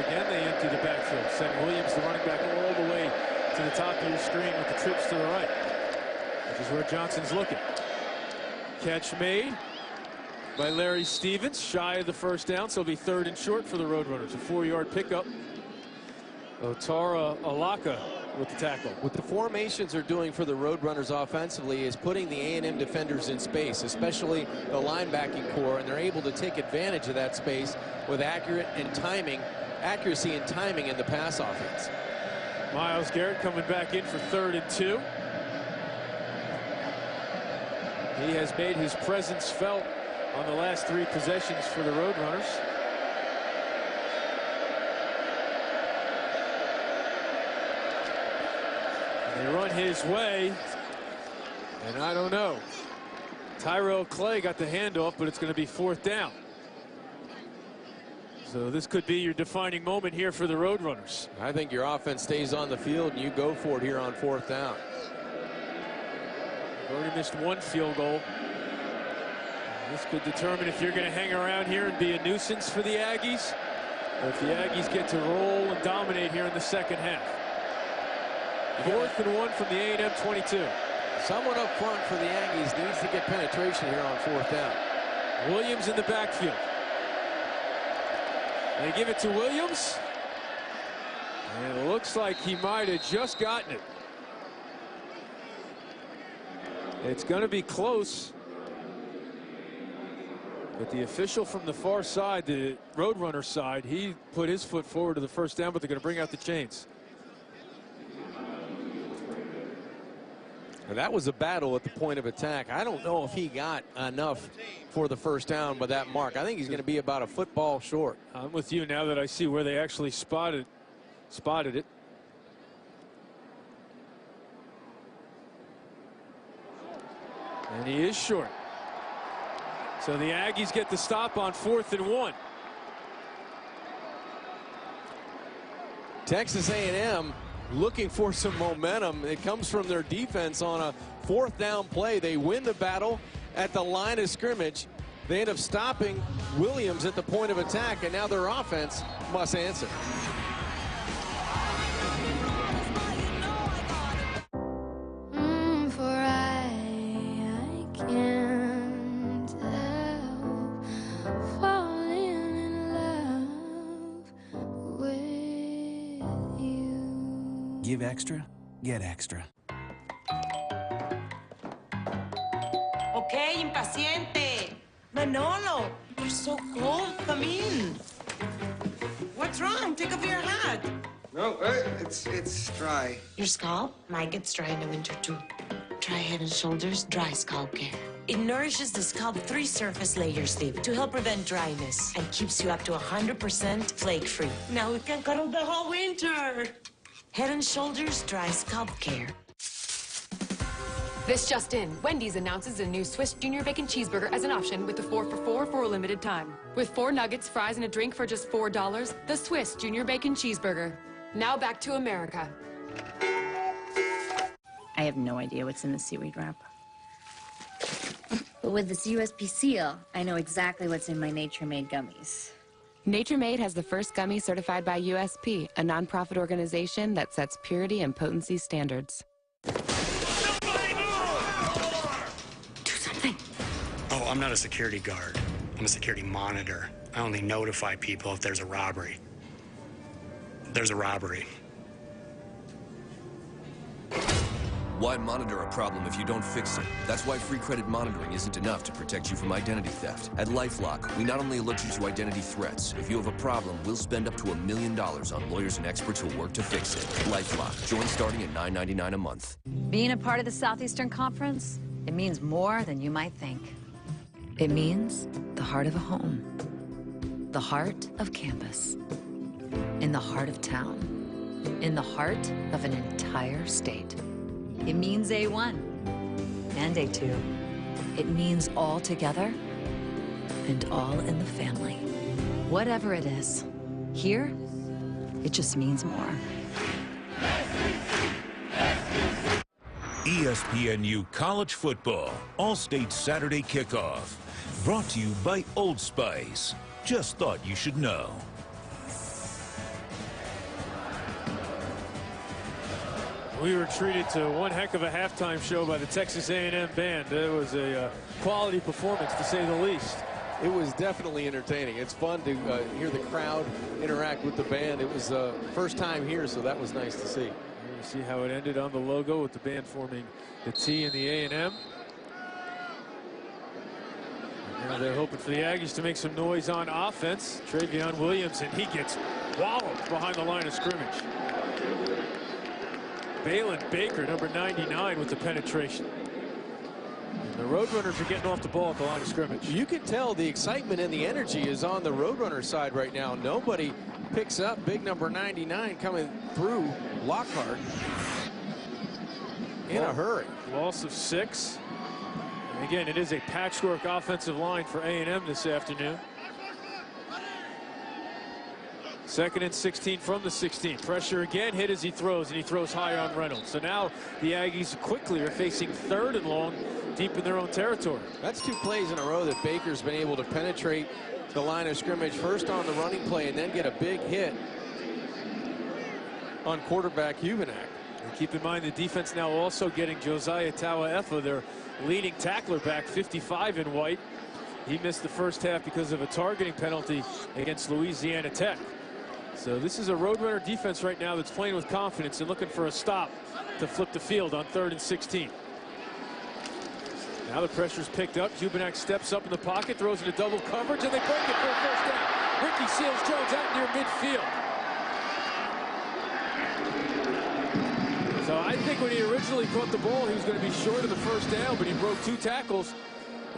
Again, they empty the backfield. Send Williams, the running back, all the way to the top of your screen with the trips to the right, which is where Johnson's looking. Catch made by Larry Stevens, shy of the first down, so it'll be 3rd and short for the Roadrunners. A 4-yard pickup. Otara Alaka with the tackle. What the formations are doing for the Roadrunners offensively is putting the A&M defenders in space, especially the linebacking core, and they're able to take advantage of that space with accuracy and timing in the pass offense. Myles Garrett coming back in for 3rd and 2. He has made his presence felt on the last 3 possessions for the Roadrunners. And they run his way, and I don't know. Tyrell Clay got the handoff, but it's going to be 4th down. So this could be your defining moment here for the Roadrunners. I think your offense stays on the field and you go for it here on 4th down. Already missed 1 field goal. This could determine if you're going to hang around here and be a nuisance for the Aggies, or if the Aggies get to roll and dominate here in the second half. 4th and 1 from the A&M 22. Someone up front for the Aggies needs to get penetration here on 4th down. Williams in the backfield. They give it to Williams. And it looks like he might have just gotten it. It's going to be close. But the official from the far side, the Roadrunner side, he put his foot forward to the first down, but they're going to bring out the chains. And that was a battle at the point of attack. I don't know if he got enough for the first down by that mark. I think he's going to be about a football short. I'm with you now that I see where they actually spotted it. And he is short. So the Aggies get the stop on 4th and 1. Texas A&M looking for some momentum. It comes from their defense on a 4th down play. They win the battle at the line of scrimmage. They end up stopping Williams at the point of attack, and now their offense must answer. Give extra, get extra. Okay, impaciente. Manolo, you're so cold. Come in. What's wrong? Take off your hat. No, it's dry. Your scalp might get dry in the winter, too. Try Head & Shoulders Dry Scalp Care. It nourishes the scalp 3 surface layers deep to help prevent dryness and keeps you up to 100% flake-free. Now we can cuddle the whole winter. Head & Shoulders Dry Scalp Care. This just in, Wendy's announces a new Swiss Junior Bacon Cheeseburger as an option with the 4 for $4 for a limited time. With 4 nuggets, fries, and a drink for just $4, the Swiss Junior Bacon Cheeseburger. Now back to America. I have no idea what's in the seaweed wrap. But with this USP seal, I know exactly what's in my Nature Made gummies. Nature Made has the first gummy certified by USP, a nonprofit organization that sets purity and potency standards. Do something. Oh, I'm not a security guard. I'm a security monitor. I only notify people if there's a robbery. There's a robbery. Why monitor a problem if you don't fix it? That's why free credit monitoring isn't enough to protect you from identity theft. At LifeLock, we not only alert you to identity threats. If you have a problem, we'll spend up to $1 million on lawyers and experts who'll work to fix it. LifeLock. Join starting at $9.99 a month. Being a part of the Southeastern Conference, it means more than you might think. It means the heart of a home, the heart of campus, in the heart of town, in the heart of an entire state. It means A1 and A2. It means all together and all in the family. Whatever it is, here, it just means more. ESPNU College Football All-State Saturday Kickoff. Brought to you by Old Spice. Just thought you should know. We were treated to one heck of a halftime show by the Texas A&M band. It was a quality performance, to say the least. It was definitely entertaining. It's fun to hear the crowd interact with the band. It was first time here, so that was nice to see. You see how it ended on the logo with the band forming the T in the A&M. Now they're hoping for the Aggies to make some noise on offense. Travion Williams, and he gets walloped behind the line of scrimmage. Balin Baker, number 99, with the penetration. And the Roadrunners are getting off the ball at the line of scrimmage. You can tell the excitement and the energy is on the Roadrunner side right now. Nobody picks up big number 99 coming through Lockhart in a hurry. Loss of 6. And again, it is a patchwork offensive line for A&M this afternoon. 2nd and 16 from the 16. Pressure again, hit as he throws, and he throws high on Reynolds. So now the Aggies quickly are facing 3rd and long deep in their own territory. That's 2 plays in a row that Baker's been able to penetrate the line of scrimmage, first on the running play and then get a big hit on quarterback Hubenak. And keep in mind the defense now also getting Josiah Tawaefa, their leading tackler, back, 55 in white. He missed the first half because of a targeting penalty against Louisiana Tech. So this is a Roadrunner defense right now that's playing with confidence and looking for a stop to flip the field on 3rd and 16. Now the pressure's picked up. Hubenak steps up in the pocket, throws into double coverage, and they break it for a first down. Ricky Seals-Jones out near midfield. So I think when he originally caught the ball, he was going to be short of the first down, but he broke 2 tackles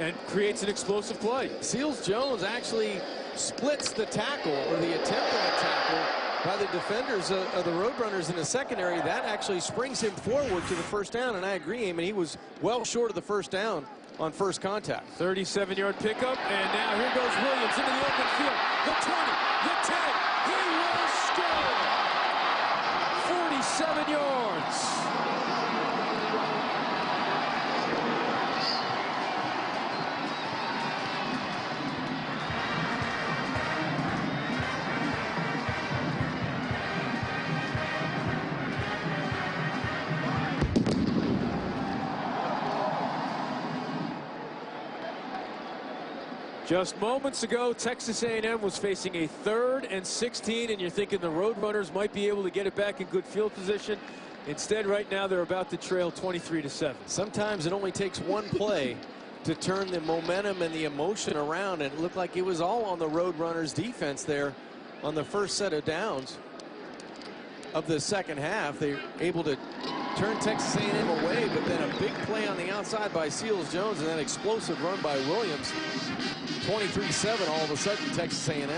and creates an explosive play. Seals-Jones actually splits the tackle, or the attempt on a tackle by the defenders of the Roadrunners in the secondary. That actually springs him forward to the first down, and I agree, Eamon, he was well short of the first down on first contact. 37-yard pickup, and now here goes Williams into the open field. The 20, the 10, he will score! 47 yards. Just moments ago, Texas A&M was facing a 3rd and 16, and you're thinking the Roadrunners might be able to get it back in good field position. Instead, right now, they're about to trail 23-7. Sometimes it only takes one play to turn the momentum and the emotion around, and it looked like it was all on the Roadrunners defense there on the first set of downs of the second half. They were able to turn Texas A&M away, but then a big play on the outside by Seals-Jones and that explosive run by Williams. 23-7 all of a sudden, Texas A&M.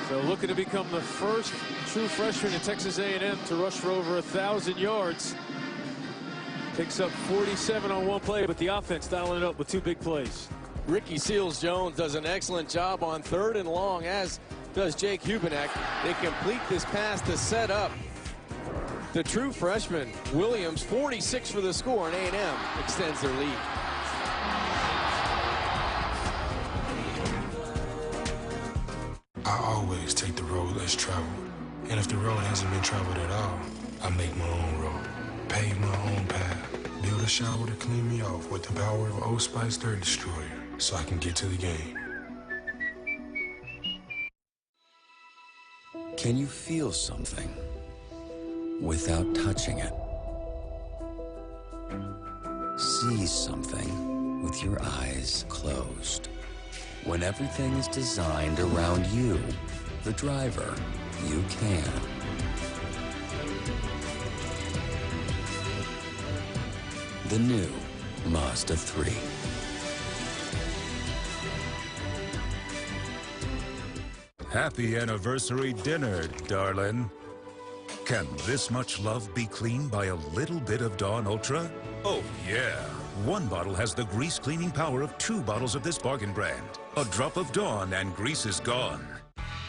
So looking to become the first true freshman in Texas A&M to rush for over 1,000 yards. Picks up 47 on one play, but the offense dialing it up with 2 big plays. Ricky Seals-Jones does an excellent job on 3rd and long, as does Jake Hubenak. They complete this pass to set up the true freshman. Williams, 46 for the score, and A&M extends their lead. I always take the road less traveled. And if the road hasn't been traveled at all, I make my own road, pave my own path, build a shower to clean me off with the power of Old Spice Dirt Destroyer so I can get to the game. Can you feel something without touching it? See something with your eyes closed? When everything is designed around you, the driver, you can. The new Mazda 3. Happy anniversary dinner, darling. Can this much love be cleaned by a little bit of Dawn Ultra? Oh, yeah. 1 bottle has the grease cleaning power of 2 bottles of this bargain brand. A drop of Dawn and grease is gone.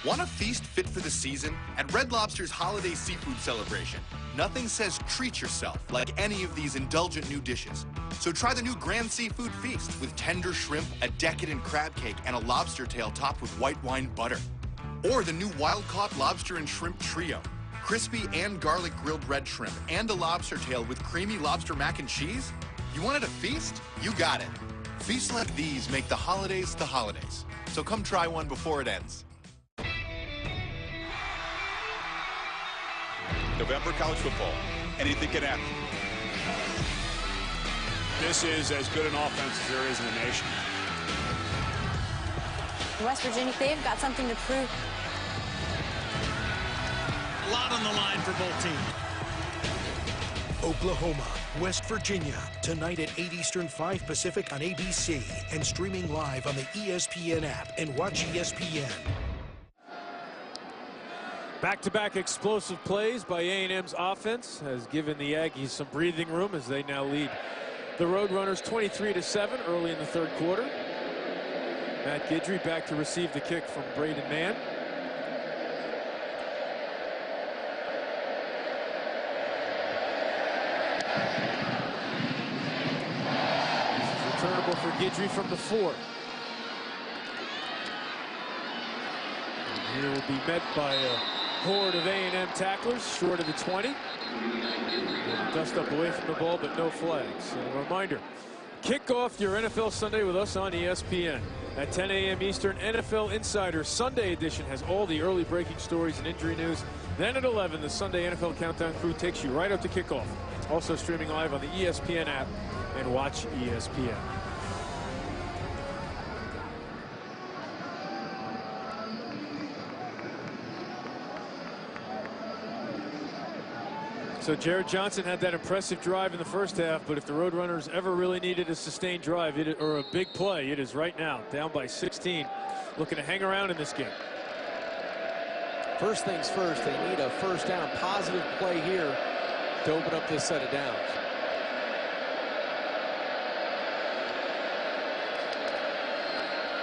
Want a feast fit for the season? At Red Lobster's holiday seafood celebration, nothing says treat yourself like any of these indulgent new dishes. So try the new Grand Seafood Feast with tender shrimp, a decadent crab cake, and a lobster tail topped with white wine butter. Or the new wild-caught lobster and shrimp trio. Crispy and garlic grilled red shrimp and a lobster tail with creamy lobster mac and cheese? You wanted a feast? You got it. Feasts like these make the holidays. So come try one before it ends. November college football. Anything can happen. This is as good an offense as there is in the nation. West Virginia, they've got something to prove. A lot on the line for both teams. Oklahoma, West Virginia, tonight at 8 Eastern, 5 Pacific on ABC, and streaming live on the ESPN app and watch ESPN. Back-to-back explosive plays by A&M's offense has given the Aggies some breathing room as they now lead the Roadrunners 23-7 early in the 3rd quarter. Matt Guidry back to receive the kick from Braden Mann. Returnable for Guidry from the 4. And here will be met by a horde of A&M tacklers short of the 20. Dust up away from the ball, but no flags. And a reminder, kick off your NFL Sunday with us on ESPN. At 10 a.m. Eastern, NFL Insider Sunday edition has all the early breaking stories and injury news. Then at 11, the Sunday NFL Countdown crew takes you right up to kickoff. Also streaming live on the ESPN app and watch ESPN. So Jared Johnson had that impressive drive in the first half, but if the Roadrunners ever really needed a sustained drive or a big play, it is right now. Down by 16, looking to hang around in this game. First things first, they need a first down, positive play here to open up this set of downs.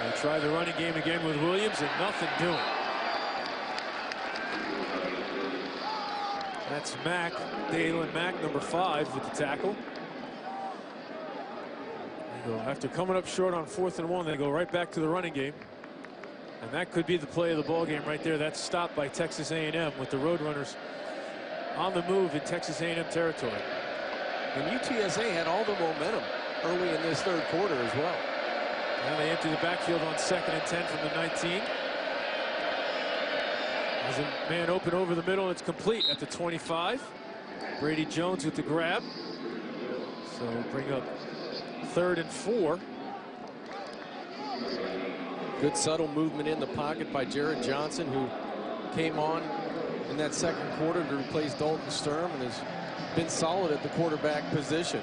They try the running game again with Williams and nothing doing. That's Mack, Dalen Mack, number 5 with the tackle. They go, after coming up short on 4th and 1, they go right back to the running game. And that could be the play of the ball game right there. That's stopped by Texas A&M with the Roadrunners on the move in Texas A&M territory. And UTSA had all the momentum early in this third quarter as well. Now they empty the backfield on 2nd and 10 from the 19. There's a man open over the middle. It's complete at the 25. Brady Jones with the grab. So bring up 3rd and 4. Good subtle movement in the pocket by Jared Johnson, who came on in that second quarter to replace Dalton Sturm and has been solid at the quarterback position.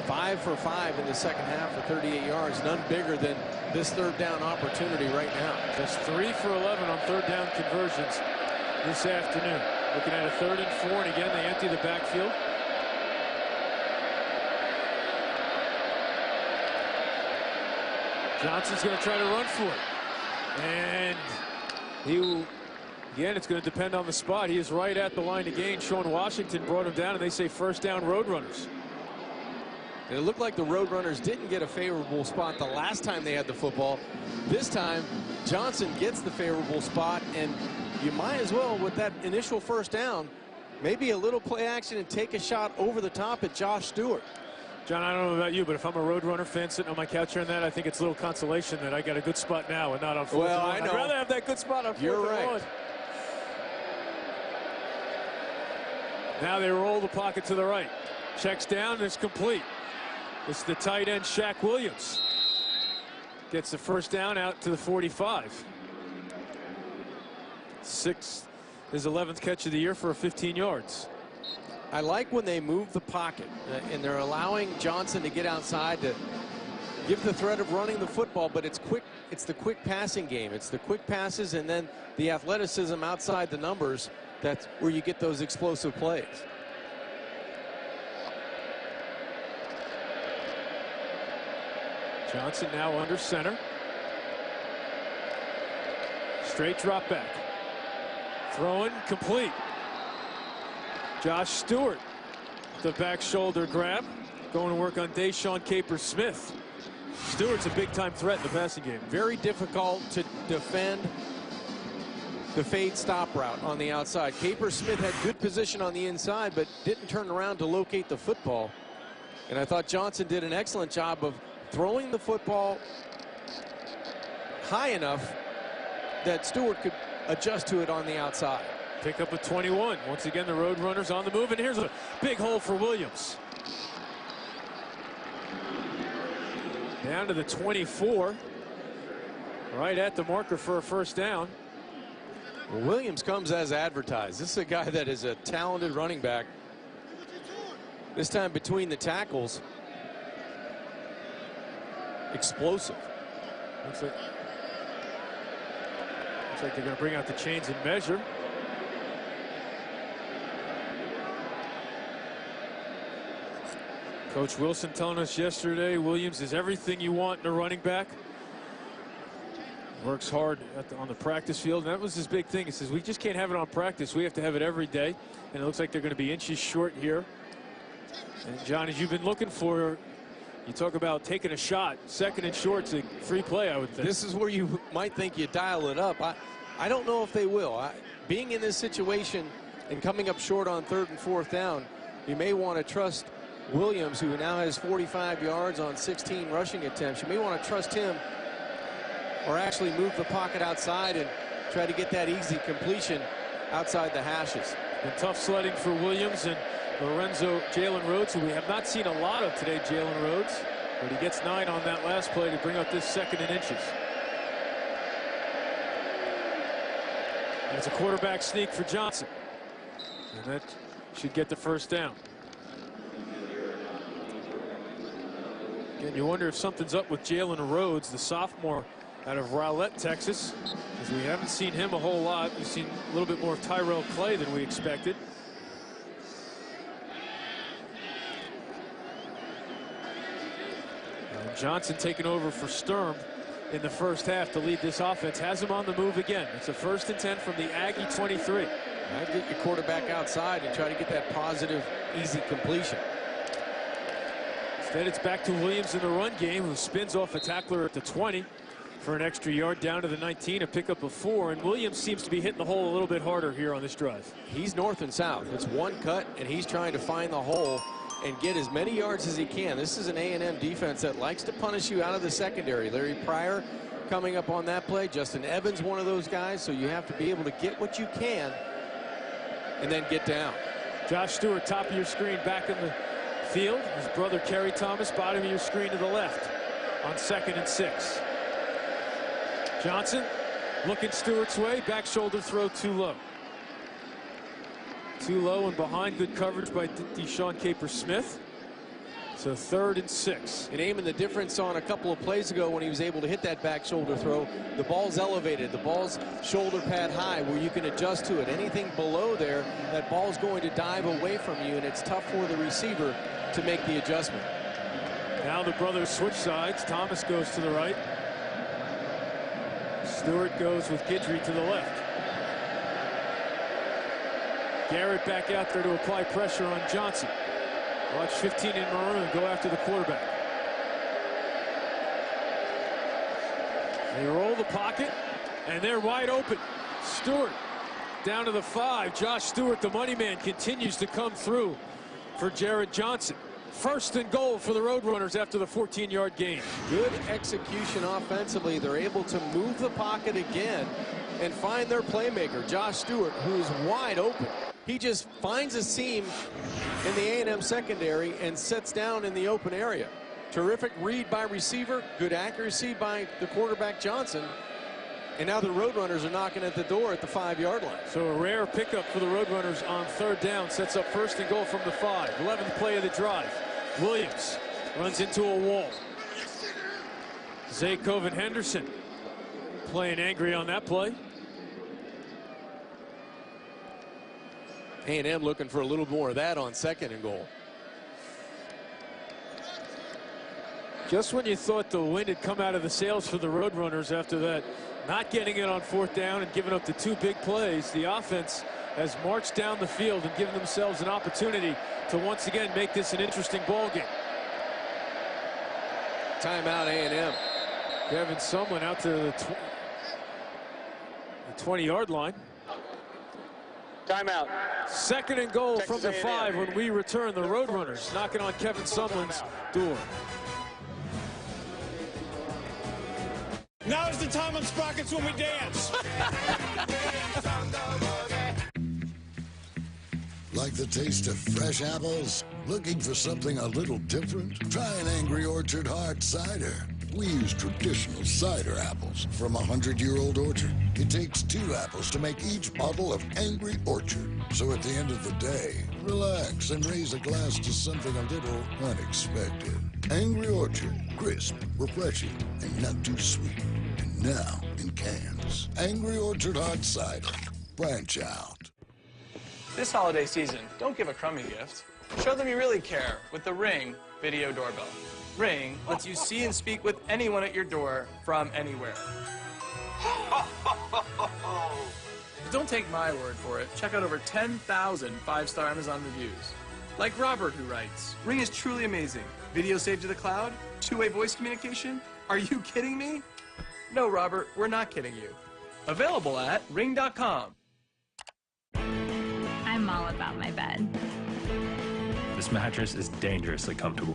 5 for 5 in the second half for 38 yards. None bigger than this third down opportunity right now. Just 3 for 11 on third down conversions this afternoon. Looking at a 3rd and 4, and again they empty the backfield. Johnson's going to try to run for it. And again, it's going to depend on the spot. He is right at the line to gain. Sean Washington brought him down, and they say first down Roadrunners. And it looked like the Roadrunners didn't get a favorable spot the last time they had the football. This time, Johnson gets the favorable spot, and you might as well, with that initial first down, maybe a little play action and take a shot over the top at Josh Stewart. John, I don't know about you, but if I'm a Roadrunner fan sitting on my couch here and that, I think it's a little consolation that I got a good spot now and not on 4th and 1. Well, I know. I'd rather have that good spot on 4th and 1. You're right. Now they roll the pocket to the right. Checks down and it's complete. It's the tight end, Shaq Williams. Gets the first down out to the 45. His 11th catch of the year for 15 yards. I like when they move the pocket and they're allowing Johnson to get outside to give the threat of running the football, but it's quick. It's the quick passing game. It's the quick passes and then the athleticism outside the numbers. That's where you get those explosive plays. Johnson now under center. Straight drop back. Throwing complete. Josh Stewart, the back shoulder grab. Going to work on Deshaun Capers-Smith. Stewart's a big-time threat in the passing game. Very difficult to defend the fade stop route on the outside. Capers-Smith had good position on the inside, but didn't turn around to locate the football. And I thought Johnson did an excellent job of throwing the football high enough that Stewart could adjust to it on the outside. Pick up a 21. Once again, the Roadrunners on the move, and here's a big hole for Williams. Down to the 24. Right at the marker for a first down. Well, Williams comes as advertised. This is a guy that is a talented running back. This time between the tackles. Explosive. Looks like they're going to bring out the chains and measure. Coach Wilson telling us yesterday, Williams is everything you want in a running back. Works hard on the practice field, and that was his big thing. He says, we just can't have it on practice. We have to have it every day. And it looks like they're going to be inches short here. And John, as you've been looking for, you talk about taking a shot. 2nd and short's a free play, I would think. This is where you might think you dial it up. I don't know if they will. Being in this situation and coming up short on 3rd and 4th down, you may want to trust Williams, who now has 45 yards on 16 rushing attempts. You may want to trust him or actually move the pocket outside and try to get that easy completion outside the hashes. And tough sledding for Williams and Jalen Rhodes, who we have not seen a lot of today, Jalen Rhodes. But he gets 9 on that last play to bring up this 2nd and inches. And it's a quarterback sneak for Johnson. And that should get the 1st down. Again, you wonder if something's up with Jalen Rhodes, the sophomore out of Rowlett, Texas, because we haven't seen him a whole lot. We've seen a little bit more of Tyrell Clay than we expected. And Johnson taking over for Sturm in the 1st half to lead this offense. Has him on the move again. It's a 1st and 10 from the Aggie 23. I'd get your quarterback outside and try to get that positive, easy completion. Instead, it's back to Williams in the run game, who spins off a tackler at the 20 for an extra yard down to the 19, a pickup of 4. And Williams seems to be hitting the hole a little bit harder here on this drive. He's north and south. It's one cut, and he's trying to find the hole and get as many yards as he can. This is an A&M defense that likes to punish you out of the secondary. Larry Pryor coming up on that play. Justin Evans, one of those guys, so you have to be able to get what you can and then get down. Josh Stewart, top of your screen, back in the field. His brother Kerry Thomas, bottom of your screen to the left on 2nd and 6. Johnson looking Stewart's way, back shoulder throw too low. Too low and behind, good coverage by Deshaun Capers-Smith. So 3rd and 6. And aiming the difference on a couple of plays ago when he was able to hit that back shoulder throw. The ball's elevated, the ball's shoulder pad high where you can adjust to it. Anything below there, that ball's going to dive away from you, and it's tough for the receiver to make the adjustment. Now the brothers switch sides. Thomas goes to the right. Stewart goes with Guidry to the left. Garrett back out there to apply pressure on Johnson. Watch 15 in maroon go after the quarterback. They roll the pocket, and they're wide open. Stewart down to the 5. Josh Stewart, the money man, continues to come through for Jared Johnson. 1st and goal for the Roadrunners after the 14-yard gain. Good execution offensively. They're able to move the pocket again and find their playmaker, Josh Stewart, who's wide open. He just finds a seam in the A&M secondary and sets down in the open area. Terrific read by receiver, good accuracy by the quarterback Johnson. And now the Roadrunners are knocking at the door at the 5-yard line. So a rare pickup for the Roadrunners on 3rd down, sets up 1st and goal from the 5. 11th play of the drive. Williams runs into a wall. Zay Coven Henderson playing angry on that play. A&M looking for a little more of that on 2nd and goal. Just when you thought the wind had come out of the sails for the Roadrunners after that, not getting it on 4th down and giving up the 2 big plays, the offense has marched down the field and given themselves an opportunity to once again make this an interesting ball game. Timeout A&M. Kevin Sumlin out to the 20-yard line. Timeout. 2nd and goal Texas from the 5 when we return. The Roadrunners knocking on Kevin Sumlin's door. Now is the time on Sprockets when we dance. Like the taste of fresh apples? Looking for something a little different? Try an Angry Orchard hard cider. We use traditional cider apples from a 100-year-old orchard. It takes 2 apples to make each bottle of Angry Orchard. So at the end of the day, relax and raise a glass to something a little unexpected. Angry Orchard, crisp, refreshing, and not too sweet. And now in cans. Angry Orchard hard cider. Branch out. This holiday season, don't give a crummy gift. Show them you really care with the Ring video doorbell. Ring lets you see and speak with anyone at your door from anywhere. But don't take my word for it. Check out over 10,000 5-star Amazon reviews. Like Robert, who writes, Ring is truly amazing. Video saved to the cloud? 2-way voice communication? Are you kidding me? No, Robert, we're not kidding you. Available at ring.com. I'm all about my bed. This mattress is dangerously comfortable.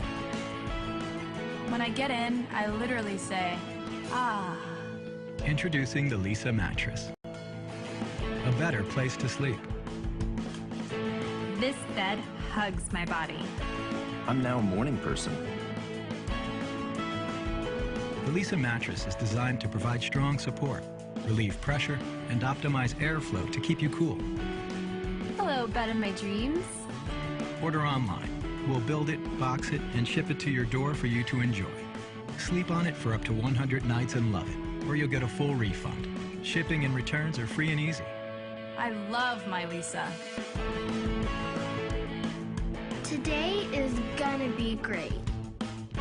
When I get in, I literally say, ah. Introducing the Lisa mattress. A better place to sleep. This bed hugs my body. I'm now a morning person. The Lisa mattress is designed to provide strong support, relieve pressure, and optimize airflow to keep you cool. Hello, bed of my dreams. Order online. We'll build it, box it, and ship it to your door for you to enjoy. Sleep on it for up to 100 nights and love it, or you'll get a full refund. Shipping and returns are free and easy. I love my Lisa. Today is gonna be great.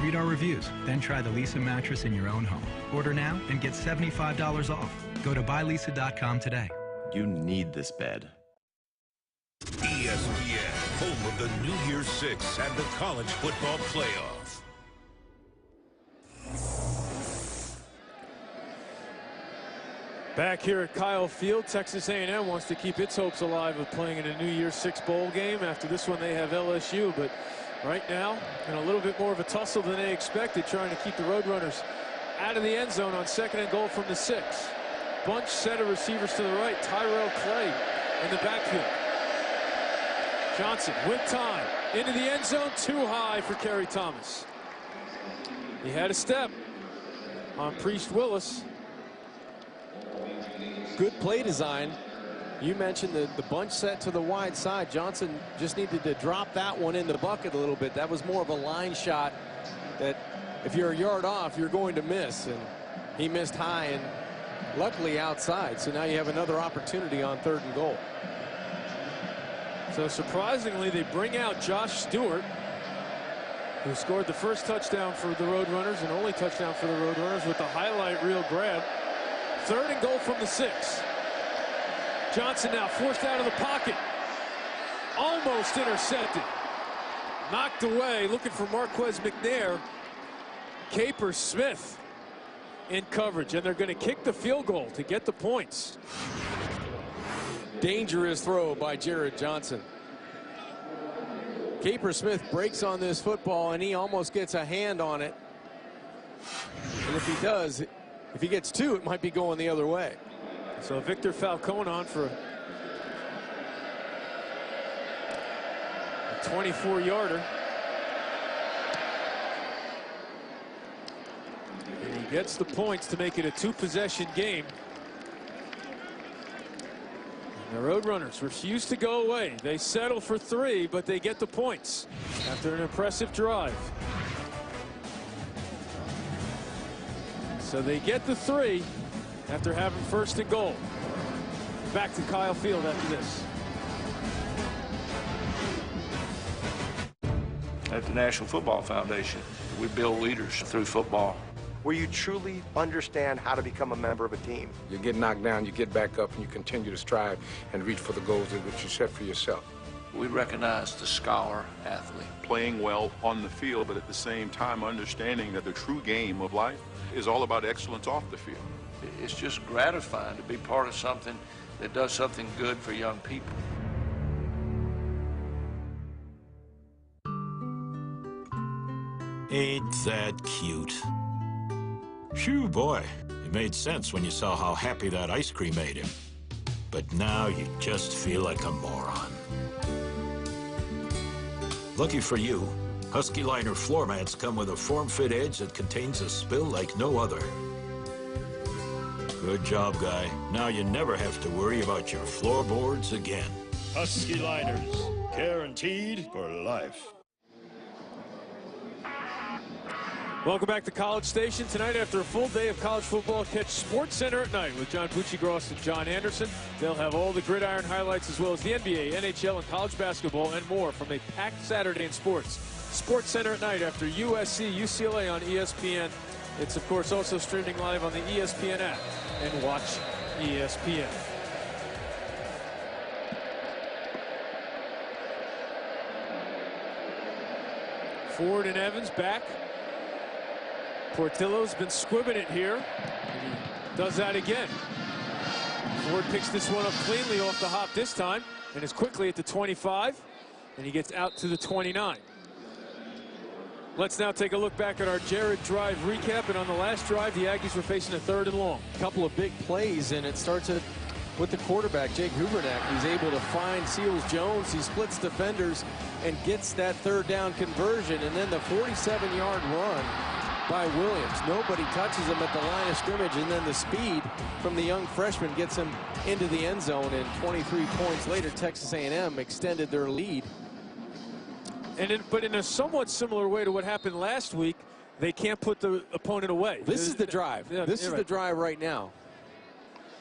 Read our reviews, then try the Lisa mattress in your own home. Order now and get $75 off. Go to buylisa.com today. You need this bed. ESPN, home of the New Year's Six and the college football playoff. Back here at Kyle Field, Texas A&M wants to keep its hopes alive of playing in a New Year's Six bowl game. After this one, they have LSU, but right now, in a little bit more of a tussle than they expected, trying to keep the Roadrunners out of the end zone on 2nd and goal from the 6. Bunch set of receivers to the right. Tyrell Clay in the backfield. Johnson with time into the end zone, too high for Kerry Thomas. He had a step on Priest Willis. Good play design. You mentioned the bunch set to the wide side. Johnson just needed to drop that one in the bucket a little bit. That was more of a line shot that if you're a yard off, you're going to miss. And he missed high and luckily outside. So now you have another opportunity on 3rd and goal. So surprisingly, they bring out Josh Stewart, who scored the first touchdown for the Roadrunners and only touchdown for the Roadrunners with the highlight reel grab. 3rd and goal from the 6. Johnson now forced out of the pocket. Almost intercepted. Knocked away, looking for Marquez McNair. Capers Smith in coverage, and they're going to kick the field goal to get the points. Dangerous throw by Jared Johnson. Capers Smith breaks on this football, and he almost gets a hand on it. And if he does, if he gets 2, it might be going the other way. So Victor Falcone on for a 24-yarder. And he gets the points to make it a 2-possession game. And the Roadrunners refuse to go away. They settle for 3, but they get the points after an impressive drive. So they get the 3 after having 1st and goal. Back to Kyle Field after this. At the National Football Foundation, we build leaders through football. Where you truly understand how to become a member of a team. You get knocked down, you get back up, and you continue to strive and reach for the goals that you set for yourself. We recognize the scholar athlete. Playing well on the field, but at the same time understanding that the true game of life is all about excellence off the field. It's just gratifying to be part of something that does something good for young people. Ain't that cute? Phew, boy, it made sense when you saw how happy that ice cream made him. But now you just feel like a moron. Lucky for you, Husky Liner floor mats come with a form-fit edge that contains a spill like no other. Good job, guy. Now you never have to worry about your floorboards again. Husky Liners, guaranteed for life. Welcome back to College Station. Tonight, after a full day of college football, catch Sports Center at night with John Bucci-Gross and John Anderson. They'll have all the gridiron highlights as well as the NBA, NHL, and college basketball and more from a packed Saturday in sports. Sports Center at night after USC, UCLA on ESPN. It's, of course, also streaming live on the ESPN app and watch ESPN. Ford and Evans back. Portillo's been squibbing it here. And he does that again. Ford picks this one up cleanly off the hop this time and is quickly at the 25, and he gets out to the 29. Let's now take a look back at our Jared drive recap. And on the last drive, the Aggies were facing a 3rd and long. A couple of big plays, and it starts with the quarterback, Jake Hubernack. He's able to find Seals Jones. He splits defenders and gets that 3rd down conversion. And then the 47-yard run by Williams. Nobody touches him at the line of scrimmage, and then the speed from the young freshman gets him into the end zone. And 23 points later, Texas A&M extended their lead. But in a somewhat similar way to what happened last week, they can't put the opponent away. This is the drive. Yeah, this is the drive right now.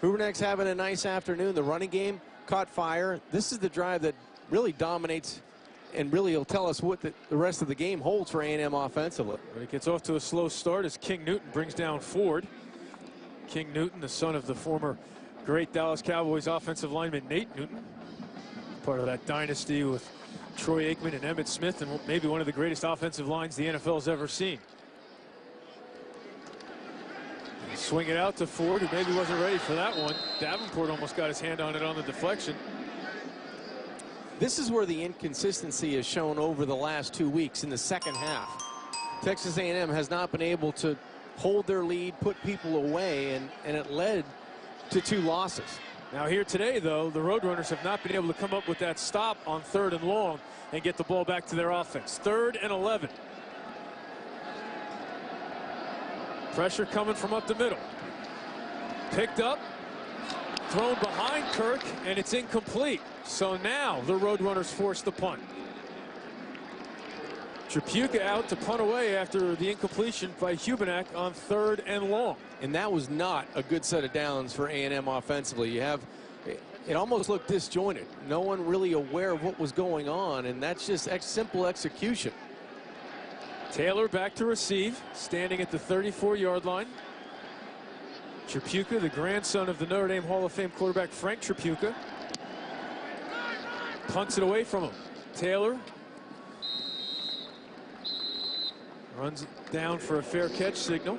Hubernack's having a nice afternoon. The running game caught fire. This is the drive that really dominates and really will tell us what the rest of the game holds for A&M offensively. But it gets off to a slow start as King Newton brings down Ford. King Newton, the son of the former great Dallas Cowboys offensive lineman Nate Newton, part of that dynasty with Troy Aikman and Emmitt Smith, and maybe one of the greatest offensive lines the NFL has ever seen. Swing it out to Ford, who maybe wasn't ready for that one. Davenport almost got his hand on it on the deflection. This is where the inconsistency is shown over the last 2 weeks in the second half. Texas A&M has not been able to hold their lead, put people away, and it led to 2 losses. Now here today, though, the Roadrunners have not been able to come up with that stop on 3rd and long and get the ball back to their offense. 3rd and 11. Pressure coming from up the middle. Picked up, thrown behind Kirk, and it's incomplete. So now the Roadrunners force the punt. Tripucka out to punt away after the incompletion by Hubernack on 3rd and long. And that was not a good set of downs for A&M offensively. You have, it almost looked disjointed. No one really aware of what was going on, and that's just simple execution. Taylor back to receive, standing at the 34-yard line. Tripucka, the grandson of the Notre Dame Hall of Fame quarterback Frank Tripucka, punts it away from him. Taylor runs down for a fair catch signal.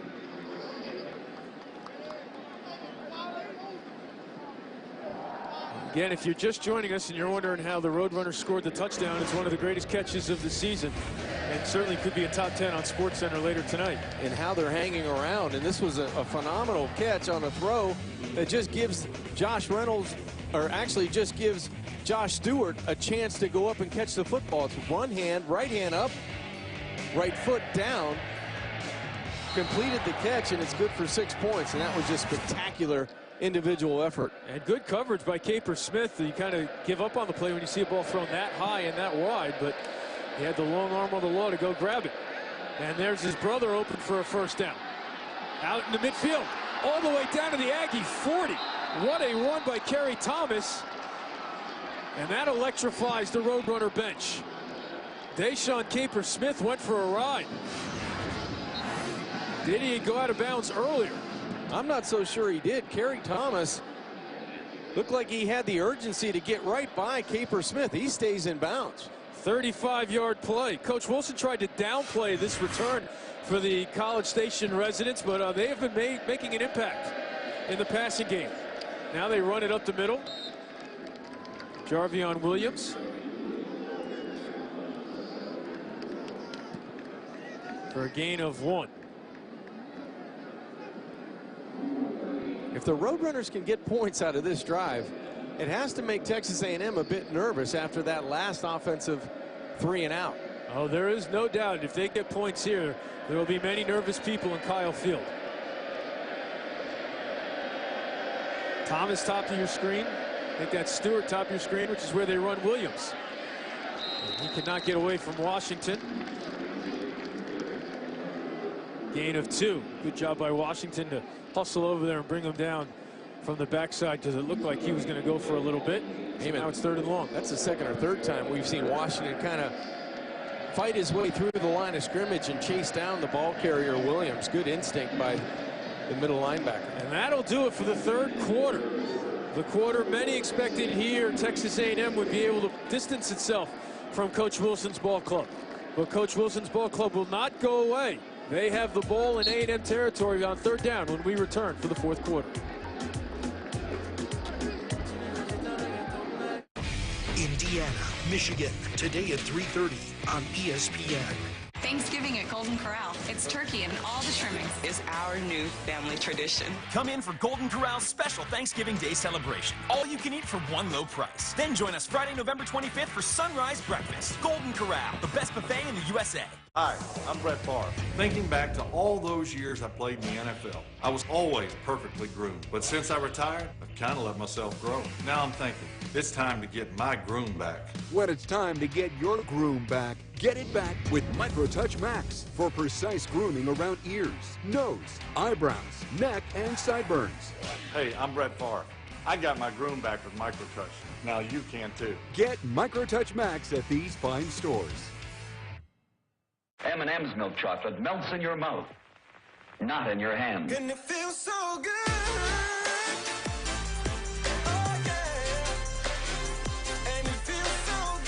Again, if you're just joining us and you're wondering how the Roadrunners scored the touchdown, it's one of the greatest catches of the season, and certainly could be a top 10 on SportsCenter later tonight. And how they're hanging around, and this was a phenomenal catch on a throw that just gives Josh Reynolds, or actually just gives Josh Stewart a chance to go up and catch the football. It's one hand, right hand up, right foot down, completed the catch, and it's good for 6 points, and that was just spectacular individual effort. And good coverage by Caper Smith. You kind of give up on the play when you see a ball thrown that high and that wide, but he had the long arm of the law to go grab it. And there's his brother open for a 1st down. Out in the midfield, all the way down to the Aggie 40. What a run by Kerry Thomas. And that electrifies the Roadrunner bench. Deshaun Caper Smith went for a ride. Did he go out of bounds earlier? I'm not so sure he did. Kerry Thomas looked like he had the urgency to get right by Caper Smith. He stays in bounds. 35-yard play. Coach Wilson tried to downplay this return for the College Station residents, but they have been making an impact in the passing game. Now they run it up the middle. Jarvion Williams for a gain of 1. If the Roadrunners can get points out of this drive, it has to make Texas A&M a bit nervous after that last offensive 3 and out. Oh, there is no doubt if they get points here, there will be many nervous people in Kyle Field. Thomas top of your screen. I think that's Stewart top of your screen, which is where they run Williams. And he cannot get away from Washington. Gain of 2. Good job by Washington to hustle over there and bring him down from the backside, because it looked like he was going to go for a little bit. So now it's 3rd and long. That's the 2nd or 3rd time we've seen Washington kind of fight his way through the line of scrimmage and chase down the ball carrier Williams. Good instinct by the middle linebacker. And that'll do it for the 3rd quarter. The quarter many expected here Texas A&M would be able to distance itself from Coach Wilson's ball club. But Coach Wilson's ball club will not go away. They have the ball in A&M territory on 3rd down when we return for the 4th quarter. Michigan, today at 3:30 on ESPN. Thanksgiving at Golden Corral. It's turkey and all the trimmings. Is our new family tradition. Come in for Golden Corral's special Thanksgiving Day celebration. All you can eat for one low price. Then join us Friday, November 25th for Sunrise Breakfast. Golden Corral, the best buffet in the USA. Hi, I'm Brett Favre. Thinking back to all those years I played in the NFL, I was always perfectly groomed. But since I retired, I've kind of let myself grow. Now I'm thinking, it's time to get my groom back. When it's time to get your groom back, get it back with MicroTouch Max for precise grooming around ears, nose, eyebrows, neck, and sideburns. Hey, I'm Brett Favre. I got my groom back with MicroTouch. Now you can too. Get MicroTouch Max at these fine stores. M&M's milk chocolate melts in your mouth, not in your hand. And it feels so good. Oh, yeah. And it feels so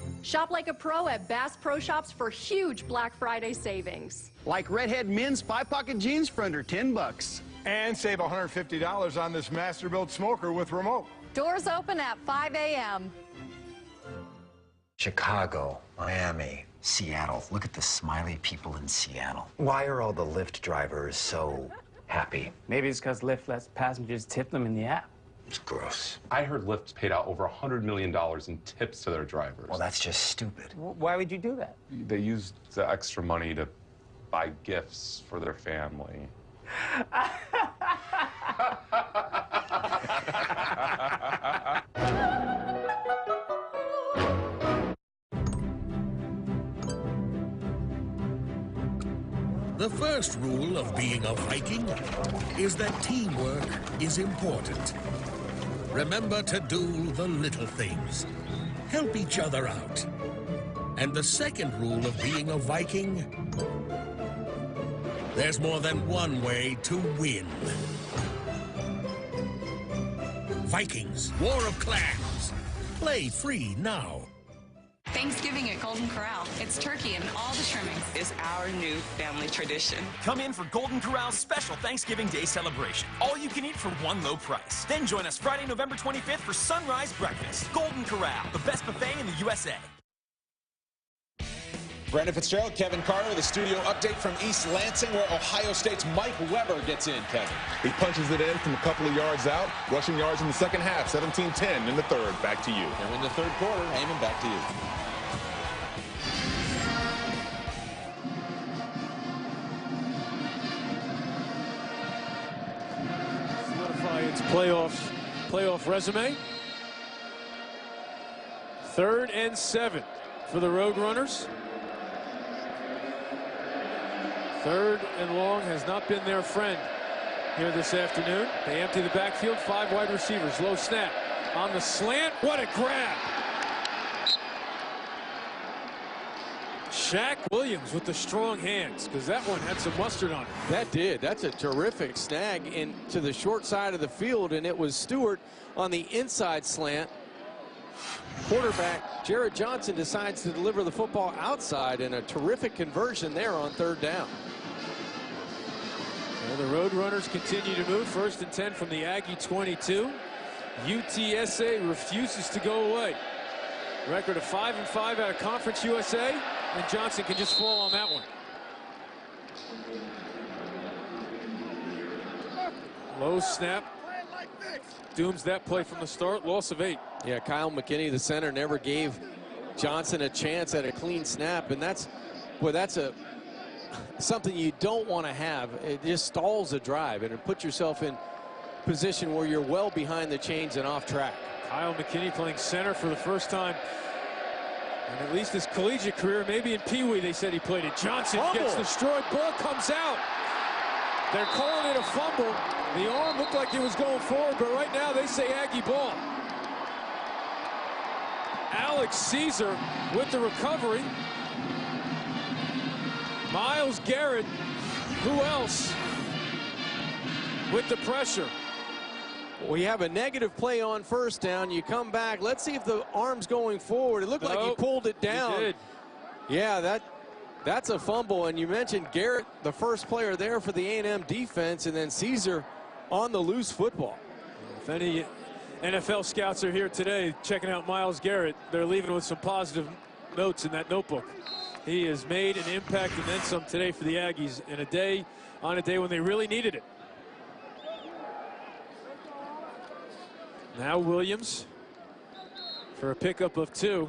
good. Shop like a pro at Bass Pro Shops for huge Black Friday savings. Like Redhead men's 5-pocket jeans for under $10. And save $150 on this Masterbuilt smoker with remote. Doors open at 5 a.m. Chicago, Miami, Seattle. Look at the smiley people in Seattle. Why are all the Lyft drivers so happy? Maybe it's because Lyft lets passengers tip them in the app. It's gross. I heard Lyft paid out over $100 million in tips to their drivers. Well, that's just stupid. Why would you do that? They used the extra money to buy gifts for their family. The first rule of being a Viking is that teamwork is important. Remember to do the little things. Help each other out. And the second rule of being a Viking, there's more than one way to win. Vikings, War of Clans. Play free now. Thanksgiving at Golden Corral. It's turkey and all the trimmings. Is our new family tradition. Come in for Golden Corral's special Thanksgiving Day celebration. All you can eat for one low price. Then join us Friday, November 25th for Sunrise Breakfast. Golden Corral, the best buffet in the USA. Brandon Fitzgerald, Kevin Carter with a studio update from East Lansing, where Ohio State's Mike Weber gets in, Kevin. He punches it in from a couple of yards out. Rushing yards in the second half, 17-10 in the third. Back to you. And in the third quarter, Eamon, back to you. Solidify its playoff resume. 3rd and 7 for the Roadrunners. 3rd and long has not been their friend here this afternoon. They empty the backfield, 5 wide receivers. Low snap on the slant. What a grab! Shaq Williams with the strong hands, because that one had some mustard on it. That did. That's a terrific snag into the short side of the field, and it was Stewart on the inside slant. Quarterback Jared Johnson decides to deliver the football outside, and a terrific conversion there on 3rd down. Well, the Roadrunners continue to move. 1st and 10 from the Aggie 22. UTSA refuses to go away. Record of 5-5 out of Conference USA, and Johnson can just fall on that one. Low snap. Dooms that play from the start. Loss of 8. Yeah, Kyle McKinney, the center, never gave Johnson a chance at a clean snap, and that's something you don't want to have. It just stalls a drive, and it puts yourself in position where you're well behind the chains and off track. Kyle McKinney playing center for the first time in at least his collegiate career. Maybe in Pee Wee they said he played it. Johnson gets destroyed. Ball comes out. They're calling it a fumble. The arm looked like it was going forward, but right now they say Aggie ball. Alex Caesar with the recovery. Myles Garrett, who else, with the pressure. We have a negative play on 1st down. You come back. Let's see if the arm's going forward. It looked like he pulled it down. He did. Yeah, that's a fumble. And you mentioned Garrett, the first player there for the A&M defense, and then Caesar on the loose football. NFL scouts are here today checking out Myles Garrett. They're leaving with some positive notes in that notebook. He has made an impact and then some today for the Aggies on a day when they really needed it. Now Williams for a pickup of 2.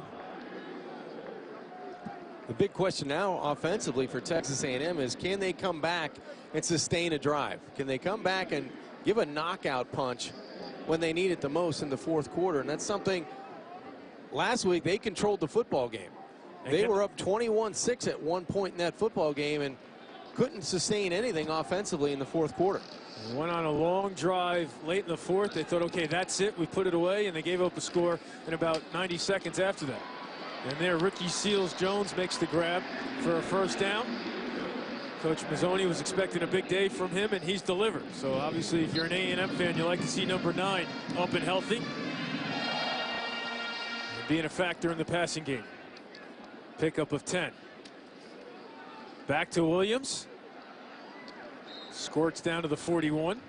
The big question now offensively for Texas A&M is, can they come back and sustain a drive? Can they come back and give a knockout punch when they need it the most in the fourth quarter? And that's something last week they controlled the football game. They were up 21-6 at one point in that football game and couldn't sustain anything offensively in the fourth quarter. They went on a long drive late in the fourth. They thought, okay, that's it. We put it away, and they gave up a score in about 90 seconds after that. And there, Ricky Seals-Jones makes the grab for a first down. Coach Mazzoni was expecting a big day from him, and he's delivered. So obviously, if you're an A&M fan, you like to see number 9 up and healthy and being a factor in the passing game. Pickup of 10. Back to Williams. Squirts down to the 41.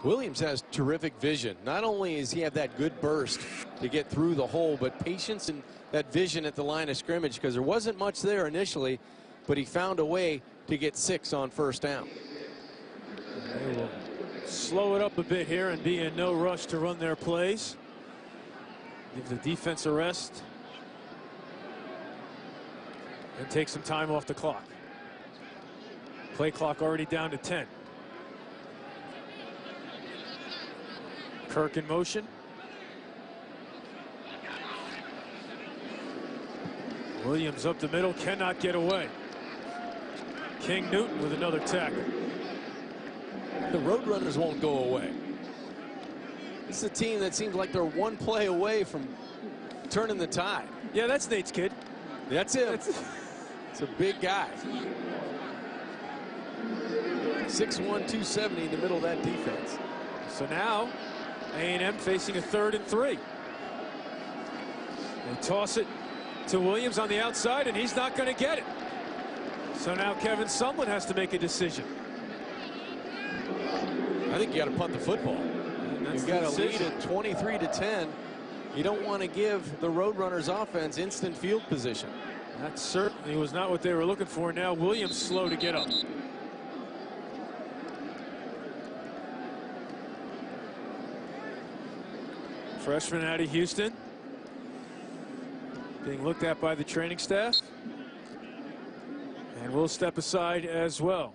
Williams has terrific vision. Not only does he have that good burst to get through the hole, but patience and that vision at the line of scrimmage, because there wasn't much there initially, but he found a way to get 6 on first down. They will slow it up a bit here and be in no rush to run their plays. Give the defense a rest and take some time off the clock. Play clock already down to 10. Kirk in motion. Williams up the middle, cannot get away. King Newton with another tackle. The Roadrunners won't go away. This is a team that seems like they're one play away from turning the tide. Yeah, that's Nate's kid. That's him. It's a big guy. 6'1", 270 in the middle of that defense. So now A&M facing a 3rd and 3. They toss it to Williams on the outside, and he's not going to get it. So now Kevin Sumlin has to make a decision. I think you got to punt the football. You've got a lead at 23-10. You don't want to give the Roadrunners offense instant field position. That certainly was not what they were looking for. Now Williams slow to get up. Freshman out of Houston, being looked at by the training staff, and will step aside as well.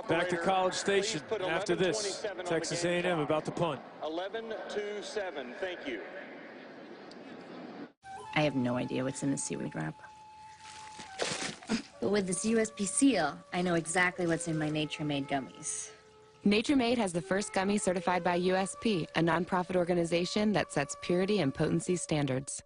Back to College Station after this. Texas A&M about to punt. 11-7. Thank you. I have no idea what's in the seaweed wrap. But with this USP seal, I know exactly what's in my Nature Made gummies. Nature Made has the first gummy certified by USP, a nonprofit organization that sets purity and potency standards.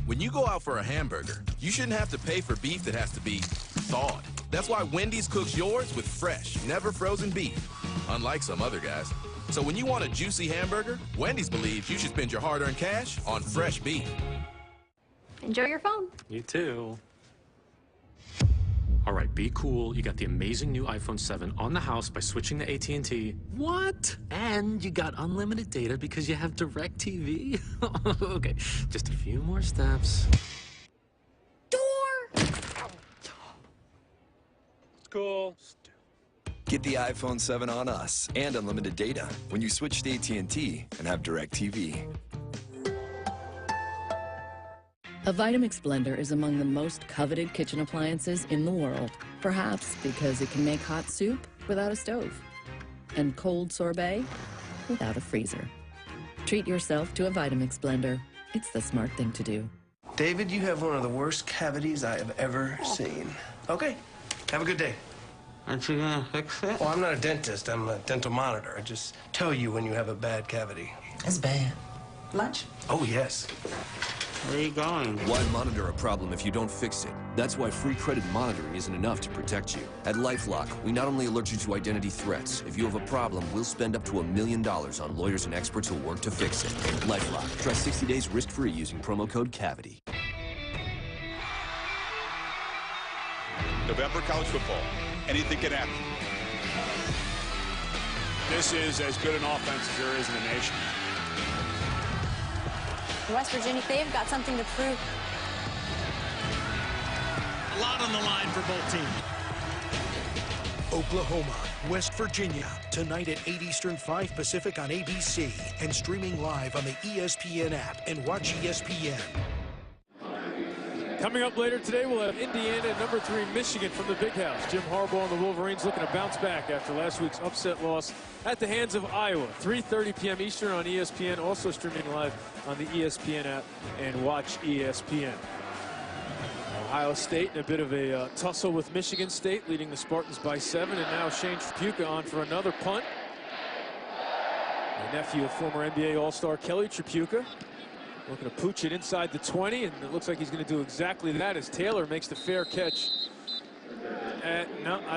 When you go out for a hamburger, you shouldn't have to pay for beef that has to be thawed. That's why Wendy's cooks yours with fresh, never frozen beef, unlike some other guys. So when you want a juicy hamburger, Wendy's believes you should spend your hard-earned cash on fresh beef. Enjoy your phone. You too. All right, be cool. You got the amazing new iPhone 7 on the house by switching to AT&T. What? And you got unlimited data because you have DirecTV? Okay, just a few more steps. Door! School. Get the iPhone 7 on us and unlimited data when you switch to AT&T and have DirecTV. A Vitamix blender is among the most coveted kitchen appliances in the world, perhaps because it can make hot soup without a stove and cold sorbet without a freezer. Treat yourself to a Vitamix blender. It's the smart thing to do. David, you have one of the worst cavities I have ever seen. Okay, have a good day. Aren't you gonna fix it? Oh, I'm not a dentist. I'm a dental monitor. I just tell you when you have a bad cavity. It's bad. Lunch? Oh, yes. Where are you going? Why monitor a problem if you don't fix it? That's why free credit monitoring isn't enough to protect you. At LifeLock, we not only alert you to identity threats. If you have a problem, we'll spend up to $1 million on lawyers and experts who'll work to fix it. LifeLock. Try 60 days risk-free using promo code CAVITY. November college football. Anything can happen. This is as good an offense as there is in the nation. West Virginia, they've got something to prove. A lot on the line for both teams. Oklahoma, West Virginia, tonight at 8 Eastern, 5 Pacific on ABC, and streaming live on the ESPN app and watch ESPN. Coming up later today, we'll have Indiana and number 3 Michigan from the Big House. Jim Harbaugh and the Wolverines looking to bounce back after last week's upset loss at the hands of Iowa. 3:30 p.m. Eastern on ESPN, also streaming live on the ESPN app and watch ESPN. Ohio State in a bit of a tussle with Michigan State, leading the Spartans by 7, and now Shane Tripucka on for another punt. The nephew of former NBA All-Star Kelly Tripucka. Looking to pooch it inside the 20, and it looks like he's going to do exactly that as Taylor makes the fair catch at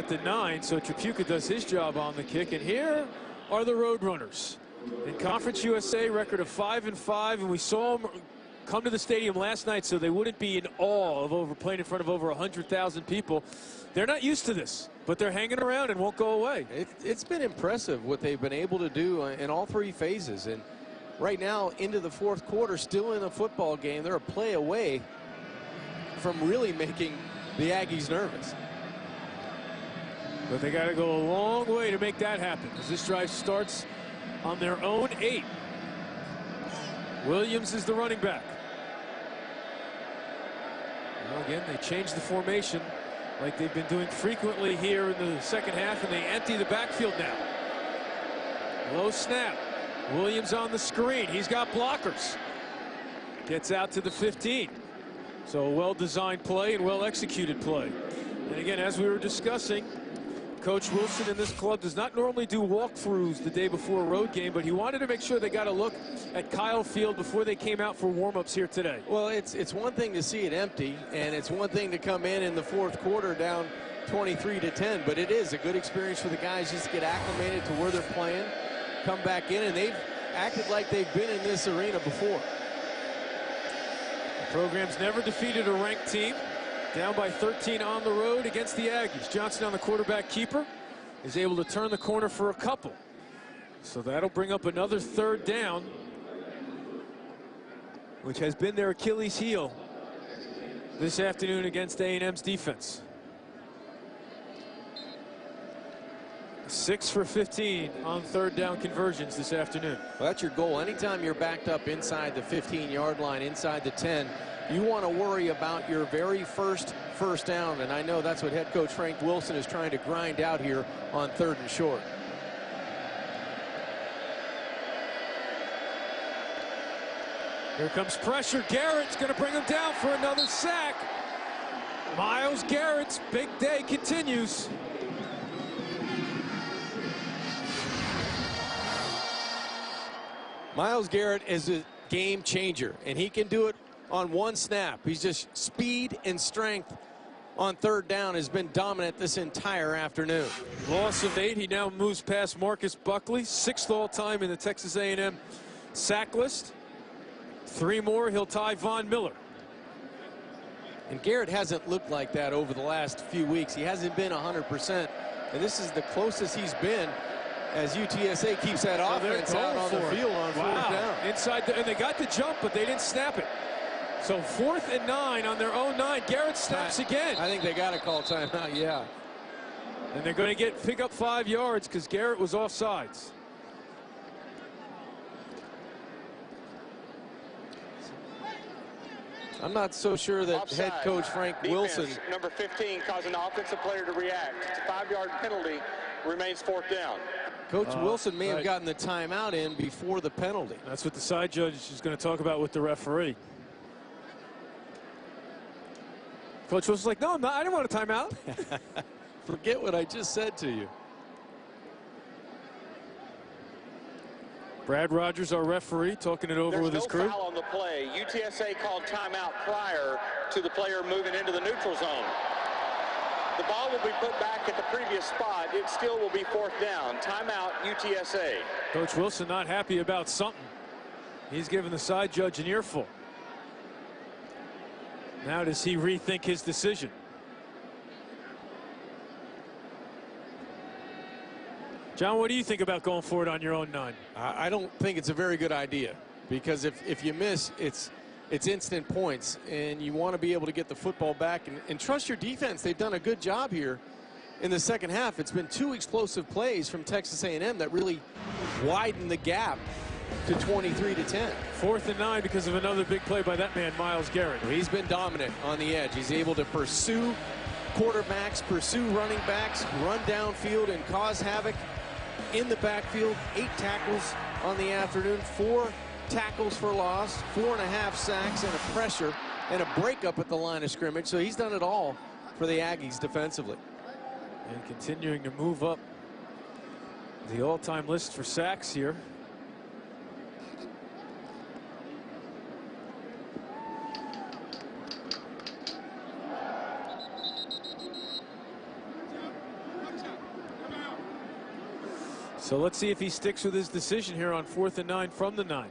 the 9. So Tripucka does his job on the kick, and here are the Roadrunners. In Conference USA, record of 5-5, and we saw them come to the stadium last night so they wouldn't be in awe of playing in front of over 100,000 people. They're not used to this, but they're hanging around and won't go away. It's been impressive what they've been able to do in all 3 phases. And right now, into the 4th quarter, still in a football game. They're a play away from really making the Aggies nervous. But they got to go a long way to make that happen, as this drive starts on their own 8. Williams is the running back. Well, again, they changed the formation like they've been doing frequently here in the second half, and they empty the backfield now. Low snap. Williams on the screen. He's got blockers. Gets out to the 15. So a well-designed play and well-executed play. And again, as we were discussing, Coach Wilson in this club does not normally do walkthroughs the day before a road game, but he wanted to make sure they got a look at Kyle Field before they came out for warm-ups here today. Well, it's one thing to see it empty, and it's one thing to come in the 4th quarter down 23-10, but it is a good experience for the guys just to get acclimated to where they're playing, come back in, and they've acted like they've been in this arena before. The program's never defeated a ranked team. Down by 13 on the road against the Aggies. Johnson on the quarterback keeper is able to turn the corner for a couple. So that'll bring up another 3rd down, which has been their Achilles heel this afternoon against A&M's defense. 6 for 15 on 3rd down conversions this afternoon. Well, that's your goal. Anytime you're backed up inside the 15-yard line, inside the 10, you want to worry about your very first down, and I know that's what head coach Frank Wilson is trying to grind out here on 3rd and short. Here comes pressure. Garrett's going to bring him down for another sack. Myles Garrett's big day continues. Myles Garrett is a game changer, and he can do it on one snap. He's just speed and strength on 3rd down has been dominant this entire afternoon. Loss of 8. He now moves past Marcus Buckley, 6th all-time in the Texas A&M sack list. 3 more, he'll tie Von Miller. And Garrett hasn't looked like that over the last few weeks. He hasn't been 100%, and this is the closest he's been as UTSA keeps that offense out on the field on 4th down. Inside, and they got the jump, but they didn't snap it. So 4th and 9 on their own 9. Garrett snaps again. I think they got to call timeout, yeah. And they're going to pick up 5 yards because Garrett was offsides. I'm not so sure that Offside. head coach Frank Wilson. Number 15 causing the offensive player to react. It's a 5-yard penalty. Remains 4th down. Coach Wilson may have gotten the timeout in before the penalty. That's what the side judge is going to talk about with the referee. Coach Wilson's like, no, I'm not. I didn't want a timeout. Forget what I just said to you. Brad Rogers, our referee, talking it over with his crew. There's no foul on the play. UTSA called timeout prior to the player moving into the neutral zone. The ball will be put back at the previous spot. It still will be 4th down. Timeout, UTSA. Coach Wilson not happy about something. He's giving the side judge an earful. Now does he rethink his decision? John, what do you think about going for it on your own 9? I don't think it's a very good idea, because if you miss, it's instant points, and you want to be able to get the football back and trust your defense. They've done a good job here in the second half. It's been 2 explosive plays from Texas A&M that really widened the gap to 23-10. 4th and 9 because of another big play by that man, Myles Garrett. He's been dominant on the edge. He's able to pursue quarterbacks, pursue running backs, run downfield, and cause havoc in the backfield. 8 tackles on the afternoon, 4 tackles for loss, 4.5 sacks, and a pressure and a breakup at the line of scrimmage. So he's done it all for the Aggies defensively. And continuing to move up the all-time list for sacks here. So let's see if he sticks with his decision here on 4th and 9 from the 9.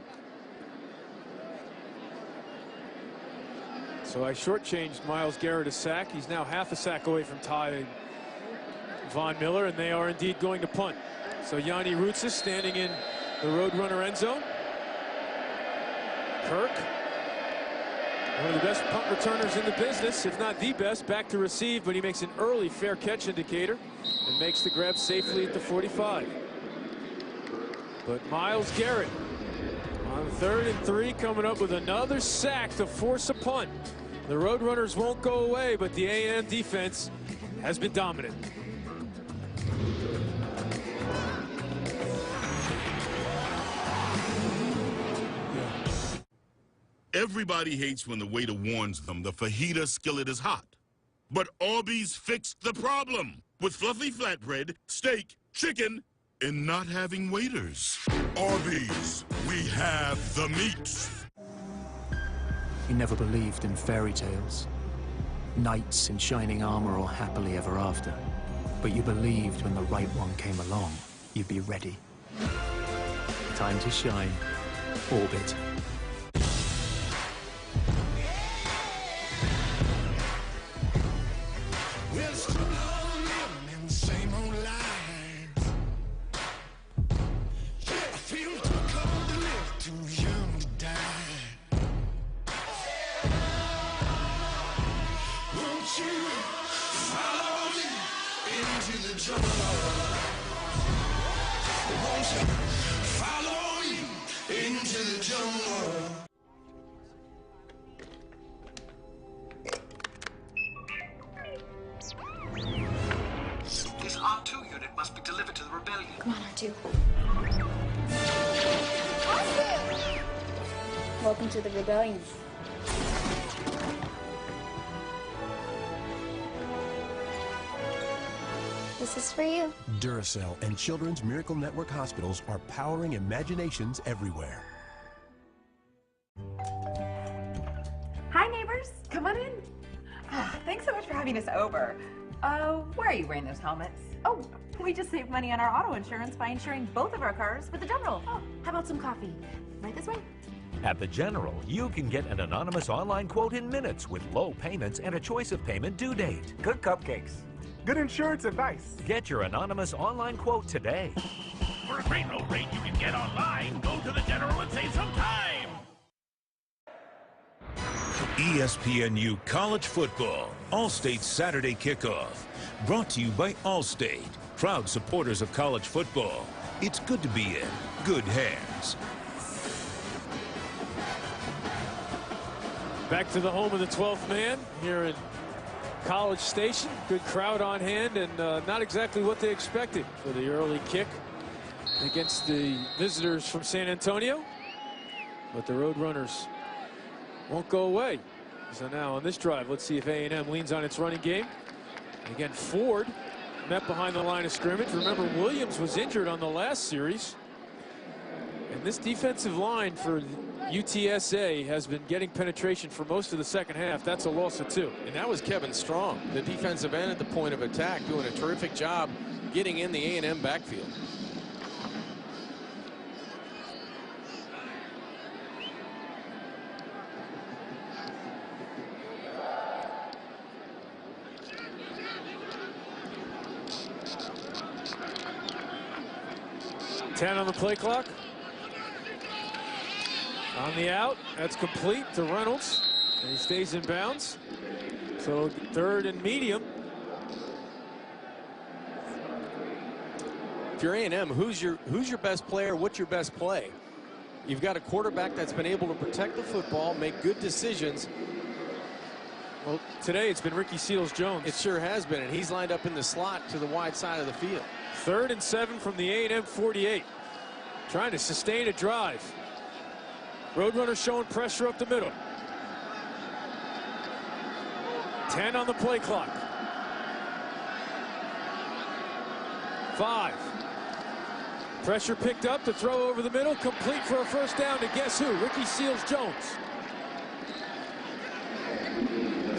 So I shortchanged Myles Garrett a sack. He's now half a sack away from Ty Von Miller, and they are indeed going to punt. So Yanni Rutsis standing in the Roadrunner end zone. Kirk, one of the best punt returners in the business, if not the best, back to receive, but he makes an early fair catch indicator and makes the grab safely at the 45. But Myles Garrett on 3rd and 3 coming up with another sack to force a punt. The Roadrunners won't go away, but the A&M defense has been dominant. Everybody hates when the waiter warns them the fajita skillet is hot. But Arby's fixed the problem with fluffy flatbread, steak, chicken, and not having waiters. Arby's, we have the meat. You never believed in fairy tales, knights in shining armor or happily ever after. But you believed when the right one came along, you'd be ready. Time to shine. Orbit. Well, still on living in the same old life. I feel too cold to live, too young to die. Won't you follow me into the jungle? Won't you follow me into the jungle? This R2 unit must be delivered to the rebellion. Come on, R2. Welcome to the rebellion. This is for you. Duracell and Children's Miracle Network hospitals are powering imaginations everywhere. Hi, neighbors. Come on in. Thanks so much for having us over. Why are you wearing those helmets? Oh, we just saved money on our auto insurance by insuring both of our cars with the General. Oh, how about some coffee? Right this way. At the General, you can get an anonymous online quote in minutes with low payments and a choice of payment due date. Good cupcakes. Good insurance advice. Get your anonymous online quote today. For a great low rate you can get online, go to the General and save some time. ESPNU College Football, All-State Saturday Kickoff. Brought to you by Allstate, proud supporters of college football. It's good to be in good hands. Back to the home of the 12th man here in College Station. Good crowd on hand, and not exactly what they expected for the early kick against the visitors from San Antonio. But the Roadrunners won't go away. So now on this drive, let's see if A&M leans on its running game. Again, Ford met behind the line of scrimmage. Remember, Williams was injured on the last series. And this defensive line for UTSA has been getting penetration for most of the second half. That's a loss of 2. And that was Kevin Strong, the defensive end at the point of attack, doing a terrific job getting in the A&M backfield. 10 on the play clock. On the out, that's complete to Reynolds, and he stays in bounds. So 3rd and medium. If you're A&M, who's your best player? What's your best play? You've got a quarterback that's been able to protect the football, make good decisions. Well, today it's been Ricky Seals-Jones. It sure has been, and he's lined up in the slot to the wide side of the field. 3rd and 7 from the A&M 48. Trying to sustain a drive. Roadrunners showing pressure up the middle. 10 on the play clock. 5. Pressure picked up to throw over the middle, complete for a first down to guess who? Ricky Seals-Jones.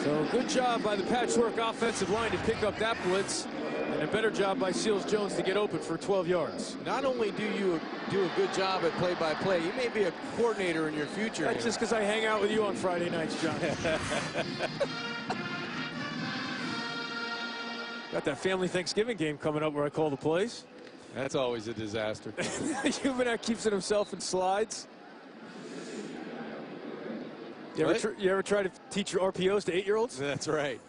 So good job by the patchwork offensive line to pick up that blitz, and a better job by Seals-Jones to get open for 12 yards. Not only do you do a good job at play-by-play, you may be a coordinator in your future. That's just because I hang out with you on Friday nights, John. Got that family Thanksgiving game coming up where I call the plays. That's always a disaster. Hubenak keeps it himself in slides. You ever try to teach your RPOs to 8-year-olds? That's right.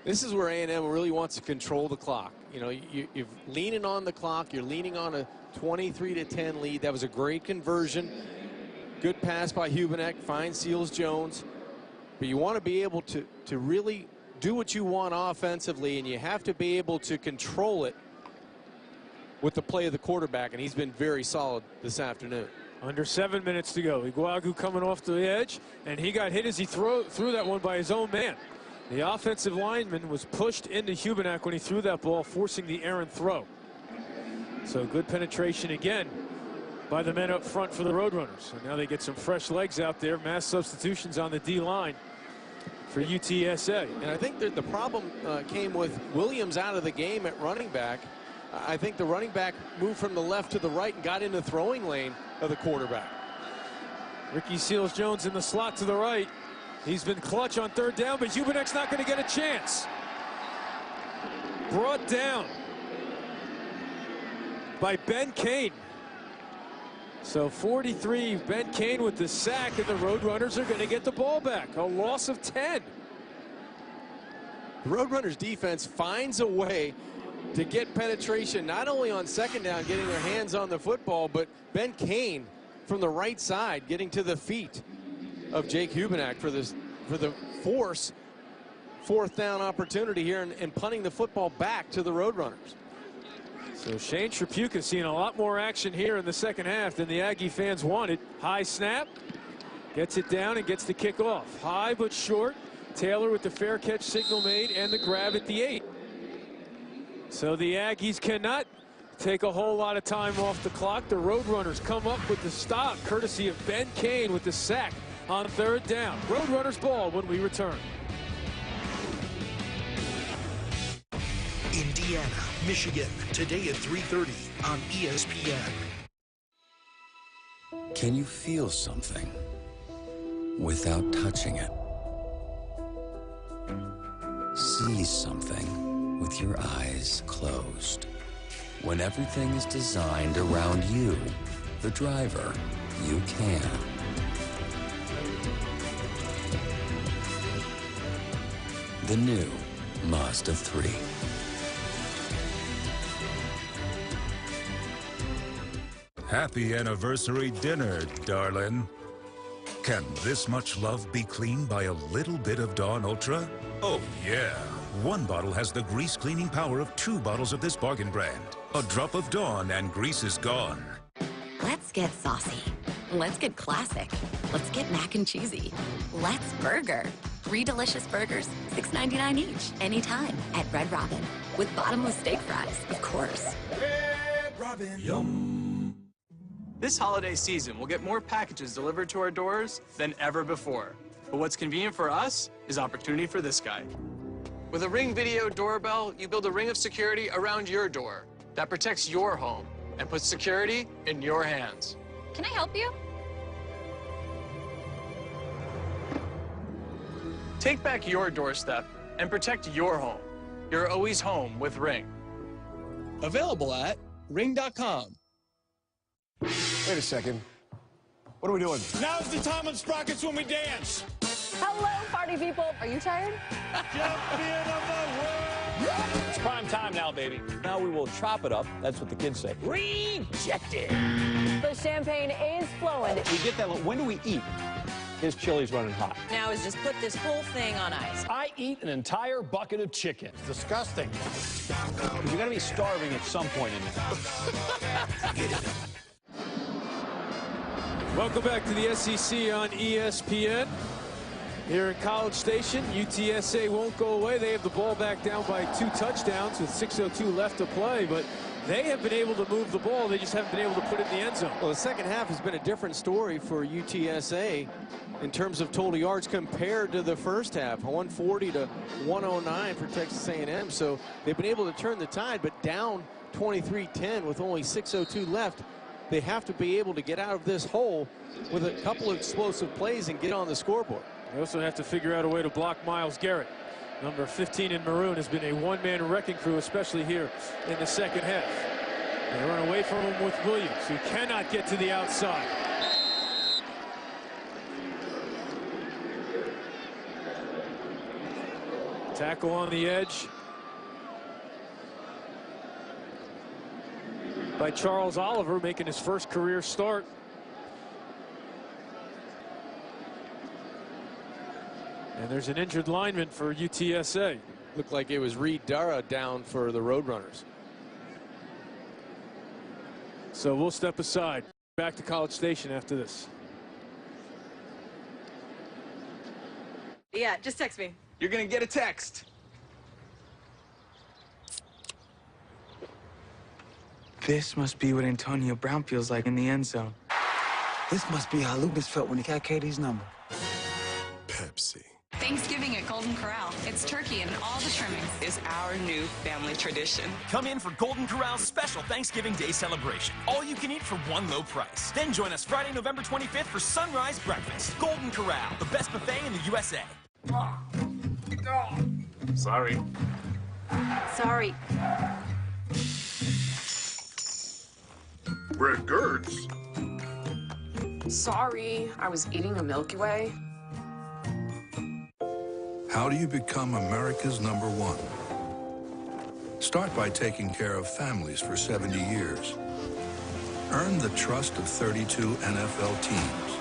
This is where A&M really wants to control the clock. You know, you're leaning on the clock. You're leaning on a 23-10 lead. That was a great conversion. Good pass by Hubenak. Finds Seals-Jones. But you want to be able to really do what you want offensively, and you have to be able to control it with the play of the quarterback, and he's been very solid this afternoon. Under 7 minutes to go. Iguagu coming off the edge, and he got hit as he threw that one by his own man. The offensive lineman was pushed into Hubenak when he threw that ball, forcing the errant throw. So good penetration again by the men up front for the Roadrunners. And now they get some fresh legs out there. Mass substitutions on the D-line for UTSA. And I think that the problem came with Williams out of the game at running back. I think the running back moved from the left to the right and got into the throwing lane of the quarterback. Ricky Seals-Jones in the slot to the right. He's been clutch on 3rd down, but Hubenek's not going to get a chance. Brought down by Ben Kane. So 43, Ben Kane with the sack, and the Roadrunners are going to get the ball back. A loss of 10. The Roadrunners defense finds a way to get penetration, not only on 2nd down, getting their hands on the football, but Ben Kane from the right side getting to the feet of Jake Hubenak for the 4th down opportunity here and punting the football back to the Roadrunners. So Shane Trapuka seeing a lot more action here in the 2nd half than the Aggie fans wanted. High snap, gets it down and gets the kick off. High but short. Taylor with the fair catch signal made and the grab at the 8. So the Aggies cannot take a whole lot of time off the clock. The Roadrunners come up with the stop, courtesy of Ben Kane with the sack on 3rd down. Roadrunners ball when we return. Indiana, Michigan, today at 3:30 on ESPN. Can you feel something without touching it? See something with your eyes closed. When everything is designed around you, the driver, you can. The new Mazda 3. Happy anniversary dinner, darling. Can this much love be cleaned by a little bit of Dawn Ultra? Oh, yeah. 1 bottle has the grease cleaning power of 2 bottles of this bargain brand. A drop of Dawn and grease is gone. Let's get saucy. Let's get classic. Let's get mac and cheesy. Let's burger. 3 delicious burgers, $6.99 each, anytime at Red Robin. With bottomless steak fries, of course. Red Robin. Yum. This holiday season, we'll get more packages delivered to our doors than ever before. But what's convenient for us is opportunity for this guy. With a Ring Video doorbell, you build a ring of security around your door that protects your home and puts security in your hands. Can I help you? Take back your doorstep and protect your home. You're always home with Ring. Available at ring.com. Wait a second. What are we doing? Now's the time on Sprockets when we dance. Hello, party people. Are you tired? Champion of the world. It's prime time now, baby. Now we will chop it up. That's what the kids say. Rejected. The champagne is flowing. We get that. When do we eat? His chili's running hot. Now is just put this whole thing on ice. I eat an entire bucket of chicken. It's disgusting. You're going to be starving at some point in there. Welcome back to the SEC on ESPN. Here in College Station, UTSA won't go away. They have the ball back down by 2 touchdowns with 6:02 left to play, but they have been able to move the ball. They just haven't been able to put it in the end zone. Well, the second half has been a different story for UTSA in terms of total yards compared to the first half. 140 to 109 for Texas A&M. So they've been able to turn the tide, but down 23-10 with only 6:02 left. They have to be able to get out of this hole with a couple of explosive plays and get on the scoreboard. They also have to figure out a way to block Myles Garrett. Number 15 in maroon has been a one-man wrecking crew, especially here in the second half. They run away from him with Williams, who cannot get to the outside. Tackle on the edge by Charles Oliver, making his first career start. And there's an injured lineman for UTSA. Looked like it was Reed Dara down for the Roadrunners. So we'll step aside. Back to College Station after this. Yeah, just text me. You're going to get a text. This must be what Antonio Brown feels like in the end zone. This must be how Lucas felt when he got KD's number. Pepsi. Thanksgiving at Golden Corral. It's turkey and all the trimmings. Is our new family tradition. Come in for Golden Corral's special Thanksgiving Day celebration. All you can eat for one low price. Then join us Friday, November 25th for sunrise breakfast. Golden Corral, the best buffet in the USA. Sorry. Sorry. Brett Gertz. Sorry, I was eating a Milky Way. How do you become America's #1? Start by taking care of families for 70 years. Earn the trust of 32 NFL teams.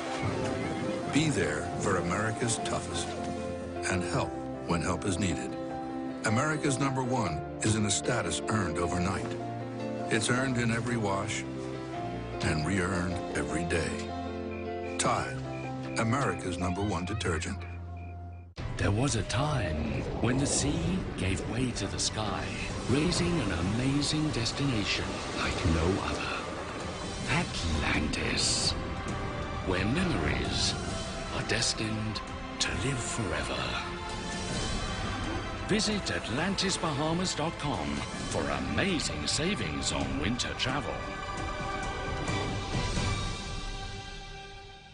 Be there for America's toughest. And help when help is needed. America's #1 isn't a status earned overnight. It's earned in every wash and re-earned every day. Tide, America's #1 detergent. There was a time when the sea gave way to the sky, raising an amazing destination like no other. Atlantis, where memories are destined to live forever. Visit AtlantisBahamas.com for amazing savings on winter travel.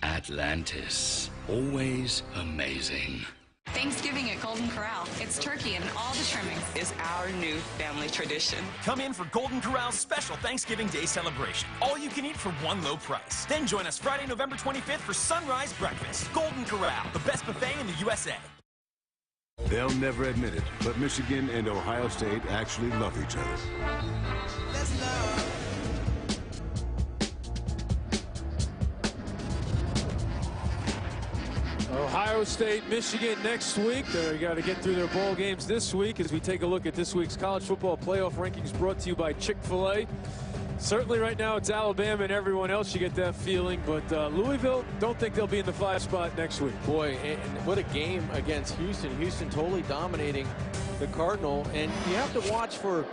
Atlantis, always amazing. Thanksgiving at Golden Corral. It's turkey and all the trimmings. Is our new family tradition. Come in for Golden Corral's special Thanksgiving Day celebration. All you can eat for one low price. Then join us Friday, November 25th for sunrise breakfast. Golden Corral, the best buffet in the USA. They'll never admit it, but Michigan and Ohio State actually love each other. That's love. Ohio State, Michigan next week. They got to get through their bowl games this week as we take a look at this week's college football playoff rankings brought to you by Chick-fil-A. Certainly right now it's Alabama and everyone else. You get that feeling, but Louisville, don't think they'll be in the 5 spot next week. Boy, and what a game against Houston. Houston totally dominating the Cardinal, and you have to watch for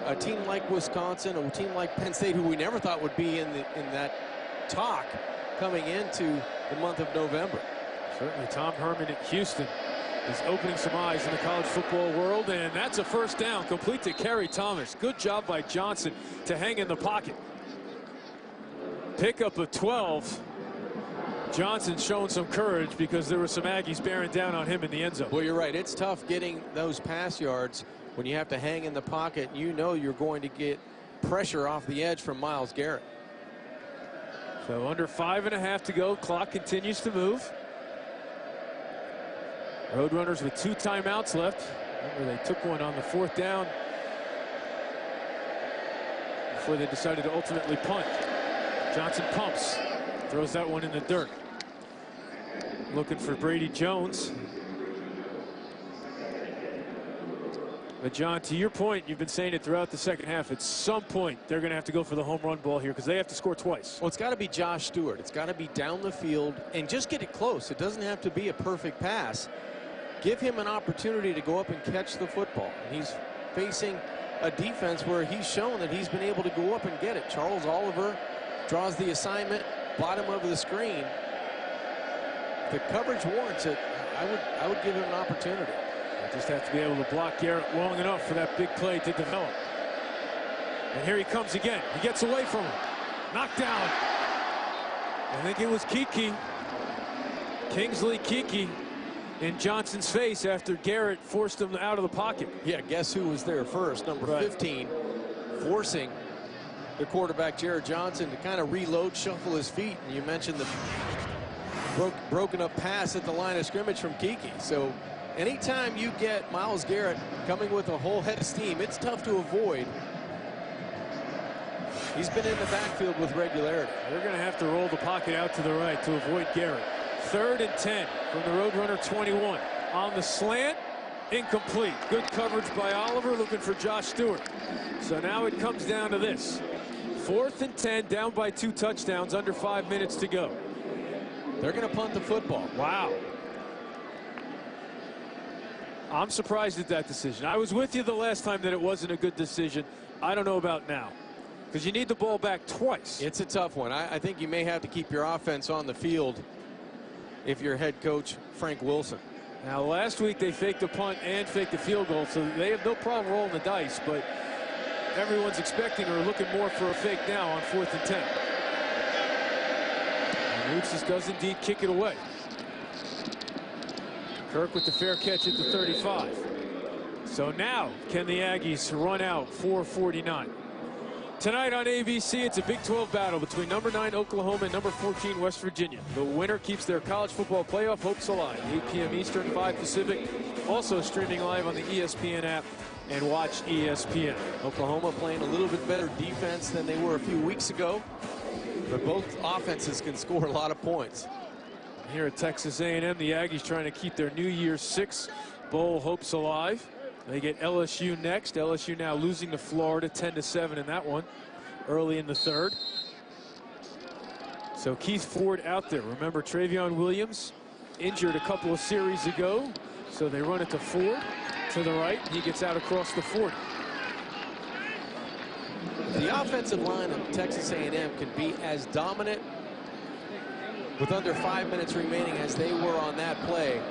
a team like Wisconsin, a team like Penn State, who we never thought would be in that talk coming into the month of November. Certainly Tom Herman at Houston is opening some eyes in the college football world, and that's a first down complete to Kerry Thomas. Good job by Johnson to hang in the pocket. Pickup of 12. Johnson showing some courage because there were some Aggies bearing down on him in the end zone. Well, you're right. It's tough getting those pass yards when you have to hang in the pocket. You know you're going to get pressure off the edge from Myles Garrett. So under 5.5 to go. Clock continues to move. Roadrunners with 2 timeouts left. Remember, they took one on the 4th down before they decided to ultimately punt. Johnson pumps, throws that one in the dirt. Looking for Brady Jones. But John, to your point, you've been saying it throughout the second half, at some point they're going to have to go for the home run ball here because they have to score twice. Well, it's got to be Josh Stewart. It's got to be down the field and just get it close. It doesn't have to be a perfect pass. Give him an opportunity to go up and catch the football. And he's facing a defense where he's shown that he's been able to go up and get it. Charles Oliver draws the assignment, bottom of the screen. If the coverage warrants it, I would give him an opportunity. I just have to be able to block Garrett long enough for that big play to develop. And here he comes again. He gets away from him. Knocked down. I think it was Kiki. Kingsley Kiki in Johnson's face after Garrett forced him out of the pocket. Yeah, guess who was there first? Number 15, forcing the quarterback, Jared Johnson, to kind of reload, shuffle his feet. And you mentioned the broken up pass at the line of scrimmage from Kiki. So anytime you get Myles Garrett coming with a whole head of steam, it's tough to avoid. He's been in the backfield with regularity. They're going to have to roll the pocket out to the right to avoid Garrett. 3rd and 10 from the Roadrunner 21. On the slant, incomplete. Good coverage by Oliver, looking for Josh Stewart. So now it comes down to this. 4th and 10, down by 2 touchdowns, under 5 minutes to go. They're going to punt the football. Wow. I'm surprised at that decision. I was with you the last time that it wasn't a good decision. I don't know about now, because you need the ball back twice. It's a tough one. I think you may have to keep your offense on the field if you're head coach Frank Wilson. Now, last week they faked the punt and faked the field goal, so they have no problem rolling the dice, but everyone's expecting or looking more for a fake now on 4th and 10. And Lutzis does indeed kick it away. Kirk with the fair catch at the 35. So now, can the Aggies run out 4:49? Tonight on ABC, it's a Big 12 battle between number 9 Oklahoma and number 14 West Virginia. The winner keeps their college football playoff hopes alive. 8 p.m. Eastern, 5 Pacific. Also streaming live on the ESPN app and watch ESPN. Oklahoma playing a little bit better defense than they were a few weeks ago, but both offenses can score a lot of points. Here at Texas A&M, the Aggies trying to keep their New Year's 6 bowl hopes alive. They get LSU next. LSU now losing to Florida 10-7 in that one early in the 3rd. So Keith Ford out there. Remember, Travion Williams injured a couple of series ago. So they run it to Ford to the right. He gets out across the 40. The offensive line of Texas A&M can be as dominant with under 5 minutes remaining as they were on that play.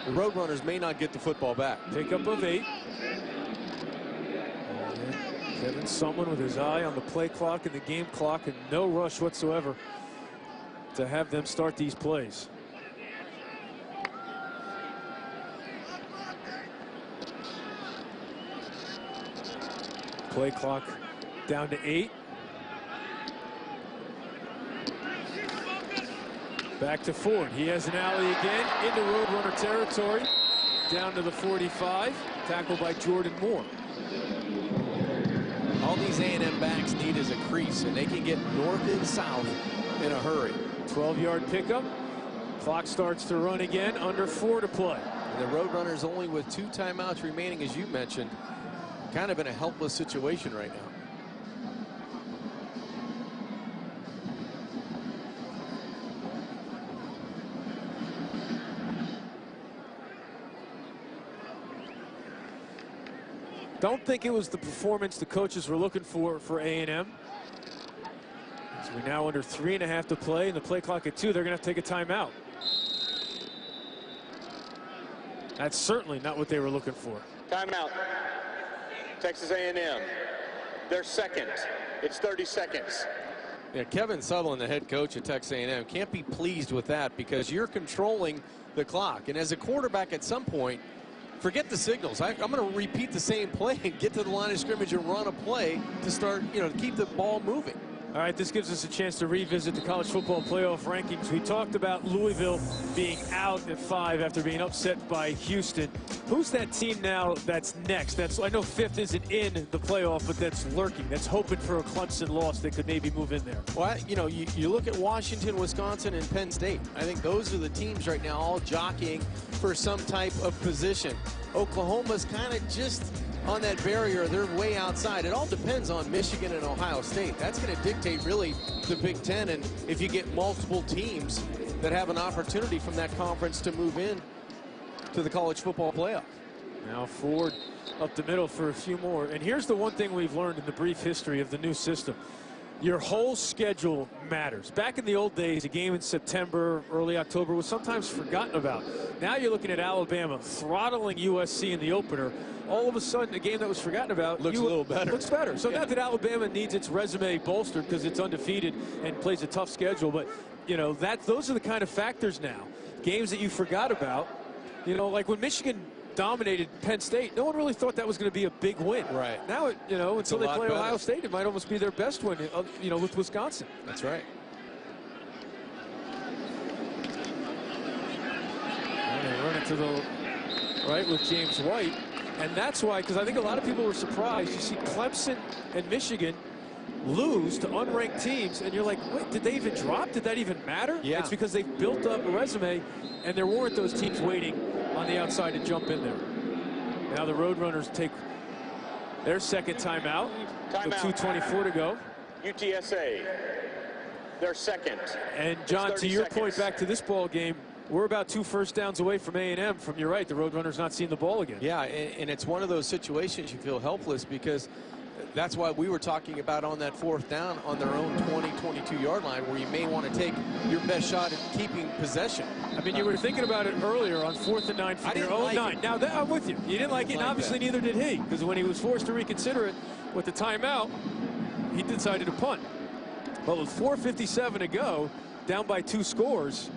The Roadrunners may not get the football back. Pickup of 8. Kevin Sumlin with his eye on the play clock and the game clock, and no rush whatsoever to have them start these plays. Play clock down to 8. Back to Ford. He has an alley again into Roadrunner territory. Down to the 45. Tackled by Jordan Moore. All these A&M backs need is a crease, and they can get north and south in a hurry. 12-yard pickup. Clock starts to run again. Under 4 to play. And the Roadrunners only with 2 timeouts remaining, as you mentioned. Kind of in a helpless situation right now. Don't think it was the performance the coaches were looking for A&M. So we're now under 3.5 to play, and the play clock at 2. They're going to have to take a timeout. That's certainly not what they were looking for. Timeout. Texas A&M. They're second. It's 30 seconds. Yeah, Kevin Sutherland, the head coach at Texas A&M, can't be pleased with that because you're controlling the clock. And as a quarterback at some point, forget the signals. I'm going to repeat the same play and get to the line of scrimmage and run a play to start, to keep the ball moving. All right, this gives us a chance to revisit the college football playoff rankings. We talked about Louisville being out at 5 after being upset by Houston. Who's that team now that's next? I know 5th isn't in the playoff, but that's lurking. That's hoping for a Clemson loss that could maybe move in there. Well, you know, you look at Washington, Wisconsin, and Penn State. I think those are the teams right now all jockeying for some type of position. Oklahoma's kind of just on that barrier. They're way outside. It all depends on Michigan and Ohio State. That's going to dictate really the Big Ten, and if you get multiple teams that have an opportunity from that conference to move in to the college football playoff. Now Ford up the middle for a few more. And here's the one thing we've learned in the brief history of the new system. Your whole schedule matters. Back in the old days, a game in September, early October was sometimes forgotten about. Now you're looking at Alabama throttling USC in the opener. All of a sudden, a game that was forgotten about looks a little better. Looks better. So not that Alabama needs its resume bolstered because it's undefeated and plays a tough schedule, but you know those are the kind of factors now. Games that you forgot about. You know, like when Michigan dominated Penn State, no one really thought that was going to be a big win. Right. Now, until they play Ohio State, it might almost be their best win, with Wisconsin. That's right. And they run it to the right with James White. And that's why, because I think a lot of people were surprised. You see Clemson and Michigan lose to unranked teams, and you're like, wait, did they even drop? Did that even matter? Yeah. It's because they've built up a resume, and there weren't those teams waiting on the outside to jump in there. Now the Roadrunners take their second timeout with 2:24 to go. UTSA, their second. And John, to your point back to this ball game, we're about 2 first downs away from A&M. From your right, the Roadrunners not seeing the ball again. Yeah, and it's one of those situations you feel helpless because that's why we were talking about on that 4th down on their own 22-yard line where you may want to take your best shot at keeping possession. I mean, you were thinking about it earlier on 4th and 9 from your own 9. Now, I'm with you. You didn't like it, and obviously neither did he, because when he was forced to reconsider it with the timeout, he decided to punt. But with 4:57 to go, down by 2 scores,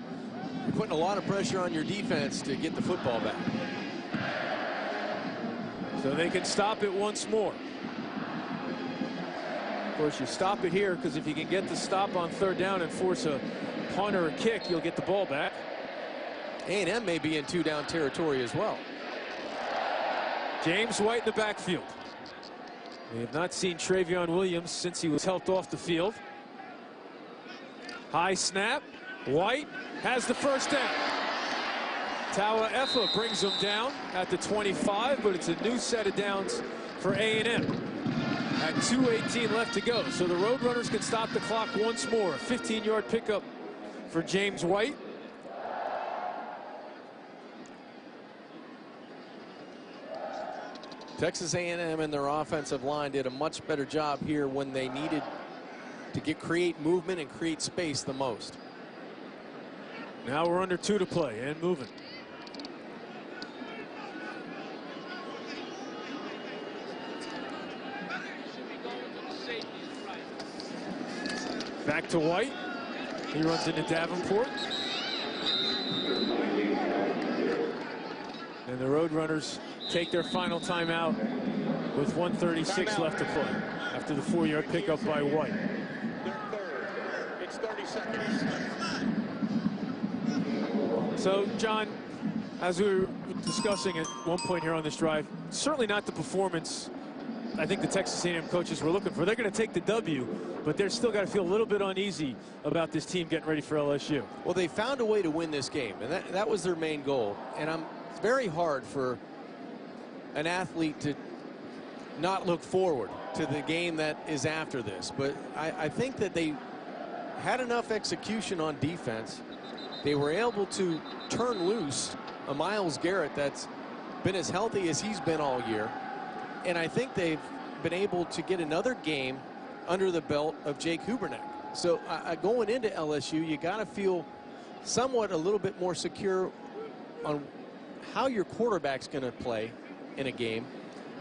you're putting a lot of pressure on your defense to get the football back. So they can stop it once more. Of course, you stop it here because if you can get the stop on 3rd down and force a punt or a kick, you'll get the ball back. A&M may be in 2-down territory as well. James White in the backfield. We have not seen Travion Williams since he was helped off the field. High snap. White has the first down. Tawa Effa brings him down at the 25, but it's a new set of downs for A&M. At 2:18 left to go, so the Roadrunners can stop the clock once more. A 15-yard pickup for James White. Texas A&M and their offensive line did a much better job here when they needed to create movement and create space the most. Now we're under 2 to play and moving. Back to White. He runs into Davenport. And the Roadrunners take their final timeout with 1:36 left to play after the 4-yard pickup by White. It's 30 seconds. So, John, as we were discussing at one point here on this drive, certainly not the performance I think the Texas A&M coaches were looking for. They're going to take the W, but they're still got to feel a little bit uneasy about this team getting ready for LSU. Well, they found a way to win this game, and that was their main goal. And it's very hard for an athlete to not look forward to the game that is after this. But I think that they had enough execution on defense. They were able to turn loose a Myles Garrett that's been as healthy as he's been all year. And I think they've been able to get another game under the belt of Jake Hubernack. So going into LSU, you got to feel somewhat a little bit more secure on how your quarterback's going to play in a game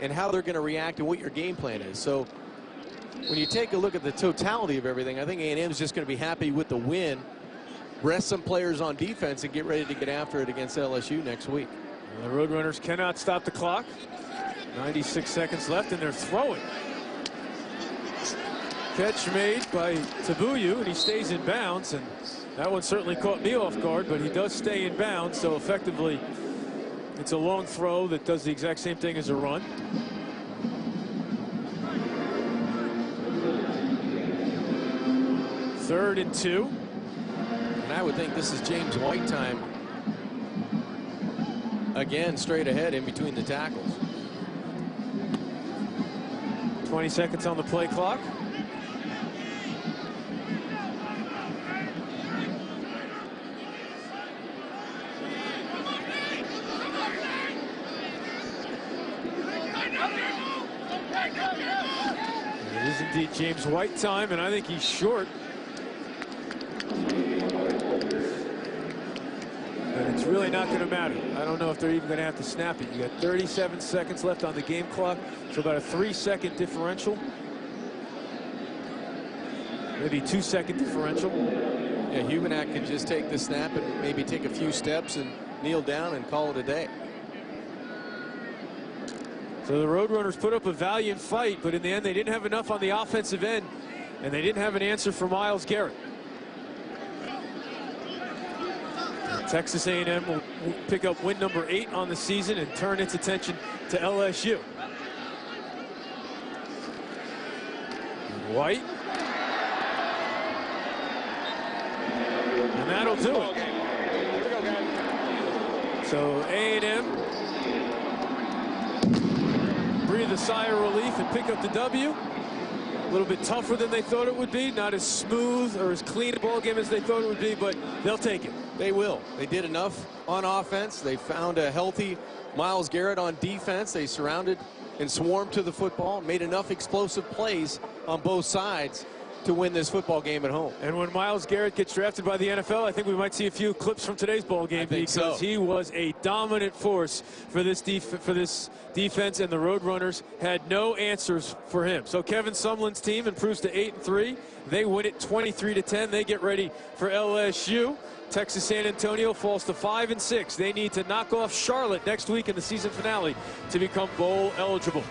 and how they're going to react and what your game plan is. So when you take a look at the totality of everything, I think A&M is just going to be happy with the win, rest some players on defense, and get ready to get after it against LSU next week. And the Roadrunners cannot stop the clock. 96 seconds left, and they're throwing. Catch made by Tabuyu, and he stays in bounds, and that one certainly caught me off guard, but he does stay in bounds, so effectively it's a long throw that does the exact same thing as a run. Third and 2. And I would think this is James White time. Again, straight ahead in between the tackles. 20 seconds on the play clock. It is indeed James White time, and I think he's short. But it's really not going to matter. I don't know if they're even going to have to snap it. You got 37 seconds left on the game clock, so about a 3-second differential. Maybe 2-second differential. Yeah, Hubenak can just take the snap and maybe take a few steps and kneel down and call it a day. So the Roadrunners put up a valiant fight, but in the end they didn't have enough on the offensive end, and they didn't have an answer for Myles Garrett. Texas A&M will pick up win number 8 on the season and turn its attention to LSU. White. And that'll do it. So A&M breathe a sigh of relief and pick up the W. A little bit tougher than they thought it would be. Not as smooth or as clean a ball game as they thought it would be, but they'll take it. They will. They did enough on offense. They found a healthy Myles Garrett on defense. They surrounded and swarmed to the football, made enough explosive plays on both sides to win this football game at home. And when Myles Garrett gets drafted by the NFL, I think we might see a few clips from today's ball game, because he was a dominant force for this defense, and the Roadrunners had no answers for him. So Kevin Sumlin's team improves to 8-3. They win it 23-10. They get ready for LSU. Texas San Antonio falls to 5-6. They need to knock off Charlotte next week in the season finale to become bowl eligible.